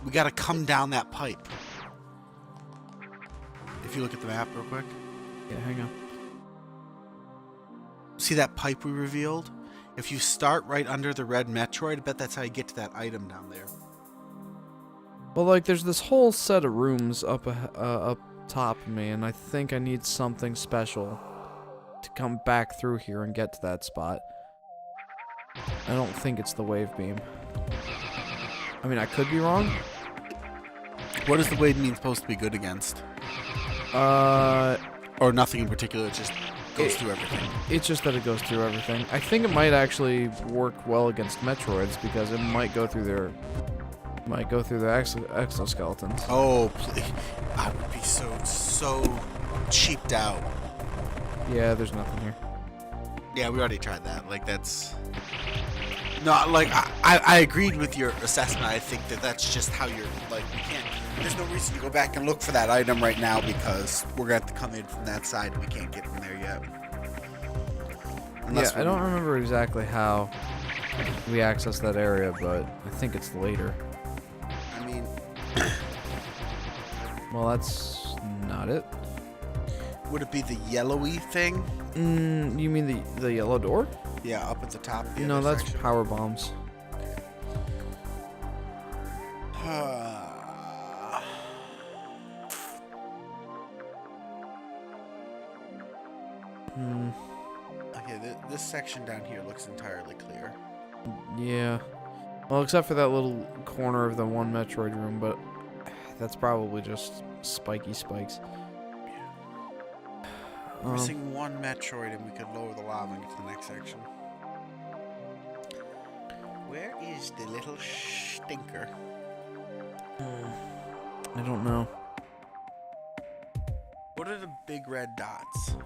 we got to come down that pipe. If you look at the map real quick. Yeah, hang on. See that pipe we revealed? If you start right under the red Metroid, I bet that's how you get to that item down there. Well, like, there's this whole set of rooms up top of me, and I think I need something special to come back through here and get to that spot. I don't think it's the wave beam. I mean, I could be wrong. What is the wave beam supposed to be good against? Or nothing in particular, it just goes through everything. It's just that it goes through everything. I think it might actually work well against Metroids because it might go through their exoskeletons. Oh, please. I would be so cheaped out. Yeah, there's nothing here. Yeah, we already tried that. Like, that's... No, like, I agreed with your assessment. I think that's just how you're, like, you can't... There's no reason to go back and look for that item right now because we're going to have to come in from that side and we can't get from there yet. Yeah, I don't remember exactly how we access that area, but I think it's later. I mean... Well, that's not it. Would it be the yellowy thing? You mean the yellow door? Yeah, up at the top. No, that's power bombs. Okay, this section down here looks entirely clear. Yeah. Well, except for that little corner of the one Metroid room, but that's probably just spiky spikes. We're missing one Metroid and we could lower the lava and get to the next section. Where is the little stinker? I don't know. What are the big red dots?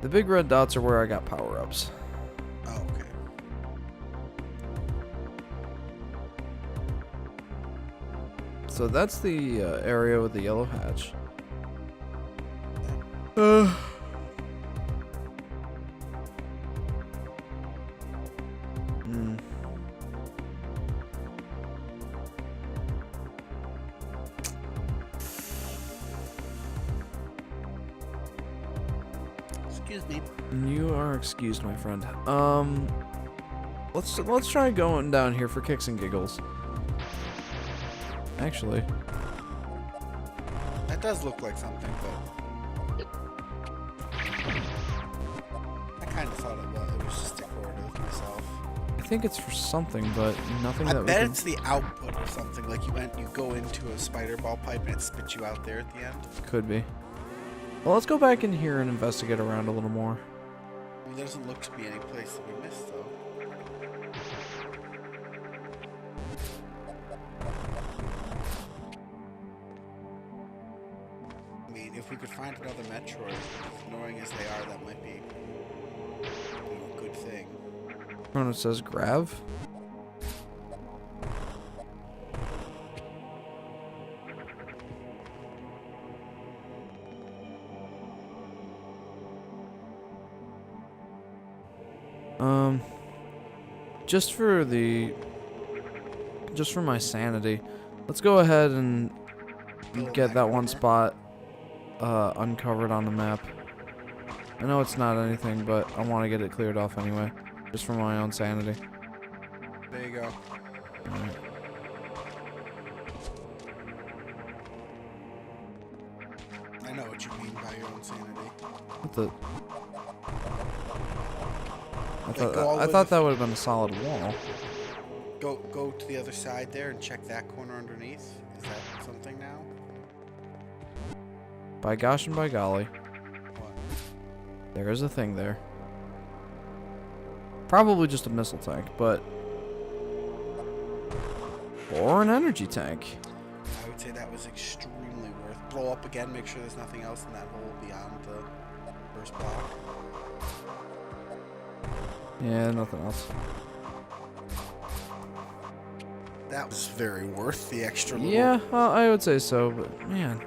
The big red dots are where I got power-ups. Oh, okay. So that's the area with the yellow hatch. Excuse me. You are excused, my friend. Let's try going down here for kicks and giggles. Actually, That does look like something, but I kind of thought it was just decorative myself. I think it's for something, but nothing I that we bet can... it's the output or something. Like you go into a spider ball pipe and it spits you out there at the end. Could be. Well, let's go back in here and investigate around a little more. I mean, there doesn't look to be any place that we missed, though. I mean, if we could find another Metroid, knowing as they are, that might be a good thing. Oh, it says Grav. Just for my sanity, let's go ahead and get that one spot uncovered on the map. I know it's not anything, but I want to get it cleared off anyway, just for my own sanity. There you go. Alright. I know what you mean by your own sanity. What the? go all I the thought way that would have been a solid wall. Go to the other side there and check that corner underneath. Is that something now? By gosh and by golly, What? there is a thing there. Probably just a missile tank, but... or an energy tank. I would say that was extremely worth. Blow up again, make sure there's nothing else in that hole beyond the first block. Yeah, nothing else. That was very worth the extra little... Yeah, I would say so, but man.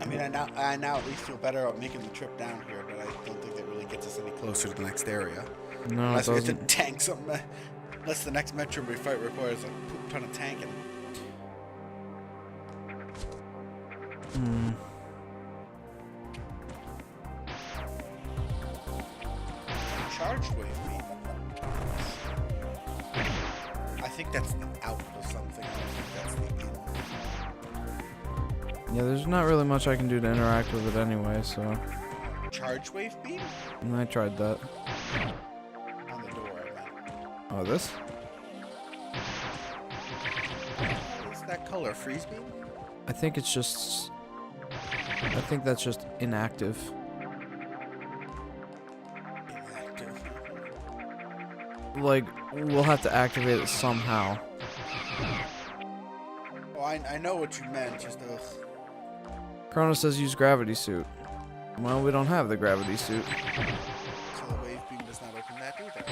I mean, I now at least feel better about making the trip down here, but I don't think that really gets us any closer to the next area. No, Unless it we get to doesn't. tank something. Unless the next Metro we fight requires a poop ton of tanking. Charged wave beam. I think that's the out of something. I don't think that's the in. Yeah, there's not really much I can do to interact with it anyway, so... Charge wave beam? And I tried that. On the door, I meant. Oh, this? What's that color? Freeze beam? I think it's just... I think that's just inactive. Inactive. Like, we'll have to activate it somehow. Oh, I know what you meant, just ugh. Chrono says use gravity suit. Well, we don't have the gravity suit. So the wave beam does not open that either.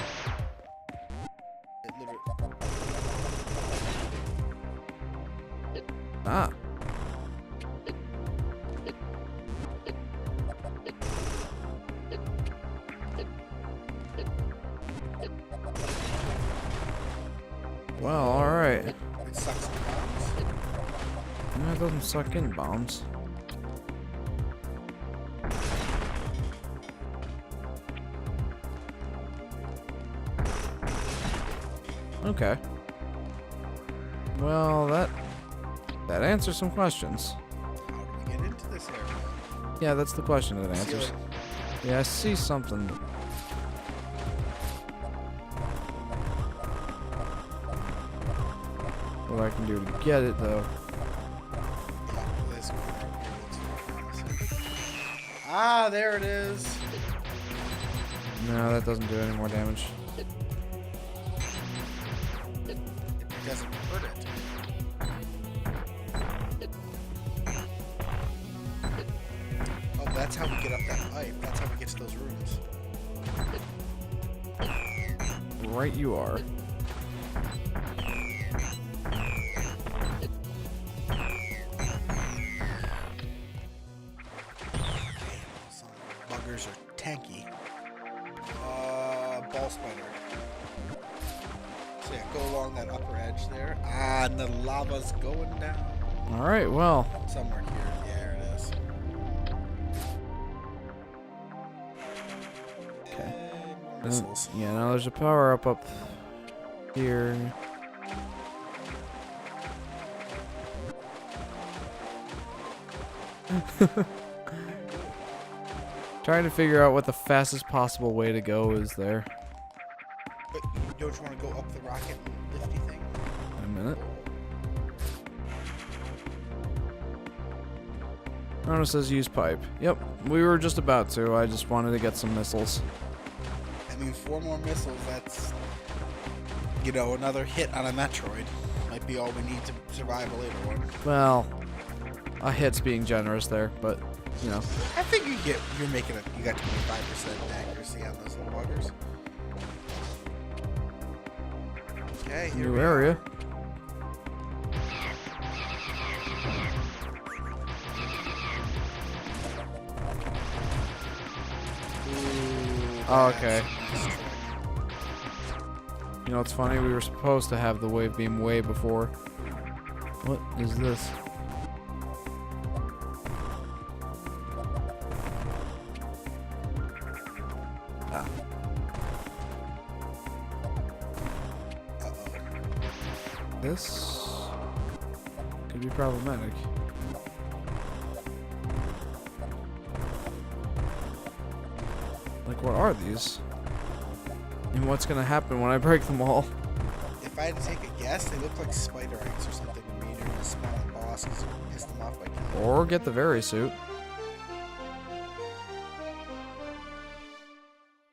It literally... Ah. Well, alright. It sucks in bombs. No, it doesn't suck in bombs. Okay. Well, that answers some questions. How do we get into this area? Yeah, that's the question it answers. Ceiling. Yeah, I see something. What I can do to get it, though. Ah, there it is. No, that doesn't do any more damage. It doesn't hurt it. Oh, that's how we get up that pipe. That's how we get to those rooms. Right you are. Some buggers are tanky. Ball spider. So yeah, go along that upper edge there. Ah, and the lava's going down. Alright, well. Somewhere here. Yeah, there it is. Okay. More missiles. Yeah, now there's a power up here. Trying to figure out what the fastest possible way to go is there. But don't you want to go up the rocket lifty thing? In a minute. Rona says use pipe. Yep, we were just about to. I just wanted to get some missiles. I mean, 4 more missiles, that's, you know, another hit on a Metroid. Might be all we need to survive a later one. Well, a hit's being generous there, but, you know. I think you got 25% accuracy on those little buggers. Okay, here New we area. Oh, okay. You know, it's funny, we were supposed to have the wave beam way before. What is this? Ah. This could be problematic. Like, what are these? And what's gonna happen when I break them all? If I had to take a guess, they look like spider eggs or something to me during a small boss because you piss them off by killing. Or get the very suit.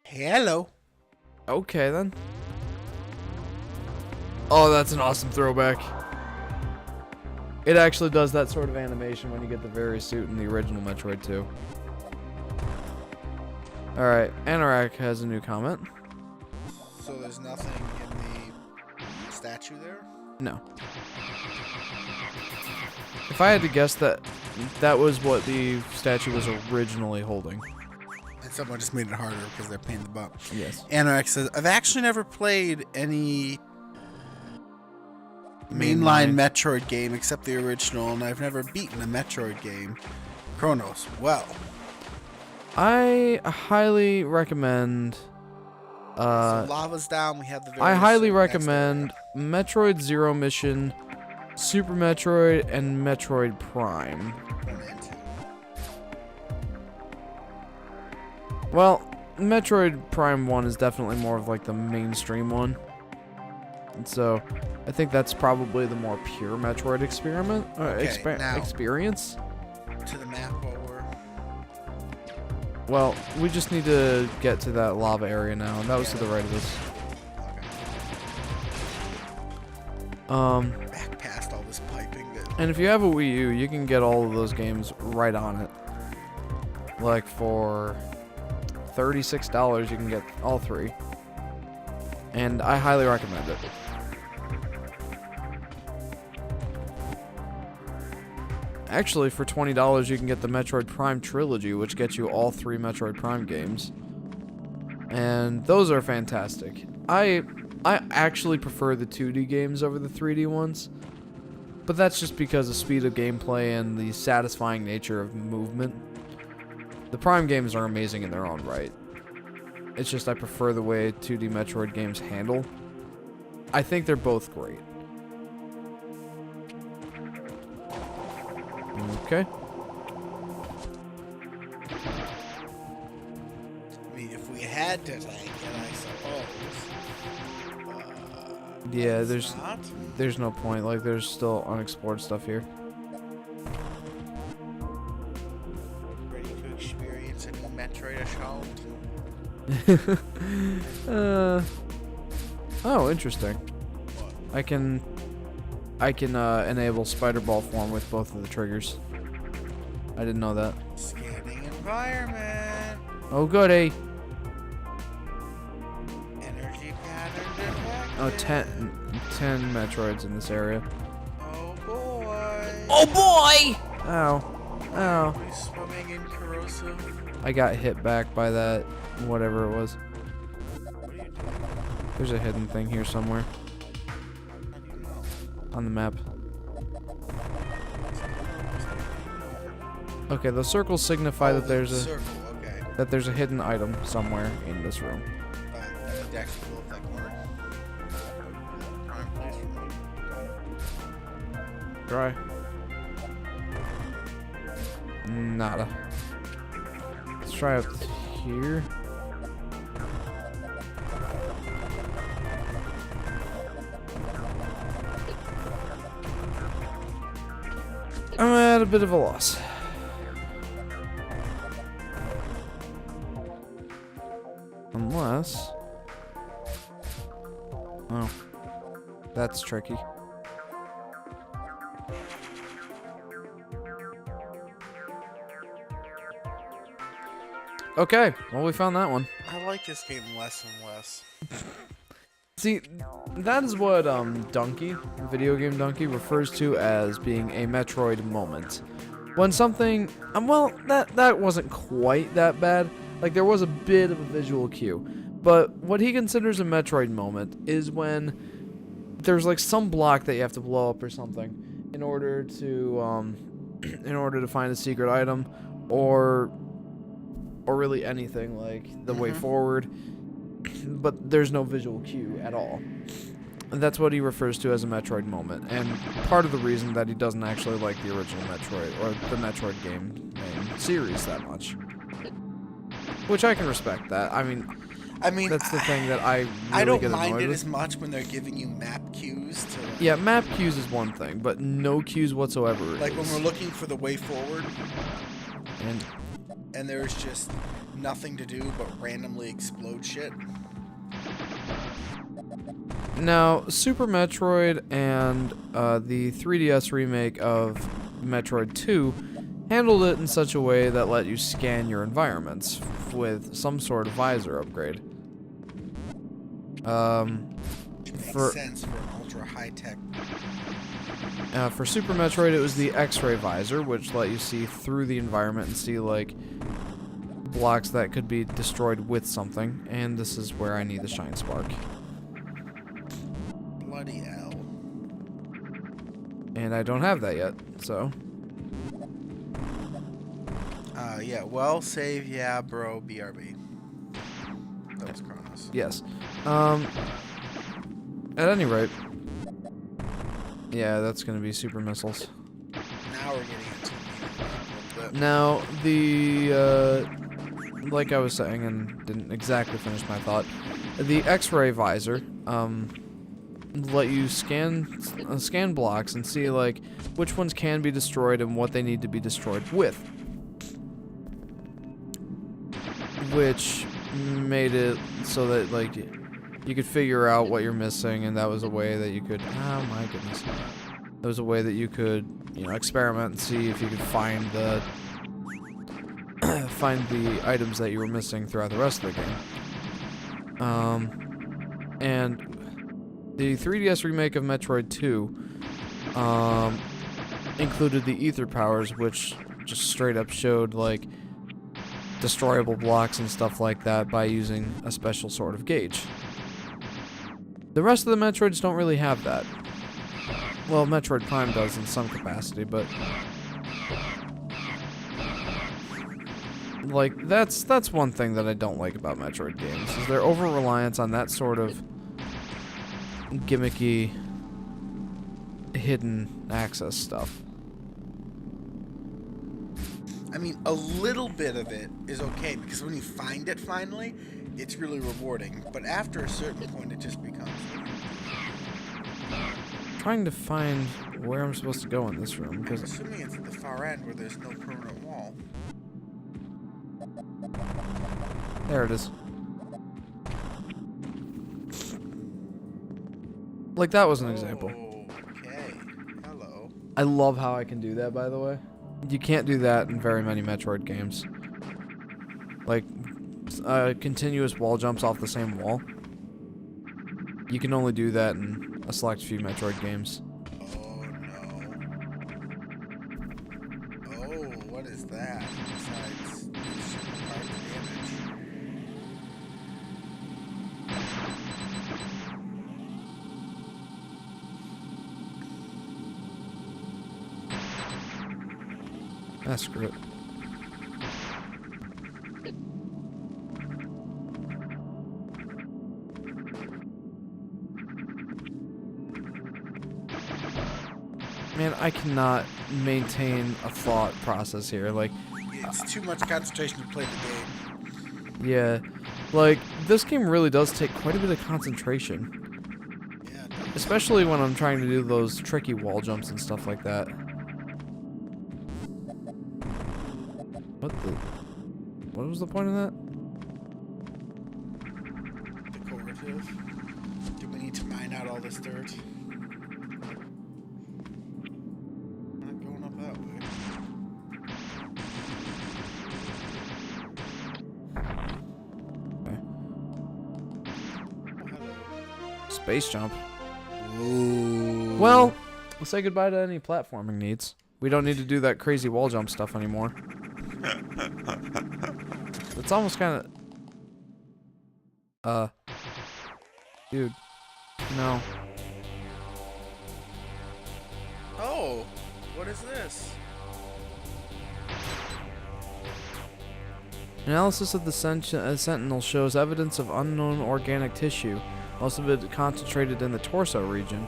Hello. Okay, then. Oh, that's an awesome throwback. It actually does that sort of animation when you get the very suit in the original Metroid II. Alright, Anorak has a new comment. So there's nothing in the statue there? No. If I had to guess, that was what the statue was originally holding. And someone just made it harder because they're paying the buck. Yes. Anorak says, I've actually never played any mainline Metroid game except the original, and I've never beaten a Metroid game. Chronos. Well. I highly recommend... So lava's down, we have the very I highly next recommend Metroid Zero Mission, Super Metroid, and Metroid Prime. area. 1 and 2. Well, Metroid Prime 1 is definitely more of like the mainstream one. And so, I think that's probably the more pure Metroid experiment now- experience. To the map while we're... Well, we just need to get to that lava area now, and that was to the right of us. Okay. Back past all this piping. And if you have a Wii U, you can get all of those games right on it. Like for $36, you can get all 3. And I highly recommend it. Actually, for $20, you can get the Metroid Prime Trilogy, which gets you all 3 Metroid Prime games. And those are fantastic. I actually prefer the 2D games over the 3D ones. But that's just because of speed of gameplay and the satisfying nature of movement. The Prime games are amazing in their own right. It's just I prefer the way 2D Metroid games handle. I think they're both great. Okay. I mean, if we had to tank it, I suppose. Yeah, It's not. there's no point. Like, there's still unexplored stuff here. Ready to experience a new Metroid assault? Oh, interesting. What? I can enable spider ball form with both of the triggers. I didn't know that. Scanning environment. Oh, goody. Energy pattern detected. Oh, 10 Metroids in this area. Oh boy. Oh boy! Ow. Ow. Are we swimming in corrosive? I got hit back by that, whatever it was. What are you doing? There's a hidden thing here somewhere How do you know? on the map. Okay, the circles signify that there's a circle. Okay. hidden item somewhere in this room. The deck will look like corner. Prime place for me. Try. Nada. Let's try up here. I'm at a bit of a loss. Unless... Oh. That's tricky. Okay, well, we found that one. I like this game less and less. See, that is what Donkey, video game Donkey, refers to as being a Metroid moment. When something, well, that wasn't quite that bad. Like, there was a bit of a visual cue. But what he considers a Metroid moment is when there's like some block that you have to blow up or something in order to find a secret item, or really anything, like the way forward, but there's no visual cue at all. And that's what he refers to as a Metroid moment, and part of the reason that he doesn't actually like the original Metroid, or the Metroid game series that much. Which I can respect that. I mean, that's the thing that I really I don't get mind annoyed it with. as much when they're giving you map cues to Yeah, map cues is one thing, but no cues whatsoever like when is. we're looking for the way forward And and there's just nothing to do but randomly explode shit. now, Super Metroid and the 3DS remake of Metroid II handled it in such a way that let you scan your environments with some sort of visor upgrade. Makes sense for an ultra high tech. For Super Metroid, it was the X-ray visor, which let you see through the environment and see, like, blocks that could be destroyed with something. And this is where I need the Shine Spark. Bloody hell. And I don't have that yet, so... Yeah, well, save, yeah, bro, BRB. That was Kronos. Yes. At any rate... Yeah, that's gonna be super missiles. Now we're getting into a little bit. Now, like I was saying, and didn't exactly finish my thought, the X-ray visor, let you scan blocks and see, like, which ones can be destroyed and what they need to be destroyed with. Which made it so that, like, you could figure out what you're missing, and that was a way that you could... Oh my goodness. That was a way that you could, experiment and see if you could find the... find the items that you were missing throughout the rest of the game. And the 3DS remake of Metroid II included the ether powers, which just straight up showed, like, destroyable blocks and stuff like that by using a special sort of gauge. The rest of the Metroids don't really have that. Well, Metroid Prime does in some capacity, but... like, that's one thing that I don't like about Metroid games, is their over-reliance on that sort of gimmicky, hidden access stuff. I mean, a little bit of it is okay, because when you find it finally, it's really rewarding. But after a certain point, it just becomes... Trying to find where I'm supposed to go in this room, I'm because assuming it's at the far end where there's no permanent wall. there it is. Like, that was an example. Okay. Hello. I love how I can do that, by the way. You can't do that in very many Metroid games. Like, continuous wall jumps off the same wall. You can only do that in a select few Metroid games. Oh, no. Oh, what is that? Besides, hard damage. Ah, screw it. Man, I cannot maintain a thought process here. Like, It's too much concentration to play the game. yeah. Like, this game really does take quite a bit of concentration. Yeah, Especially when I'm trying to do those tricky wall jumps and stuff like that. What the... What was the point of that? decorative. Do we need to mine out all this dirt? Not going up that way. Okay. Oh, hello. Space jump. Ooh. Well, we'll say goodbye to any platforming needs. We don't need to do that crazy wall jump stuff anymore. It's almost kind of... Dude. No. Oh, what is this? Analysis of the Sentinel shows evidence of unknown organic tissue, most of it concentrated in the torso region.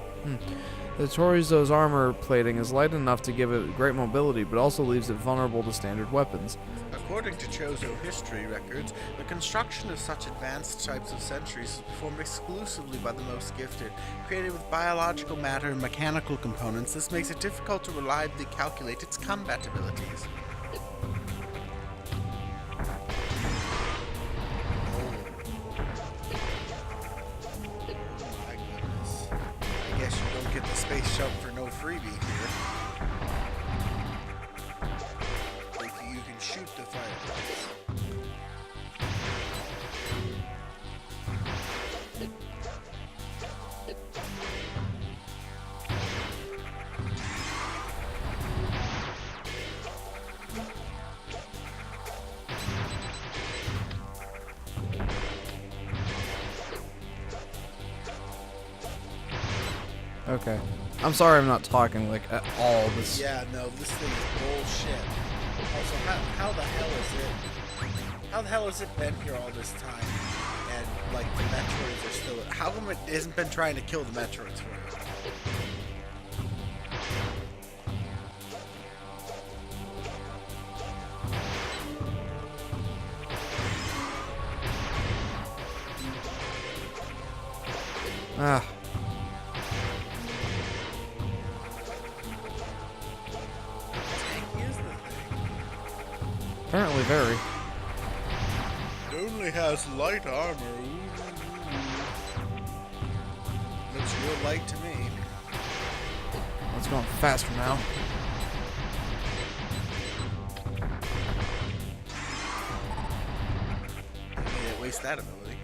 The Torizo's armor plating is light enough to give it great mobility, but also leaves it vulnerable to standard weapons. According to Chozo history records, the construction of such advanced types of sentries is performed exclusively by the most gifted. Created with biological matter and mechanical components, this makes it difficult to reliably calculate its combat abilities. My goodness. I guess you don't get the space jump for no freebie here. Like, you can shoot the fireballs. Okay. I'm sorry I'm not talking, like, at all. This... Yeah, no, this thing is bullshit. Also, how the hell is it? How the hell has it been here all this time? And, like, the Metroids are still... How come it hasn't been trying to kill the Metroids for you? Ah. Tanky is the thing. Apparently very. It only has light armor. Looks real light to me. It's going faster now. Yeah, waste that ability.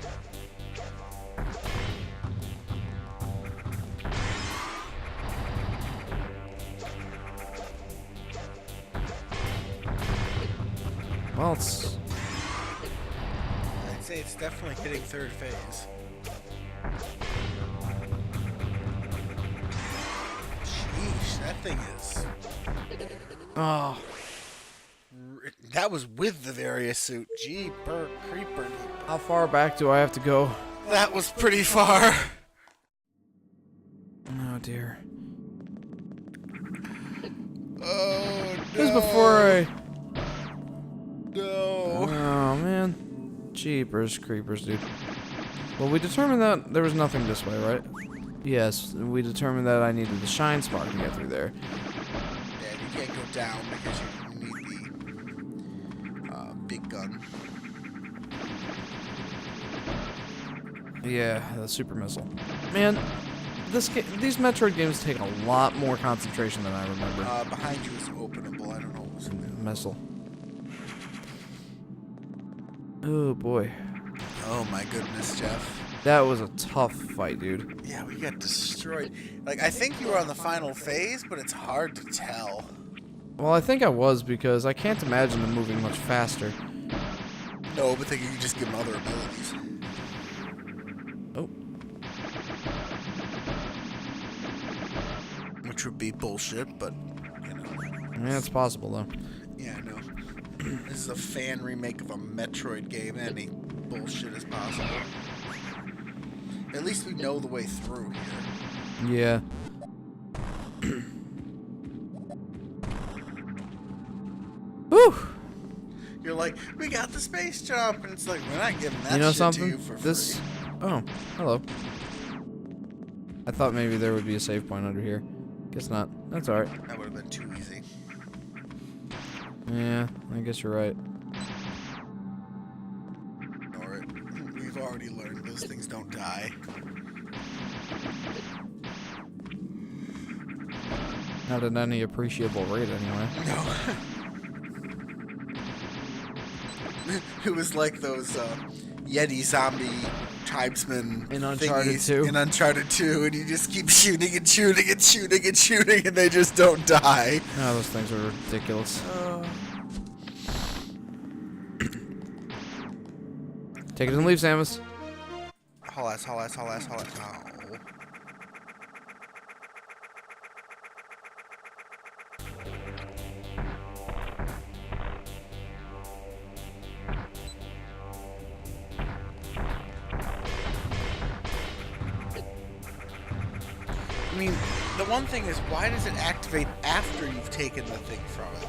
Well, it's... I'd say it's definitely hitting third phase. Sheesh, that thing is... Oh. That was with the various suit. Jeeper creeper. How far back do I have to go? That was pretty far. Oh, dear. Oh, no. This is before I no. Oh, man. Jeepers creepers, dude. Well, we determined that there was nothing this way, right? Yes, we determined that I needed the shine spark to get through there. Yeah, you can't go down because you need the big gun. Yeah, the super missile. Man, these Metroid games take a lot more concentration than I remember. Behind you is openable. I don't know what was in there. Missile. Oh, boy. Oh my goodness, Jeff. That was a tough fight, dude. Yeah, we got destroyed. Like, I think you were on the final phase, but it's hard to tell. Well, I think I was because I can't imagine them moving much faster. No, but then you can just give them other abilities. Oh. Which would be bullshit, but, you know. Yeah, it's possible, though. Yeah, I know. This is a fan remake of a Metroid game. Any bullshit is possible. At least we know the way through here. Yeah. Whew! You're like, we got the space jump, and it's like, we're not giving that You know shit something? to you for free. Oh, hello. I thought maybe there would be a save point under here. Guess not. That's alright. That would have been too easy. Yeah, I guess you're right. Ignore it. We've already learned those things don't die. Not at any appreciable rate, anyway. No. It was like those Yeti zombie tribesmen In Uncharted 2? In Uncharted 2, and you just keep shooting and shooting and shooting and shooting, and they just don't die. Oh, those things are ridiculous. Take it and leave, Samus. Haul ass, haul ass, haul ass, haul ass. Oh. I mean, the one thing is, why does it activate after you've taken the thing from it?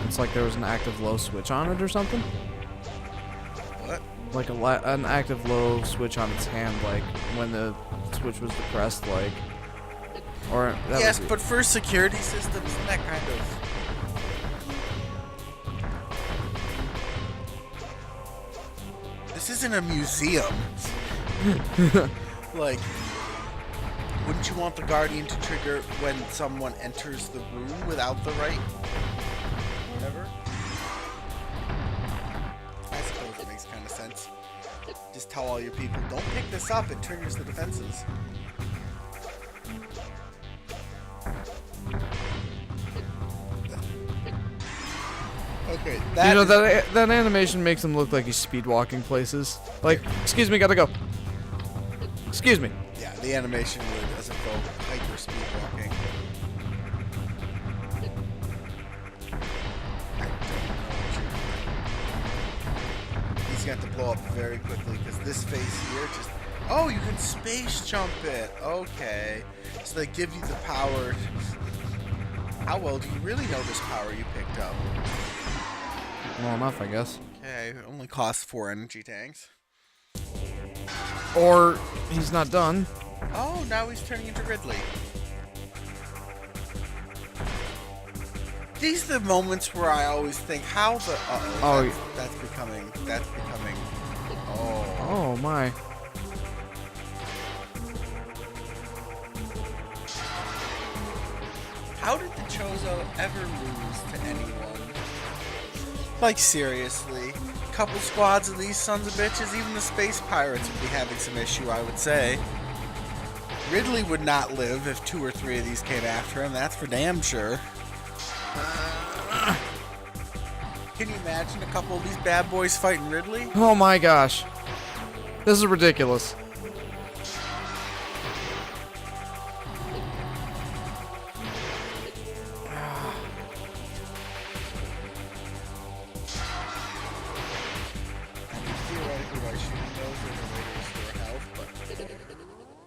It's like there was an active low switch on it or something. What? Like an active low switch on its hand, like when the switch was depressed, like. Or that Yes, was but for security systems, isn't that kind of... This isn't a museum. Like, wouldn't you want the Guardian to trigger when someone enters the room without the right? Whatever. I suppose it makes kind of sense. Just tell all your people, don't pick this up, it triggers the defenses. Okay, You know, that animation makes him look like he's speed walking places. Like, excuse me, gotta go. Excuse me. Yeah, the animation really does invoke hyper speed walking. He's going to have to blow up very quickly because this phase here just... Oh, you can space jump it. Okay. So they give you the power. How well do you really know this power you picked up? Well enough, I guess. Okay, it only costs 4 energy tanks. Or he's not done. Oh, now he's turning into Ridley. These are the moments where I always think, how the... that's becoming... Oh. Oh my. How did the Chozo ever lose to anyone? Like, seriously. Couple squads of these sons of bitches, even the space pirates would be having some issue, I would say. Ridley would not live if 2 or 3 of these came after him, that's for damn sure. Can you imagine a couple of these bad boys fighting Ridley? Oh my gosh. This is ridiculous. Theoretically, by shooting those, there's a way to restore health, but...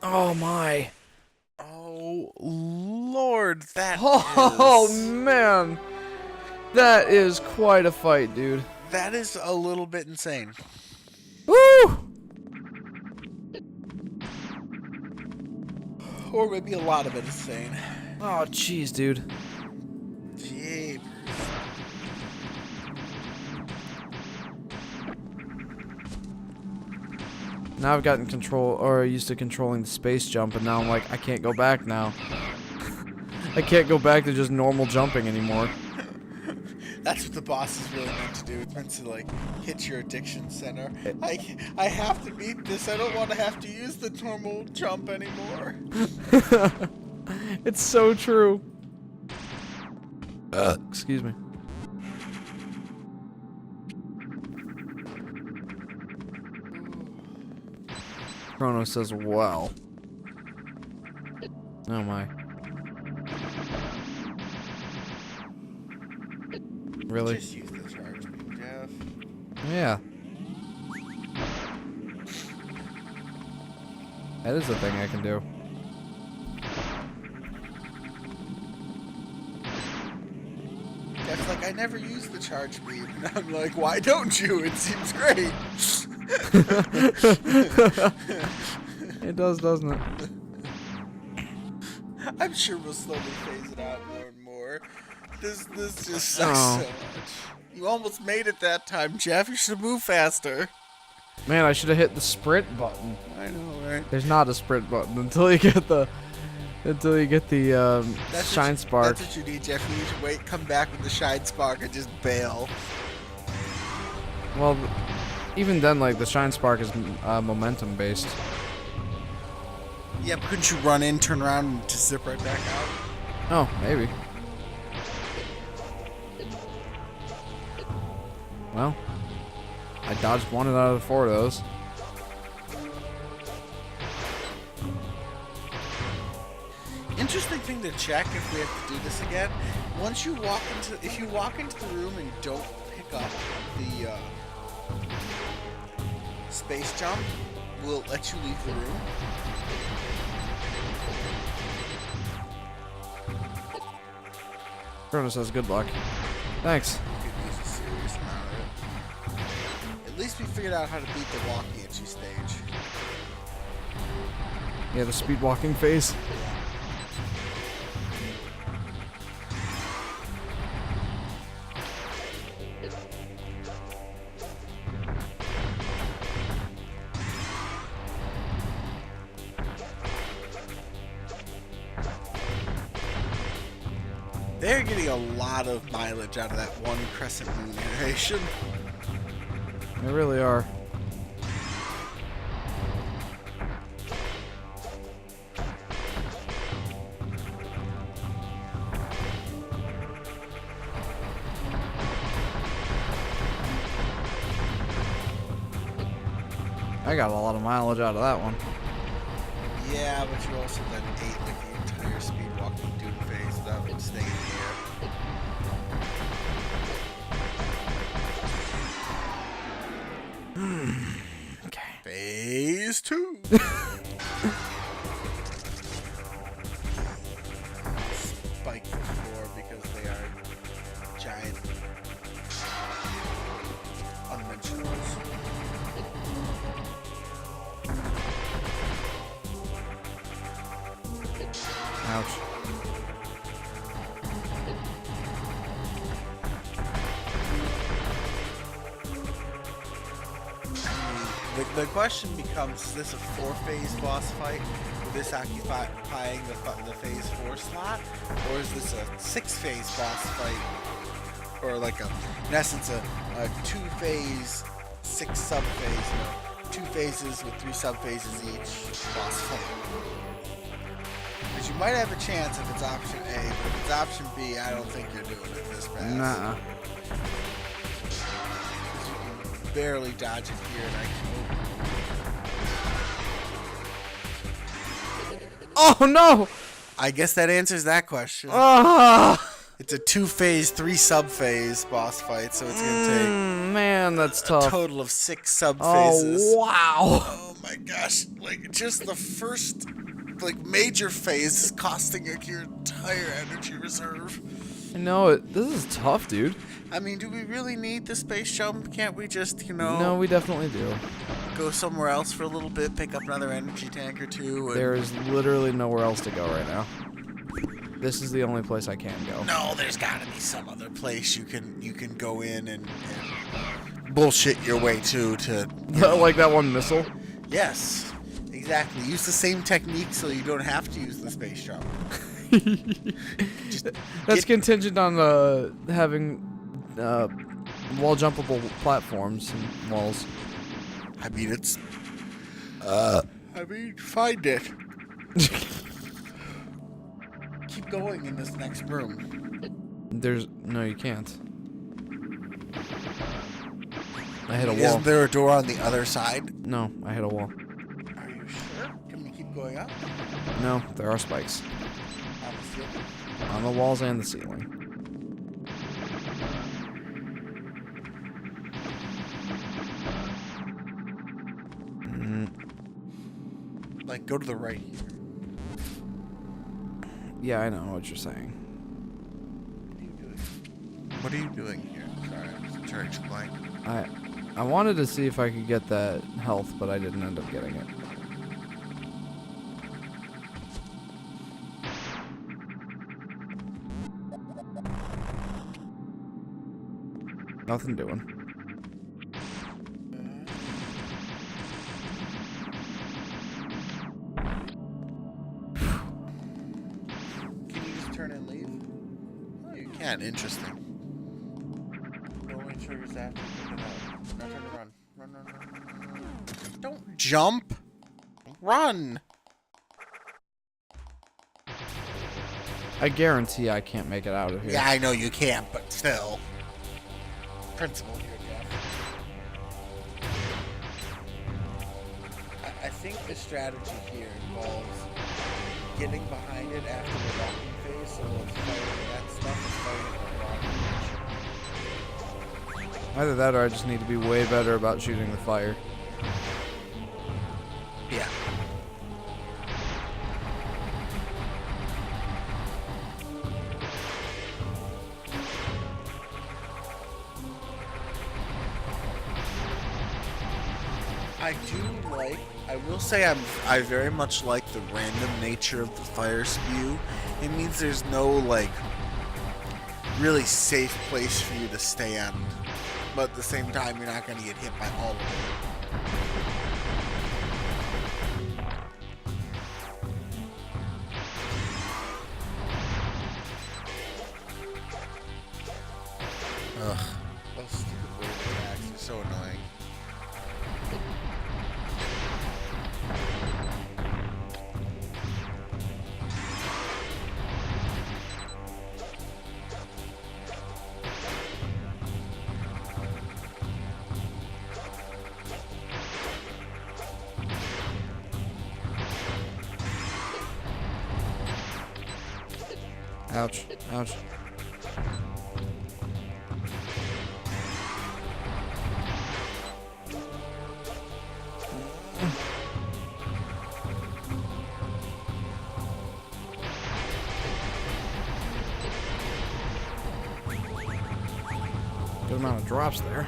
Oh my. Oh, Lord, that Oh is... man. That is quite a fight, dude. That is a little bit insane. Woo! Or maybe a lot of it insane. Oh, jeez, dude. Jeepers. Now I've gotten control, or used to controlling the space jump, and now I'm like, I can't go back now. I can't go back to just normal jumping anymore. That's what the boss is really meant to do. It's meant to, like, hit your addiction center. I have to beat this. I don't want to have to use the normal jump anymore. It's so true. Excuse me. Chrono says, well. Oh my. Really? Just use the charge beam, Jeff. Yeah. That is a thing I can do. Jeff's like, I never use the charge beam. And I'm like, why don't you? It seems great. It does, doesn't it? I'm sure we'll slowly phase it out more and more. This just sucks so much. You almost made it that time, Jeff. You should have moved faster. Man, I should have hit the sprint button. I know, right? There's not a sprint button until you get the shine spark. That's what you need, Jeff. You need to wait, come back with the shine spark, and just bail. Well, even then, like, the shine spark is momentum based. Yeah, but couldn't you run in, turn around, and just zip right back out? Oh, maybe. Well, I dodged one out of the 4 of those. Interesting thing to check if we have to do this again. Once you walk into, if you walk into the room and don't pick up the space jump, will it let you leave the room? Chrono says good luck. Thanks. Dude, this is serious about it. At least we figured out how to beat the walking at you stage. Yeah, the speed walking phase. They're getting a lot of mileage out of that one crescent moon animation. They really are. I got a lot of mileage out of that one. Yeah, but you also then ate like the entire speed walking Doom phase without staying in the air. Okay. Phase 2. Spike the floor because they are giant unmentionables. Ouch. The question becomes, is this a 4-phase boss fight with this occupying the phase 4 slot? Or is this a 6-phase boss fight? Or like in essence, a 2-phase, 6 sub-phase, 2 phases with 3 sub-phases each boss fight? Because you might have a chance if it's option A, but if it's option B, I don't think you're doing it this fast. Nah. Barely dodge it here, and I can. Oh no! I guess that answers that question. Ah! It's a 2-phase, 3 sub-phase boss fight, so it's gonna take Man, that's a tough. total of 6 sub-phases. Oh wow! Oh my gosh! Like just the first, like major phase is costing like your entire energy reserve. No, this is tough, dude. I mean, do we really need the space jump? Can't we just, No, we definitely do. go somewhere else for a little bit, pick up another energy tank or two? And... There is literally nowhere else to go right now. This is the only place I can go. No, there's gotta be some other place you can go in and bullshit your way to. Like that one missile? Yes, exactly. Use the same technique so you don't have to use the space jump. That's contingent on having wall jumpable platforms and walls. I mean, it's. Find it. Keep going in this next room. No, you can't. I hit a wall. Isn't there a door on the other side? No, I hit a wall. Are you sure? Can we keep going up? No, there are spikes. On the ceiling? On the walls and the ceiling. Like, go to the right here. Yeah, I know what you're saying. What are you doing here? Sorry, I was trying to explain. I wanted to see if I could get that health, but I didn't end up getting it. Nothing doing. Can you just turn and leave? Oh, you can. Interesting. Rolling triggers after you pick it up. Now turn to run. Run. Don't jump. Run. I guarantee I can't make it out of here. Yeah, I know you can't, but still. Principle here, Jeff. I think the strategy here involves getting behind it after the locking phase, so it's fighting that stuff and fighting the wrong. Either that or I just need to be way better about shooting the fire. Yeah. I will say I very much like the random nature of the fire spew. It means there's no, like, really safe place for you to stand. But at the same time, you're not going to get hit by all of it. Ugh. Those stupid wave attacks are so annoying. Ouch. Ouch. Good amount of drops there.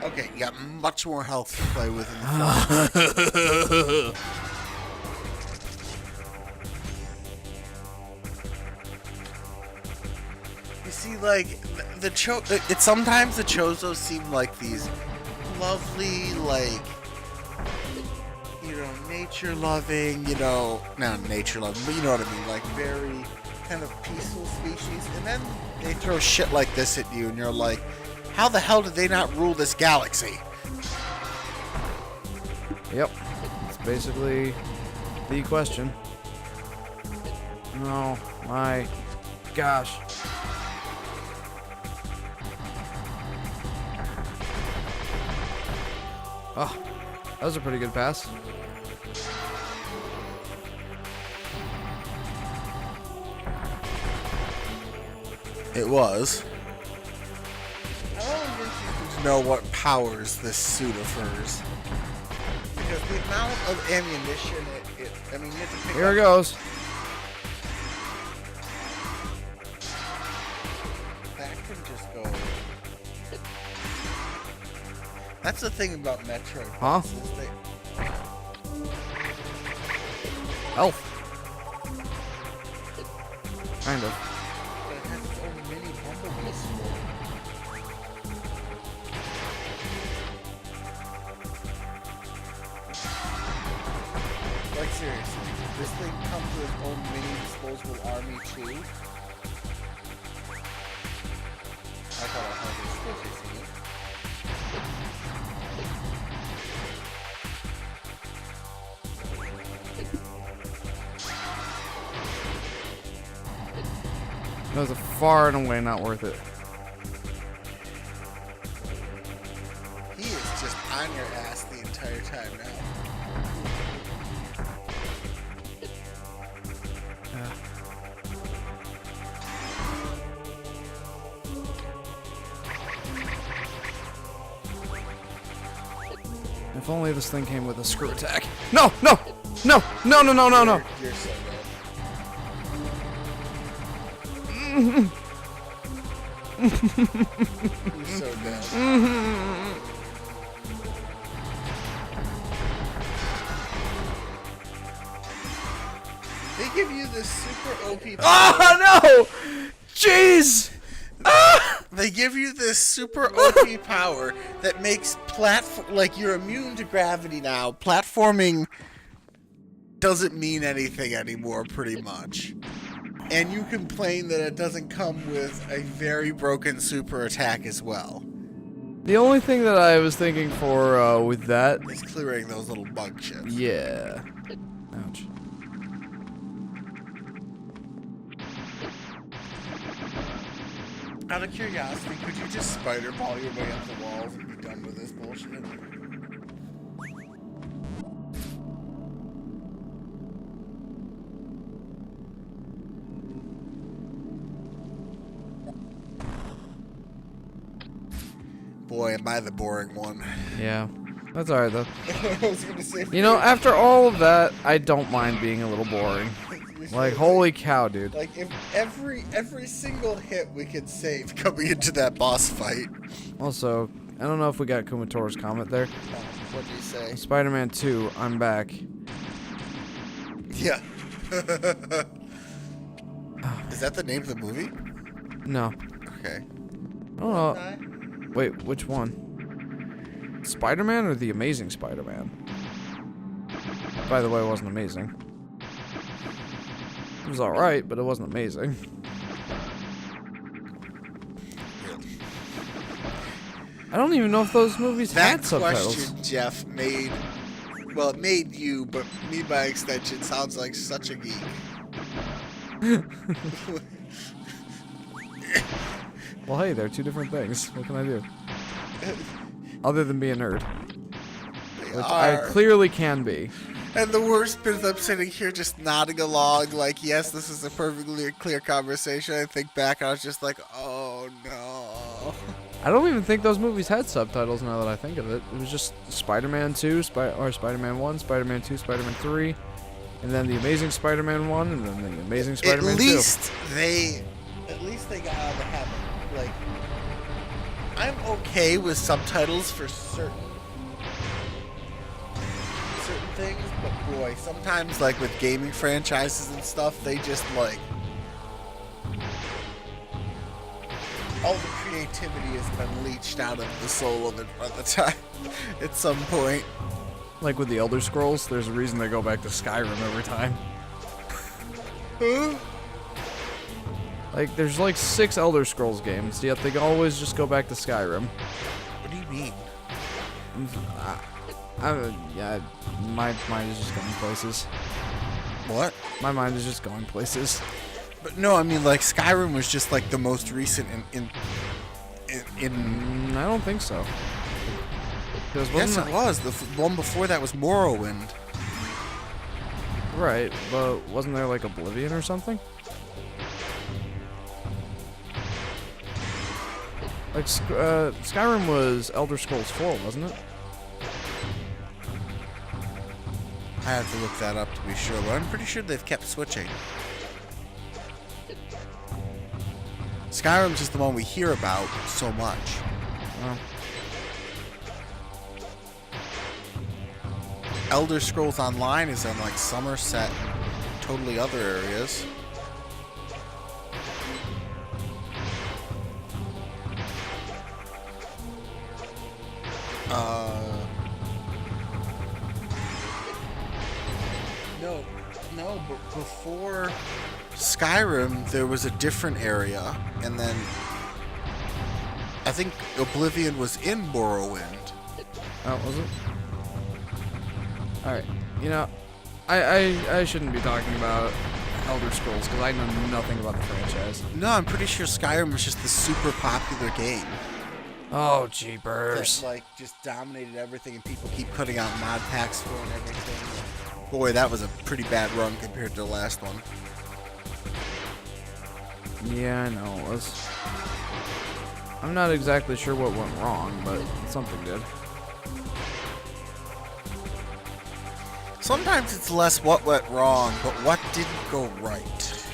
Okay, you got much more health to play with in the You see, like, sometimes the Chozos seem like these lovely, like, nature-loving, not nature-loving, but you know what I mean, like, very kind of peaceful species, and then they throw shit like this at you, and you're like, how the hell did they not rule this galaxy? Yep. It's basically the question. Oh my gosh. Oh, that was a pretty good pass. It was. How long know what powers this suit of hers. Because the amount of ammunition I mean, you have to pick Here up. it goes. That can just go. That's the thing about Metroid. Huh? Is they, Elf. Kind of. but it has its own mini bumblebee sword. Like seriously, this thing comes with its own mini disposable army too. I thought I had this still chasing it. That was a far and away not worth it. He is just on your ass the entire time now. If only this thing came with a screw attack. No! No! No! No! No! No! No! No! You're so bad. You're so bad. They give you this super OP power. Oh no! Jeez! They give you this super OP power that makes like you're immune to gravity now. Platforming doesn't mean anything anymore, pretty much. And you complain that it doesn't come with a very broken super attack as well. The only thing that I was thinking for with that, It's clearing those little bug chips. yeah. Ouch. Out of curiosity, could you just spider ball your way up the walls and be done with this bullshit? Boy, am I the boring one. Yeah. That's alright though. I was gonna say. You know, after all of that, I don't mind being a little boring. Like, holy cow, dude. Like if every single hit we could save coming into that boss fight. Also, I don't know if we got Kumatora's comment there. What do you say? Spider-Man 2, I'm back. Yeah. Is that the name of the movie? No. Okay. I don't know. Wait, which one? Spider-Man or The Amazing Spider-Man? By the way, it wasn't amazing. It was alright, but it wasn't amazing. I don't even know if those movies That had subtitles. question, Jeff, well, it made you, but me by extension sounds like such a geek. Well, hey, they're two different things. What can I do? Other than be a nerd. Which I clearly can be. And the worst bit is I'm sitting here just nodding along, like, yes, this is a perfectly clear conversation. I think back, I was just like, oh no. I don't even think those movies had subtitles now that I think of it. It was just Spider-Man 2, or Spider-Man 1, Spider-Man 2, Spider-Man 3, and then The Amazing Spider-Man 1, and then The Amazing Spider-Man 2. At least they got out of the habit. Like, I'm okay with subtitles for certain things, but boy, sometimes like with gaming franchises and stuff, they just like all the creativity has been leached out of the soul of it by the time at some point. Like with the Elder Scrolls, there's a reason they go back to Skyrim every time. Huh? Like, there's like 6 Elder Scrolls games, yet they always just go back to Skyrim. What do you mean? Yeah, my mind is just going places. What? My mind is just going places. But no, I mean like Skyrim was just like the most recent in I don't think so. Because Yes, it was. The one before that was Morrowind. Right, but wasn't there like Oblivion or something? Like, Skyrim was Elder Scrolls 4, wasn't it? I have to look that up to be sure, but I'm pretty sure they've kept switching. Skyrim's just the one we hear about so much. Oh. Elder Scrolls Online is in like Somerset and totally other areas. No, but before Skyrim, there was a different area, and then I think Oblivion was in Morrowind. Oh, was it? Alright, you know, I shouldn't be talking about Elder Scrolls, because I know nothing about the franchise. No, I'm pretty sure Skyrim was just the super popular game. Oh, jeepers. That, like, just dominated everything, and people keep putting out mod packs for it and everything. Boy, that was a pretty bad run compared to the last one. Yeah, I know it was. I'm not exactly sure what went wrong, but something did. Sometimes it's less what went wrong, but what didn't go right.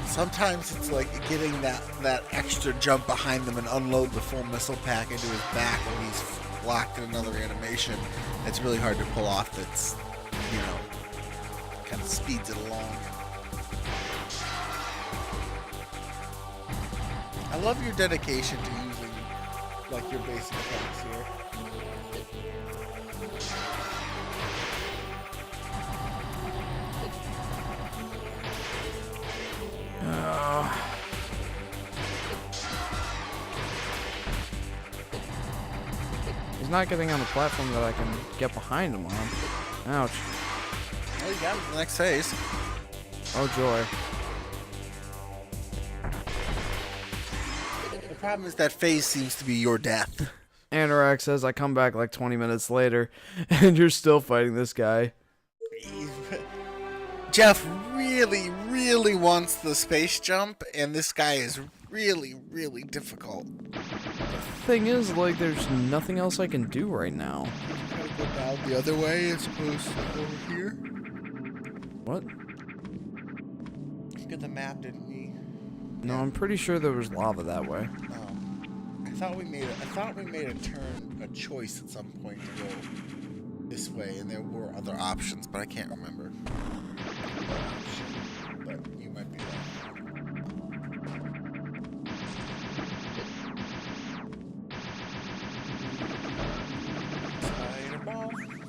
Sometimes it's like getting that extra jump behind them and unload the full missile pack into his back when he's locked in another animation. It's really hard to pull off. That's, you know, kind of speeds it along. I love your dedication to using like your basic attacks here. He's not getting on the platform that I can get behind him on. Ouch. Well, you got it in the next phase. Oh, joy. The problem is that phase seems to be your death. Anorak says I come back like 20 minutes later, and you're still fighting this guy. Jeff really, really wants the space jump, and this guy is really, really difficult. Thing is, like, there's nothing else I can do right now. Gotta go down the other way as opposed to over here. What? Look at the map, didn't we? No, I'm pretty sure there was lava that way. I thought we made a choice at some point to go this way, and there were other options, but I can't remember. But you might be right.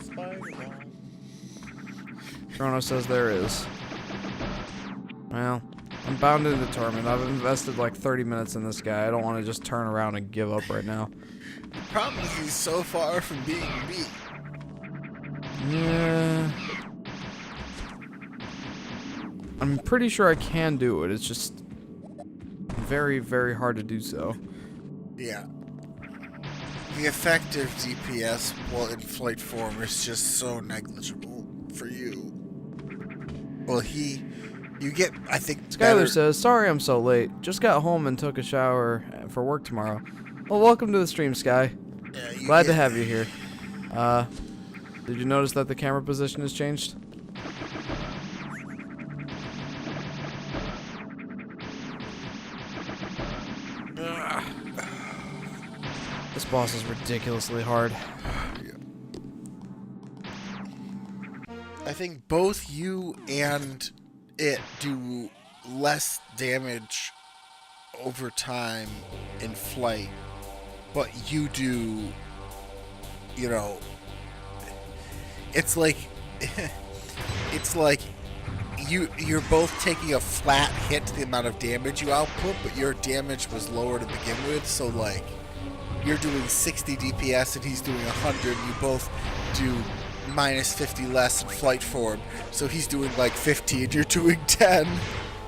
Spider-Ball. Chrono says there is. Well, I'm bound into tournament. I've invested like 30 minutes in this guy. I don't want to just turn around and give up right now. The problem is he's so far from being beat. Yeah. I'm pretty sure I can do it. It's just very, very hard to do so. Yeah. The effective DPS while in flight form is just so negligible for you. Well, you get, I think, Skylar says, sorry I'm so late. Just got home and took a shower for work tomorrow. Well, welcome to the stream, Sky. Yeah, Glad to have you here. Did you notice that the camera position has changed? This boss is ridiculously hard. Yeah. I think both you and it do less damage over time in flight, but you do, you know, it's like you're both taking a flat hit to the amount of damage you output, but your damage was lower to begin with, so like you're doing 60 DPS and he's doing 100, and you both do minus 50 less in flight form, so he's doing like 50 and you're doing 10.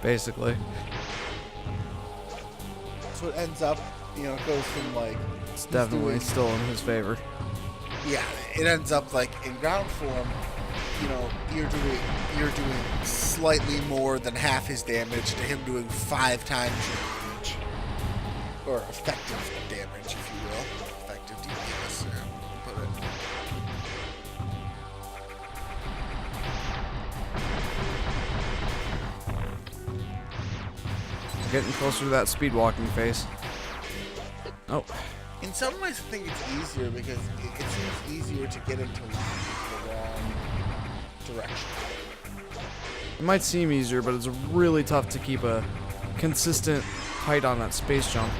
Basically. So it ends up, you know, it goes from like... It's definitely still in his favor. Yeah, it ends up like in ground form, you know, you're doing slightly more than half his damage to him doing 5 times your damage. or effective damage, if you will. Effective DPS, put it. Getting closer to that speed walking phase. Oh. In some ways, I think it's easier because it seems easier to get into the wrong direction. It might seem easier, but it's really tough to keep a consistent height on that space jump.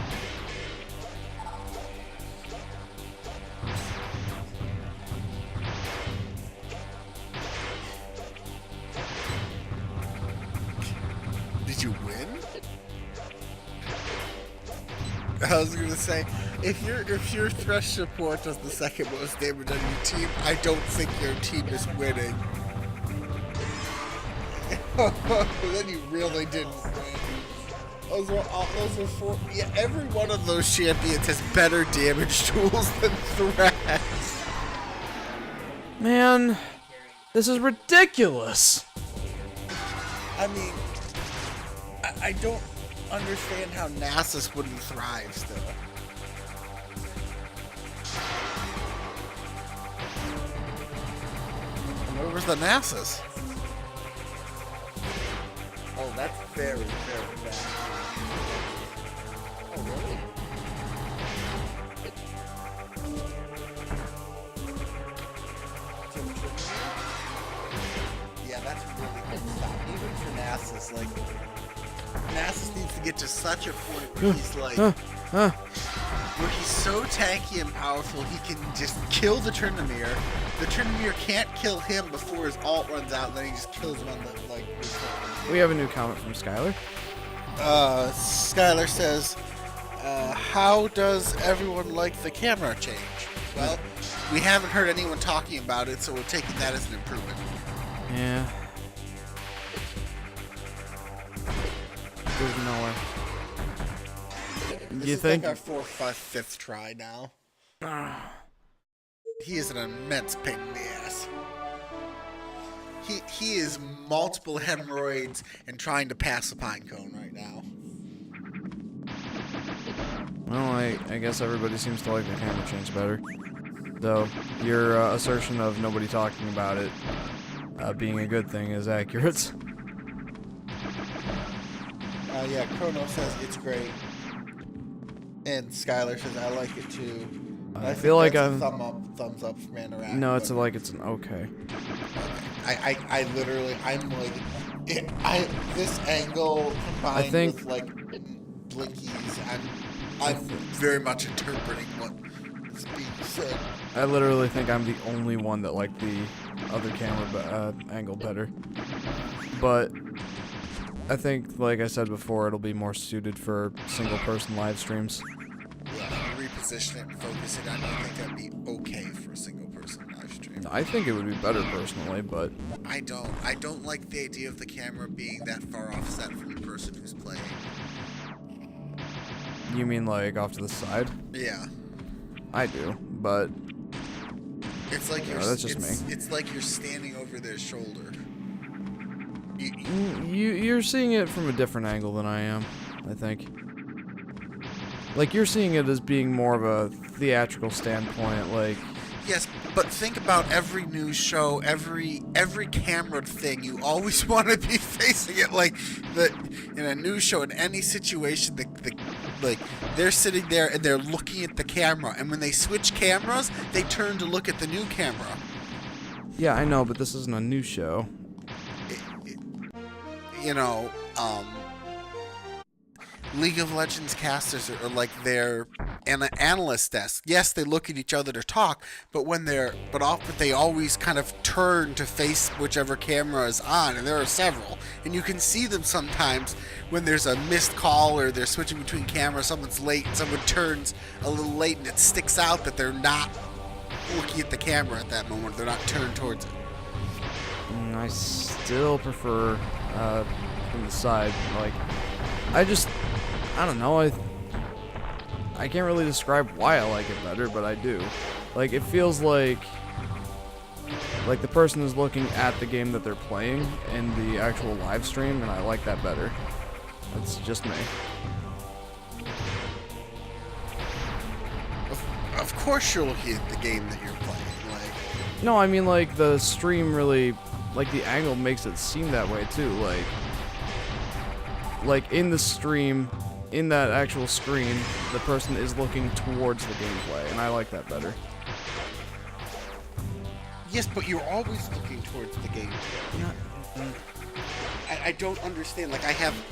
Did you win? I was gonna say, if your thrush support does the second most damage on your team, I don't think your team is winning. Then you really didn't win. Those are four. Yeah, every one of those champions has better damage tools than Thrash. Man, this is ridiculous. I mean, I don't understand how Nasus wouldn't thrive still. Where was the Nasus? Oh, that's very, very bad. Oh, really? Yeah, that's really good stuff. Even for Nasus, like, Nasus needs to get to such a point where he's like, where he's so tanky and powerful, he can just kill the Tryndamere. The Tryndamere can't kill him before his ult runs out, and then he just kills him on the, like, We have a new comment from Skylar. Skylar says, how does everyone like the camera change? Well, we haven't heard anyone talking about it, so we're taking that as an improvement. Yeah. There's no way. This You is think? like our fourth, fifth try now. He is an immense pain in the ass. He is multiple hemorrhoids and trying to pass a pine cone right now. Well, I guess everybody seems to like the camera change better. Though, your assertion of nobody talking about it being a good thing is accurate. Yeah, Chrono says it's great. And Skylar says I like it too. I feel like I'm thumbs up from Anorak. No, it's like it's an okay. I literally, I'm like, this angle combined with like blinkies, I'm very much interpreting what is being said. I literally think I'm the only one that liked the other camera angle better. But I think, like I said before, it'll be more suited for single-person live streams. Yeah, reposition it and focus it on it. I think that'd be okay for a single-person live stream. I think it would be better personally, but I don't like the idea of the camera being that far offset from the person who's playing. you mean like off to the side? Yeah. I do, but It's like that's just me. It's like you're standing over their shoulder. You're seeing it from a different angle than I am, I think. Like, you're seeing it as being more of a theatrical standpoint, like... Yes, but think about every news show, every camera thing. You always want to be facing it like in a news show, in any situation, like they're sitting there and they're looking at the camera, and when they switch cameras, they turn to look at the new camera. Yeah, I know, but this isn't a news show. League of Legends casters are like their analyst desk. Yes, they look at each other to talk, but they always kind of turn to face whichever camera is on, and there are several. And you can see them sometimes when there's a missed call or they're switching between cameras, someone's late, someone turns a little late, and it sticks out that they're not looking at the camera at that moment. They're not turned towards it. I still prefer from the side. Like, I don't know. I can't really describe why I like it better, but I do. Like, it feels like the person is looking at the game that they're playing in the actual live stream, and I like that better. That's just me. of course you're looking at the game that you're playing. Like, No, I mean, like, the stream really, like, the angle makes it seem that way, too. Like in the stream, in that actual screen, the person is looking towards the gameplay, and I like that better. yes, but you're always looking towards the game. I don't understand. Like,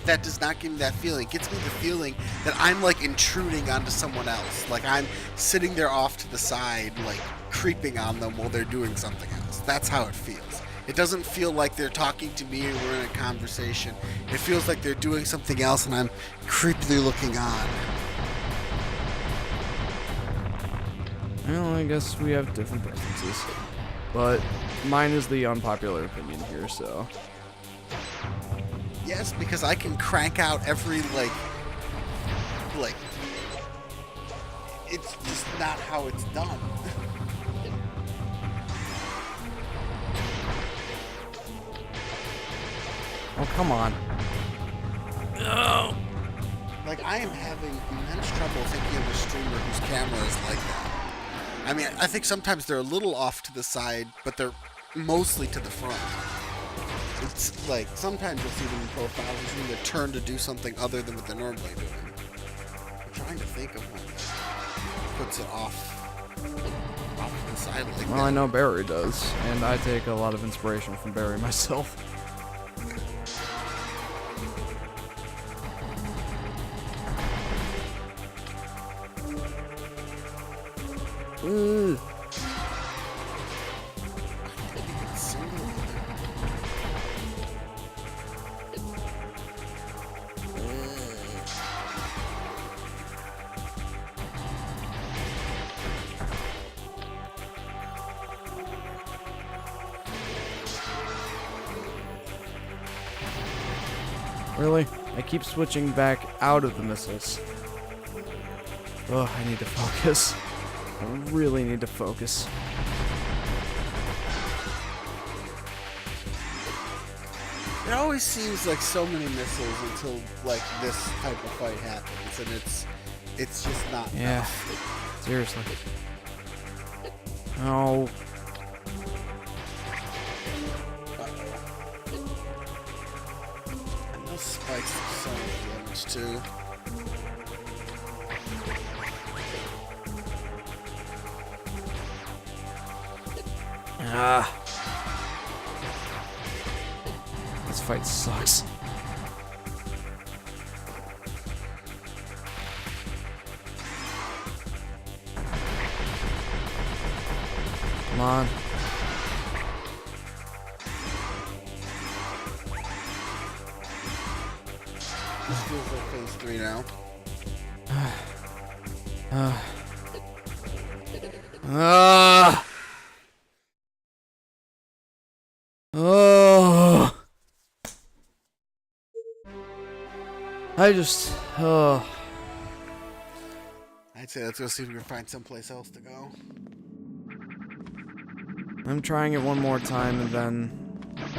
that does not give me that feeling. It gets me the feeling that I'm, like, intruding onto someone else. Like, I'm sitting there off to the side, like, creeping on them while they're doing something else. That's how it feels. It doesn't feel like they're talking to me or we're in a conversation. It feels like they're doing something else and I'm creepily looking on. Well, I guess we have different preferences. But mine is the unpopular opinion here, so... Yes, because I can crank out every, like, it's just not how it's done. Oh, come on. No! Like, I am having immense trouble thinking of a streamer whose camera is like that. I mean, I think sometimes they're a little off to the side, but they're mostly to the front. It's like, sometimes you'll see them in profiles when they turn to do something other than what they're normally doing. I'm trying to think of one that puts it off to the side like that. Well, I know Barry does, and I take a lot of inspiration from Barry myself. Ugh. Really? I keep switching back out of the missiles. Ugh, I need to focus. I really need to focus. It always seems like so many missiles until, like, this type of fight happens, and it's just not Yeah. enough. Seriously. No. And those spikes do so much damage, too. Ah. This fight sucks. Come on. This feels like phase 3 now. Oh. I just, I'd say let's go see if we can find someplace else to go. I'm trying it one more time and then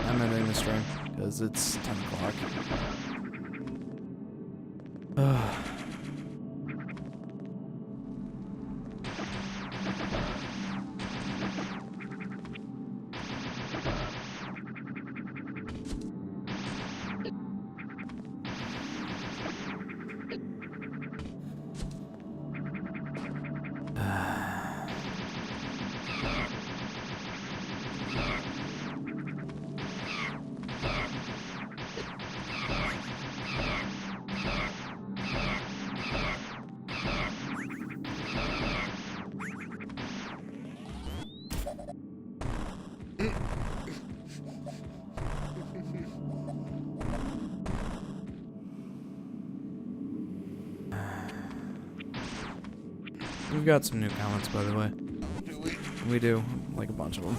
I'm ending the stream because it's 10 o'clock. We've got some new comments, by the way. Do we? We do, like a bunch of them.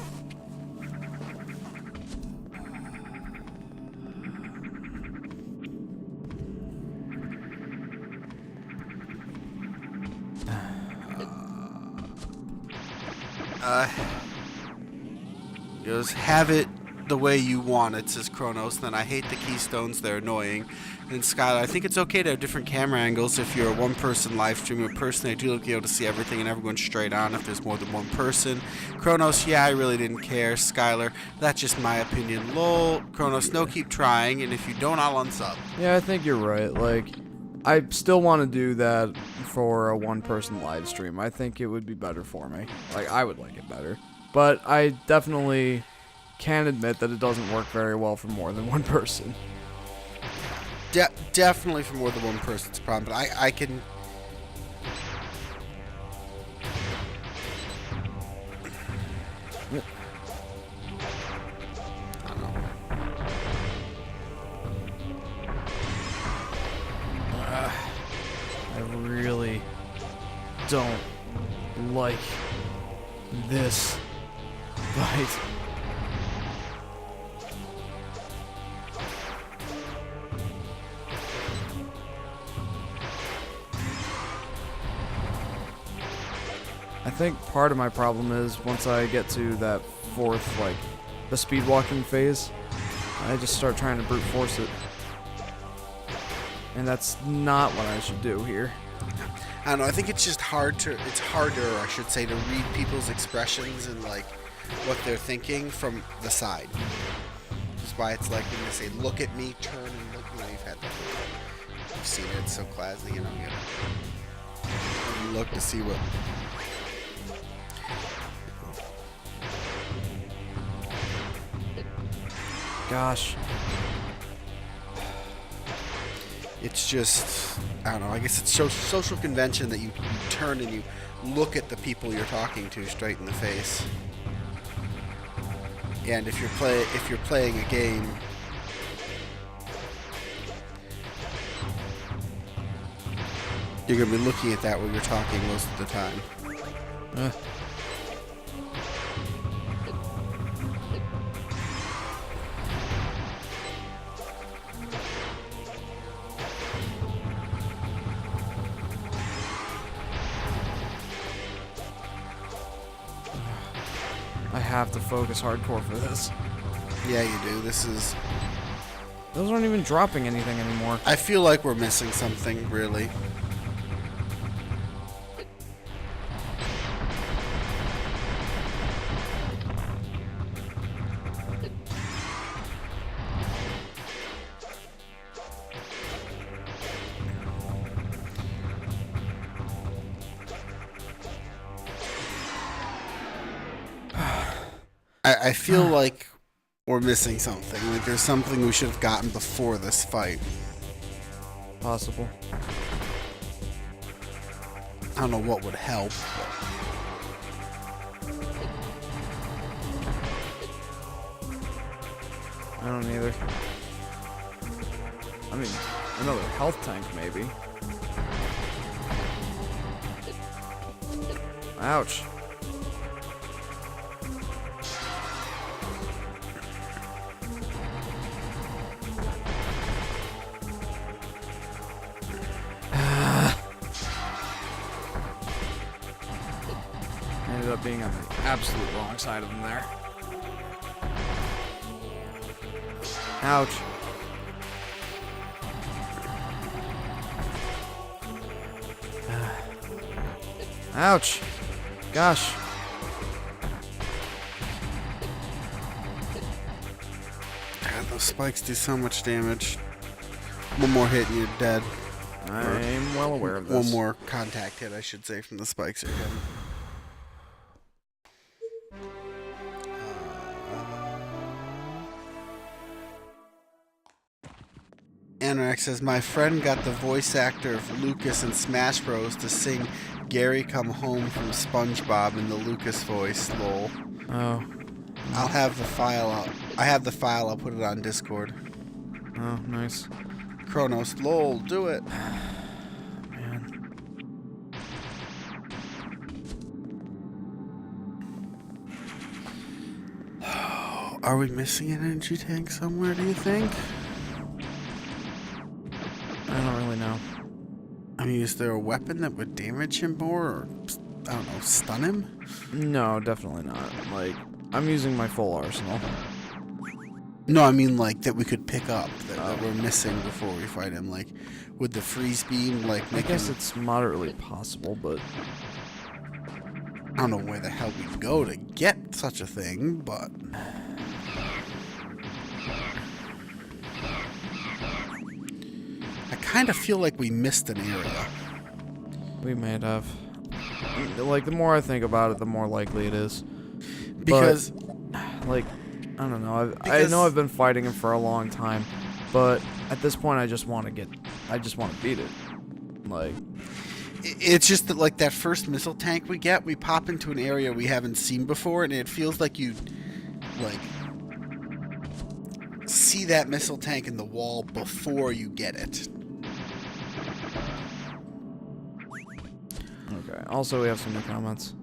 Goes, have it the way you want it, says Kronos. Then I hate the keystones, they're annoying. And Skylar, I think it's okay to have different camera angles if you're a one-person live stream. Personally, I do like to be able to see everything and everyone straight on if there's more than one person. Kronos, yeah, I really didn't care. Skylar, that's just my opinion. Lol. Kronos, no, keep trying, and if you don't, I'll unsub. Yeah, I think you're right. Like, I still want to do that for a one-person live stream. I think it would be better for me. Like, I would like it better. But I definitely can admit that it doesn't work very well for more than one person. Definitely for more than one person's problem, but I can... Yep. I don't know. I really don't like this fight. I think part of my problem is once I get to that fourth, like, the speed walking phase, I just start trying to brute force it. And that's not what I should do here. I don't know, I think it's just harder, I should say, to read people's expressions and, like, what they're thinking from the side. Which is why it's like when they say, look at me, turn and look, you know, you've had that before. You've seen it, it's so classy, you know, you look to see what... Gosh. It's just, I don't know, I guess it's social convention that you turn and you look at the people you're talking to straight in the face. And if you're playing a game, you're going to be looking at that while you're talking most of the time. I have to focus hardcore for this. Yeah, you do. This is... Those aren't even dropping anything anymore. I feel like we're missing something, really. I feel like we're missing something. Like there's something we should have gotten before this fight. Possible. I don't know what would help. I don't either. I mean, another health tank maybe. Ouch. Ended up being on the absolute wrong side of him there. Ouch. Ouch. Gosh. God, those spikes do so much damage. One more hit and you're dead. I'm well aware of this. One more contact hit, I should say, from the spikes are dead. Anorak says, my friend got the voice actor of Lucas in Smash Bros. To sing Gary Come Home from SpongeBob in the Lucas voice, lol. Oh. I'll have the file. I have the file, I'll put it on Discord. Oh, nice. Kronos, lol, do it. Man. Are we missing an energy tank somewhere, do you think? I don't really know. I mean, is there a weapon that would damage him more, or, I don't know, stun him? No, definitely not. Like, I'm using my full arsenal. No, I mean like that we could pick up that we're missing before we fight him. Like, would the freeze beam like I make guess him? it's moderately possible, but I don't know where the hell we'd go to get such a thing, but I kind of feel like we missed an area. we may have. Like, the more I think about it, the more likely it is. Because, Like, I don't know. I Because- know I've been fighting him for a long time, but at this point, I just want to beat it. Like, it's just that, like, that first missile tank we get, we pop into an area we haven't seen before, and it feels like you, like, see that missile tank in the wall before you get it. okay. Also, we have some new comments.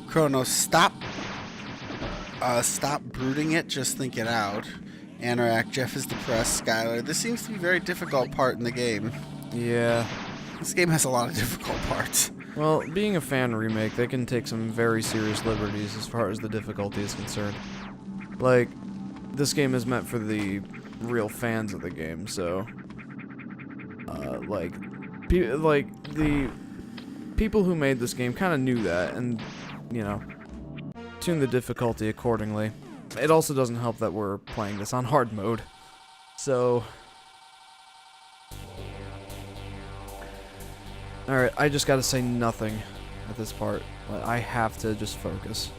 Chronos, stop brooding it, just think it out. Anorak, Jeff is depressed, Skylar. This seems to be a very difficult part in the game. Yeah. This game has a lot of difficult parts. Well, being a fan remake, they can take some very serious liberties as far as the difficulty is concerned. Like, this game is meant for the real fans of the game, so like the people who made this game kind of knew that, and you know, tuned the difficulty accordingly. It also doesn't help that we're playing this on hard mode, so. Alright, I just gotta say nothing at this part. I have to just focus.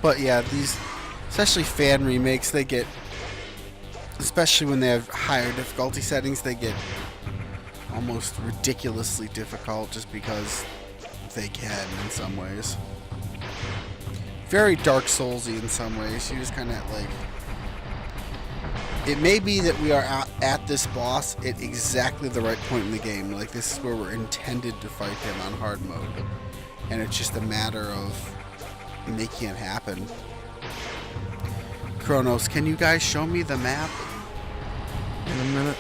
But yeah, these, especially fan remakes, they get, especially when they have higher difficulty settings, they get almost ridiculously difficult just because they can in some ways. Very Dark Soulsy in some ways. You just kind of like, it may be that we are at this boss at exactly the right point in the game. Like, this is where we're intended to fight him on hard mode, and it's just a matter of making it happen. Chronos, can you guys show me the map? In a minute.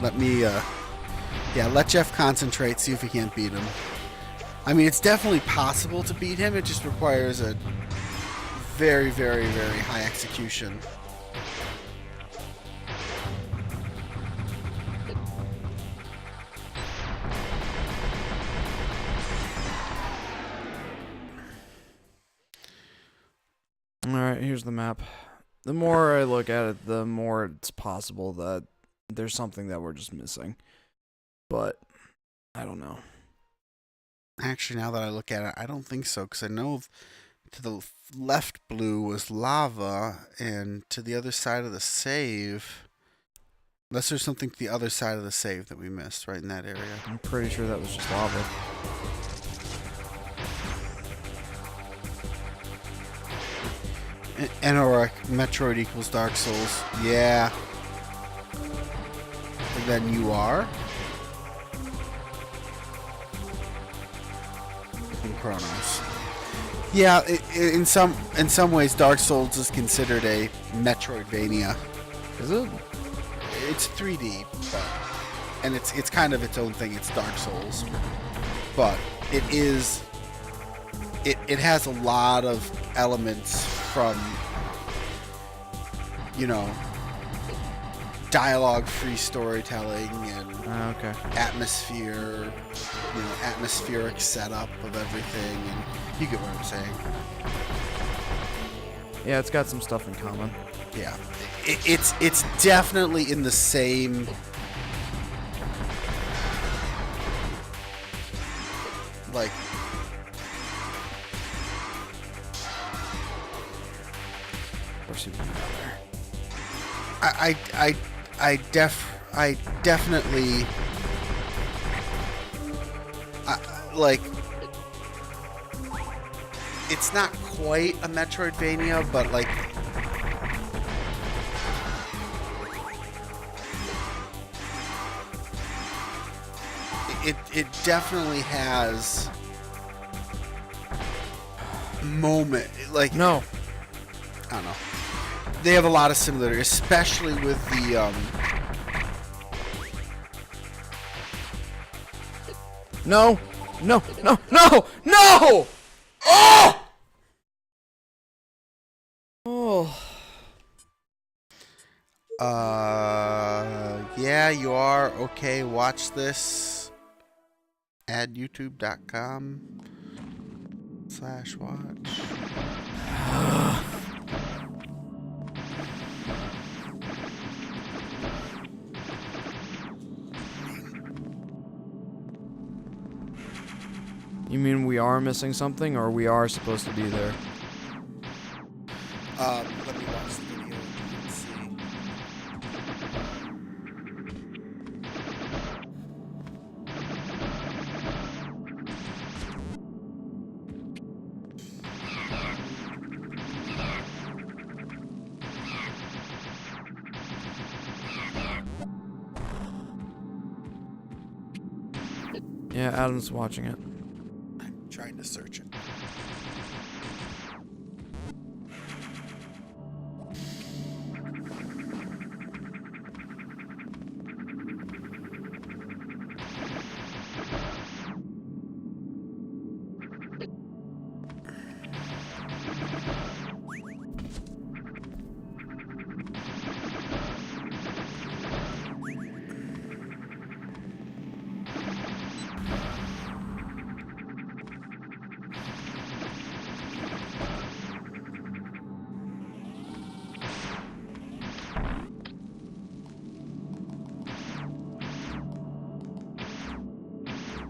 Let me, yeah, let Jeff concentrate, see if he can't beat him. I mean, it's definitely possible to beat him, it just requires a very, very, very high execution. Alright, here's the map. The more I look at it, the more it's possible that there's something that we're just missing. But, I don't know. Actually, now that I look at it, I don't think so, because I know to the left blue was lava, and to the other side of the save, unless there's something to the other side of the save that we missed, right in that area. I'm pretty sure that was just lava. Anorak, Metroid equals Dark Souls. Yeah. And then you are? And Chronos. Yeah, in some ways, Dark Souls is considered a Metroidvania. Is it? It's 3D, but, and it's kind of its own thing. It's Dark Souls, but it is. It has a lot of elements from you know, dialogue-free storytelling and Okay. atmosphere, you know, atmospheric setup of everything, and you get what I'm saying. Yeah, it's got some stuff in common. Yeah, it's definitely in the same like Of course, you wouldn't go there. I definitely like. It's not quite a Metroidvania, but like it definitely has moment like No. I don't know. They have a lot of similarity, especially with the No. No. No. No. No. Oh. Oh. yeah, you are. Okay, watch this. Add youtube.com/watch. You mean we are missing something, or we are supposed to be there? Let me watch the video and see. Yeah, Adam's watching it. I'm trying to search it.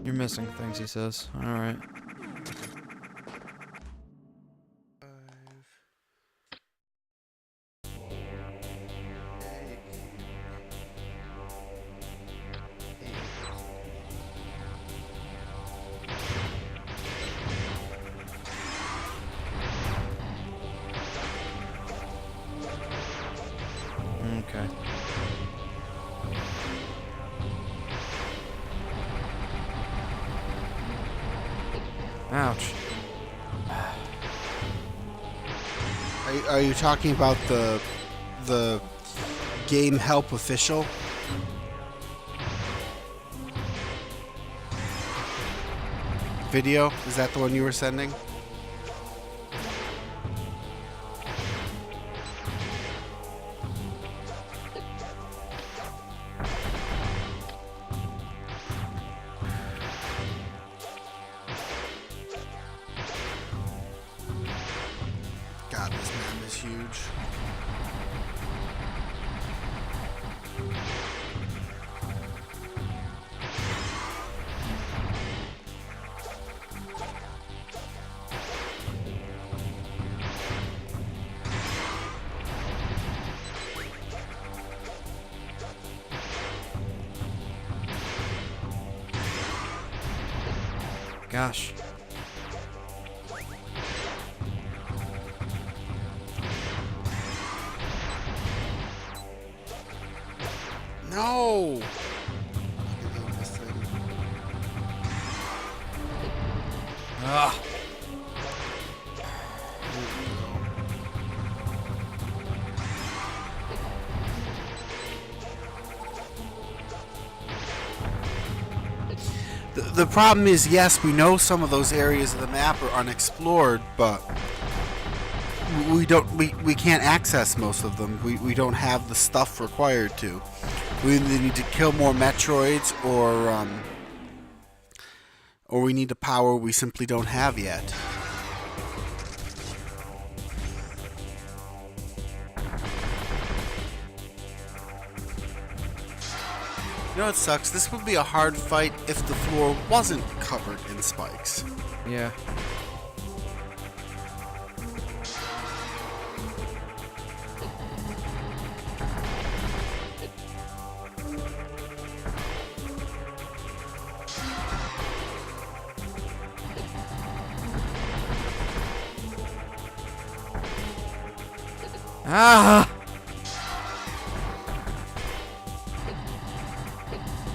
You're missing things, he says. Alright. Okay. Ouch. Are you talking about the Game Help official? Video? Is that the one you were sending? God, this map is huge. Gosh. No! Ah. The problem is, yes, we know some of those areas of the map are unexplored, but we can't access most of them. We don't have the stuff required to. We either need to kill more Metroids or we need a power we simply don't have yet. You know what sucks? This would be a hard fight if the floor wasn't covered in spikes. Yeah. Ah!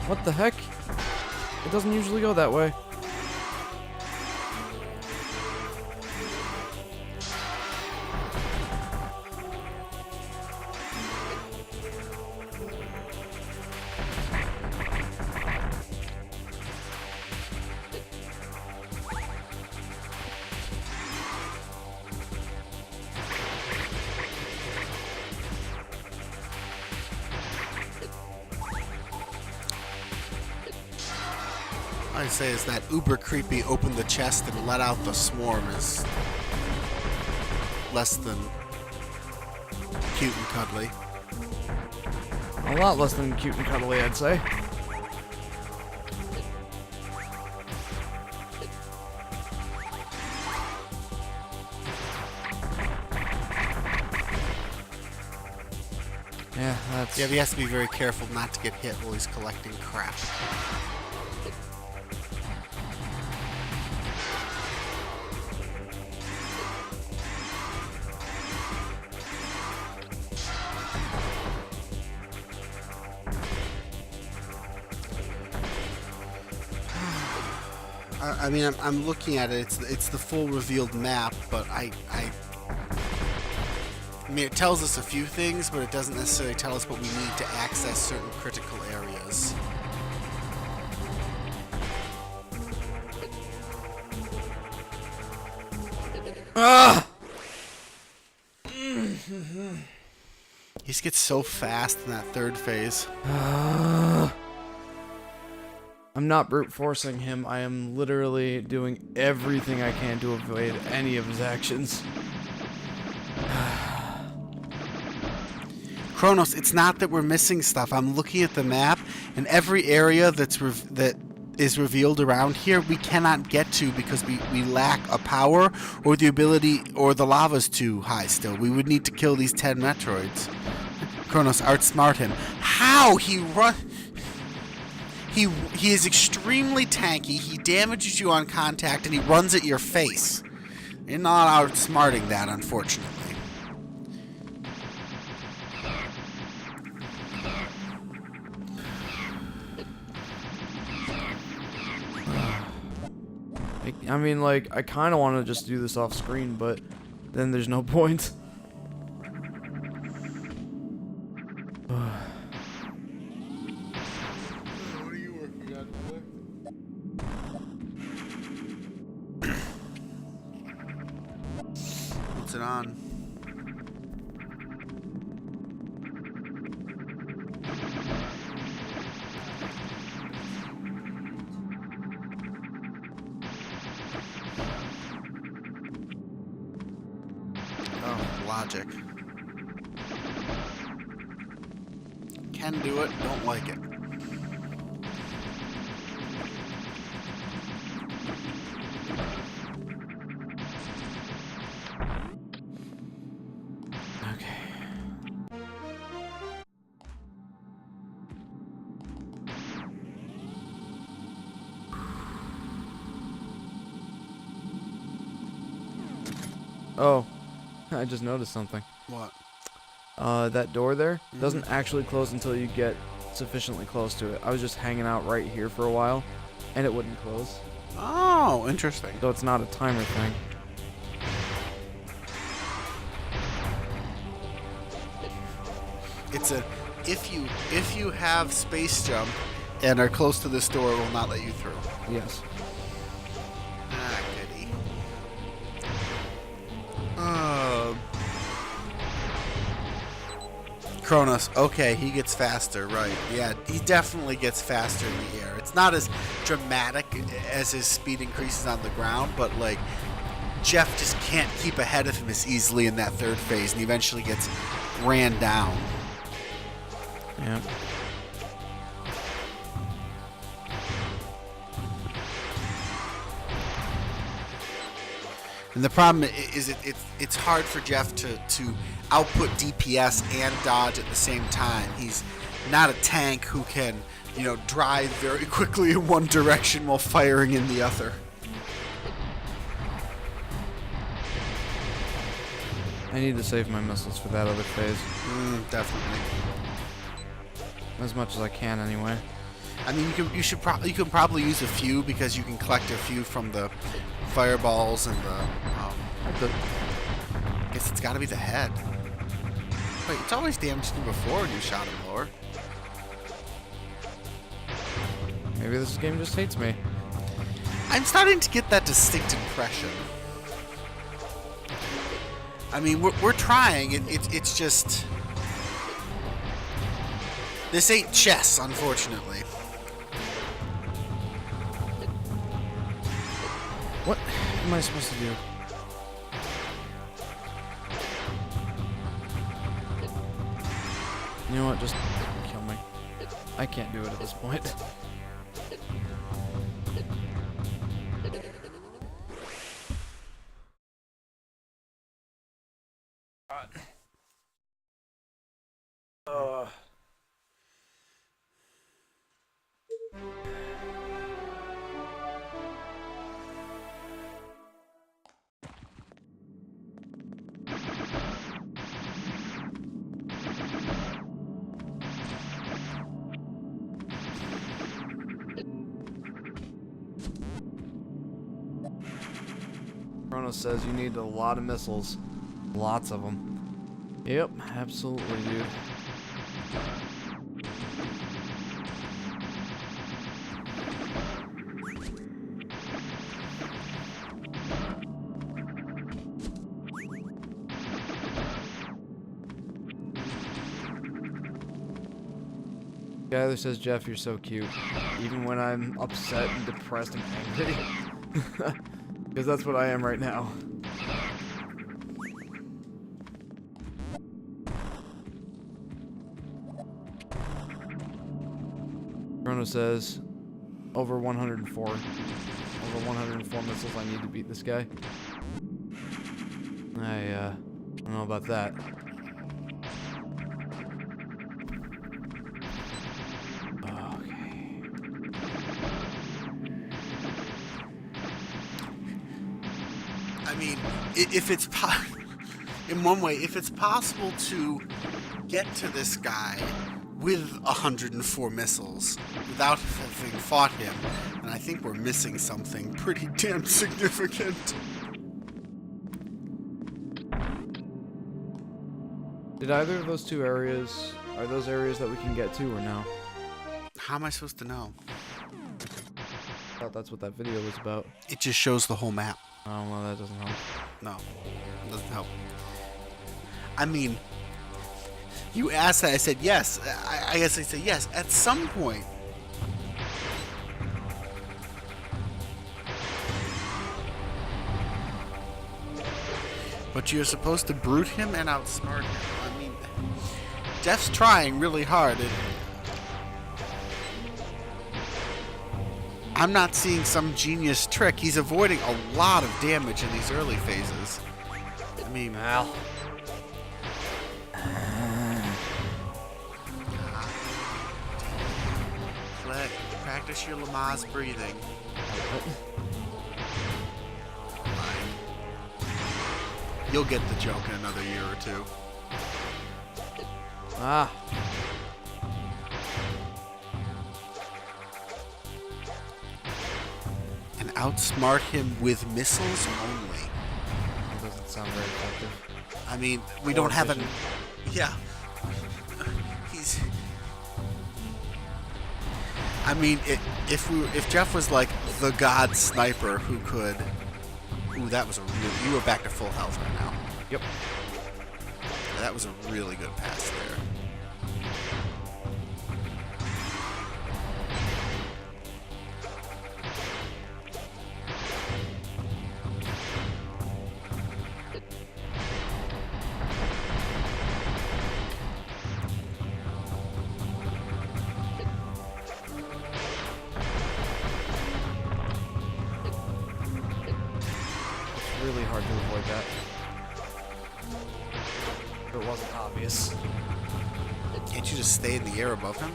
What the heck? It doesn't usually go that way. All I say is that uber creepy open the chest and let out the swarm is less than cute and cuddly. A lot less than cute and cuddly, I'd say. Yeah, that's... Yeah, but he has to be very careful not to get hit while he's collecting crap. I mean, I'm looking at it. It's the full revealed map, but I mean, it tells us a few things, but it doesn't necessarily tell us what we need to access certain critical areas. Ah! He just gets so fast in that third phase. I'm not brute forcing him. I am literally doing everything I can to avoid any of his actions. Kronos, it's not that we're missing stuff. I'm looking at the map, and every area that is revealed around here we cannot get to because we lack a power or the ability, or the lava's too high still. We would need to kill these 10 Metroids. Kronos, outsmart him. How? He is extremely tanky, he damages you on contact, and he runs at your face. You're not outsmarting that, unfortunately. I mean, like, I kind of want to just do this off screen, but then there's no point. What are you working on today? What's it on? Oh, logic. Can do it, don't like it. Okay. Oh, I just noticed something. What? That door there doesn't actually close until you get sufficiently close to it. I was just hanging out right here for a while, and it wouldn't close. Oh, interesting. So it's not a timer thing. It's a if you have space jump and are close to this door, it will not let you through. Yes. Ah, goody. Kronos. Okay, he gets faster, right? Yeah, he definitely gets faster in the air. It's not as dramatic as his speed increases on the ground, but like Jeff just can't keep ahead of him as easily in that third phase, and he eventually gets ran down. Yeah. And the problem is it's hard for Jeff to output DPS and dodge at the same time. He's not a tank who can, you know, drive very quickly in one direction while firing in the other. I need to save my missiles for that other phase. Definitely. As much as I can, anyway. I mean, you can probably use a few because you can collect a few from the fireballs and the. I guess it's got to be the head. Wait, it's always damaged him before when you shot him lower. Maybe this game just hates me. I'm starting to get that distinct impression. I mean, we're trying. It's just this ain't chess, unfortunately. What am I supposed to do? You know what? Just kill me. I can't do it at this point. Kronos says you need a lot of missiles. Lots of them. Yep, absolutely, dude. Guy that says, Jeff, you're so cute. Even when I'm upset and depressed and angry. Because that's what I am right now. Chrono says, over 104. Over 104 missiles I need to beat this guy. I don't know about that. I mean, if it's in one way, if it's possible to get to this guy with 104 missiles without having fought him, then I think we're missing something pretty damn significant. Did either of those two areas, are those areas that we can get to or no? How am I supposed to know? I thought that's what that video was about. It just shows the whole map. Oh, well, that doesn't help. No, it doesn't help. I mean, you asked that, I said yes. I guess I said yes. At some point. But you're supposed to brute him and outsmart him. I mean, Jeff's trying really hard. I'm not seeing some genius trick. He's avoiding a lot of damage in these early phases. I mean, Al. Practice your Lamaze breathing. You'll get the joke in another year or two. Ah. And outsmart him with missiles only. That doesn't sound very effective. I mean, we don't have an... efficient. Yeah. He's... I mean, if Jeff was like the god sniper who could... Ooh, that was a real... You were back to full health right now. Yep. That was a really good pass there. really hard to avoid that. If it wasn't obvious. Can't you just stay in the air above him?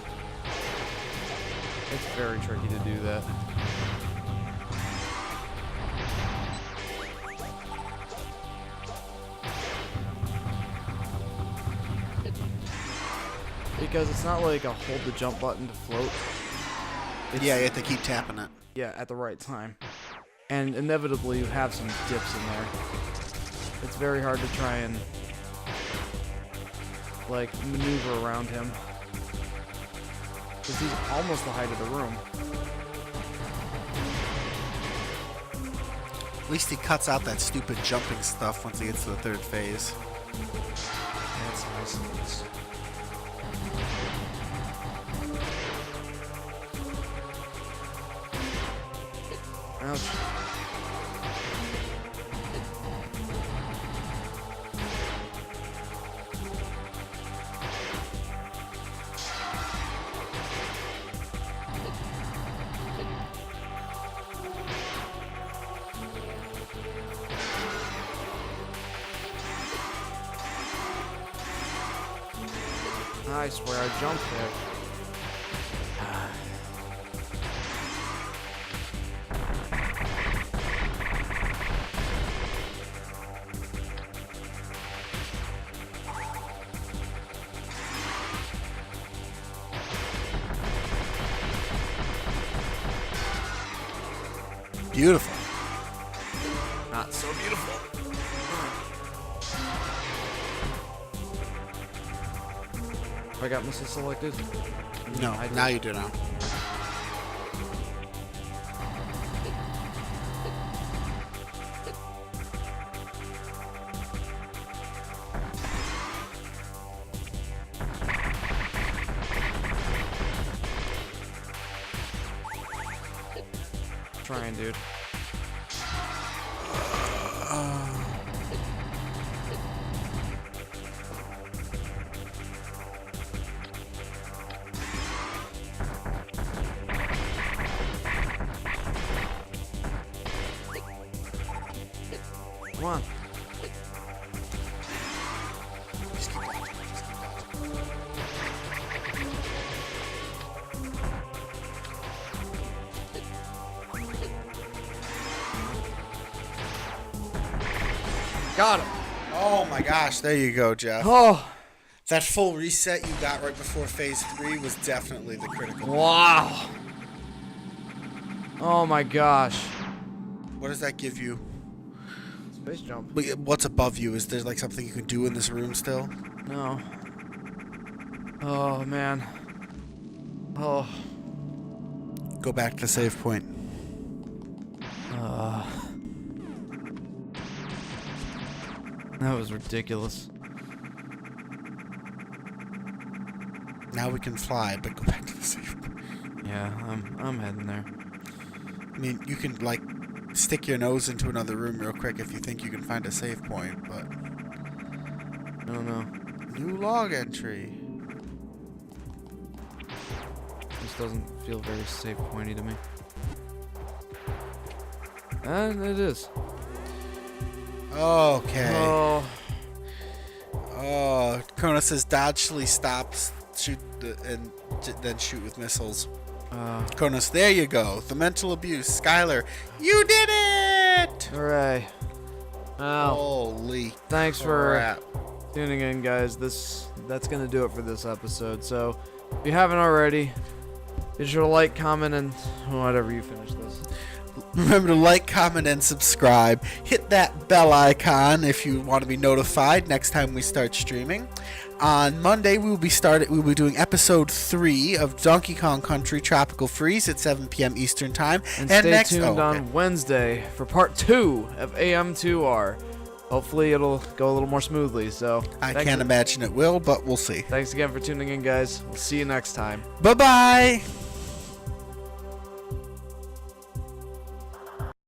It's very tricky to do that. Because it's not like a hold the jump button to float. Yeah, you have to keep tapping it. Yeah, at the right time. And inevitably you have some dips in there. It's very hard to try and like maneuver around him. Because he's almost the height of the room. At least he cuts out that stupid jumping stuff once he gets to the third phase. That's nice. Ouch. I swear I jumped there. Beautiful. Not so beautiful. I got missile selected? No, I did. now you do now. Trying, dude. Come on. Just keep dodging. Just keep dodging. Got him. Oh my gosh, there you go, Jeff. Oh, That full reset you got right before phase 3 was definitely the critical. wow. Oh my gosh. What does that give you? Space jump. Wait, what's above you? Is there like something you can do in this room still? No. Oh man. Oh. Go back to the save point. That was ridiculous. Now we can fly, but go back to the save point. Yeah, I'm heading there. I mean, you can like stick your nose into another room real quick if you think you can find a save point, but I don't know. new log entry. This doesn't feel very save pointy to me. And it is. Okay. Oh. Oh, Kona says dodgely stops, shoot and then shoot with missiles. Konos, there you go. The mental abuse. Skylar, you did it! Hooray. Wow. Holy Thanks crap. for tuning in, guys. That's gonna do it for this episode. So if you haven't already, be sure to like, comment, and whatever you finish this. Remember to like, comment, and subscribe. Hit that bell icon if you want to be notified next time we start streaming. On Monday, we will be doing episode 3 of Donkey Kong Country Tropical Freeze at 7 p.m. Eastern Time. And stay tuned on Wednesday for part 2 of AM2R. Hopefully it'll go a little more smoothly. So I can't imagine it will, but we'll see. Thanks again for tuning in, guys. We'll see you next time. Bye-bye.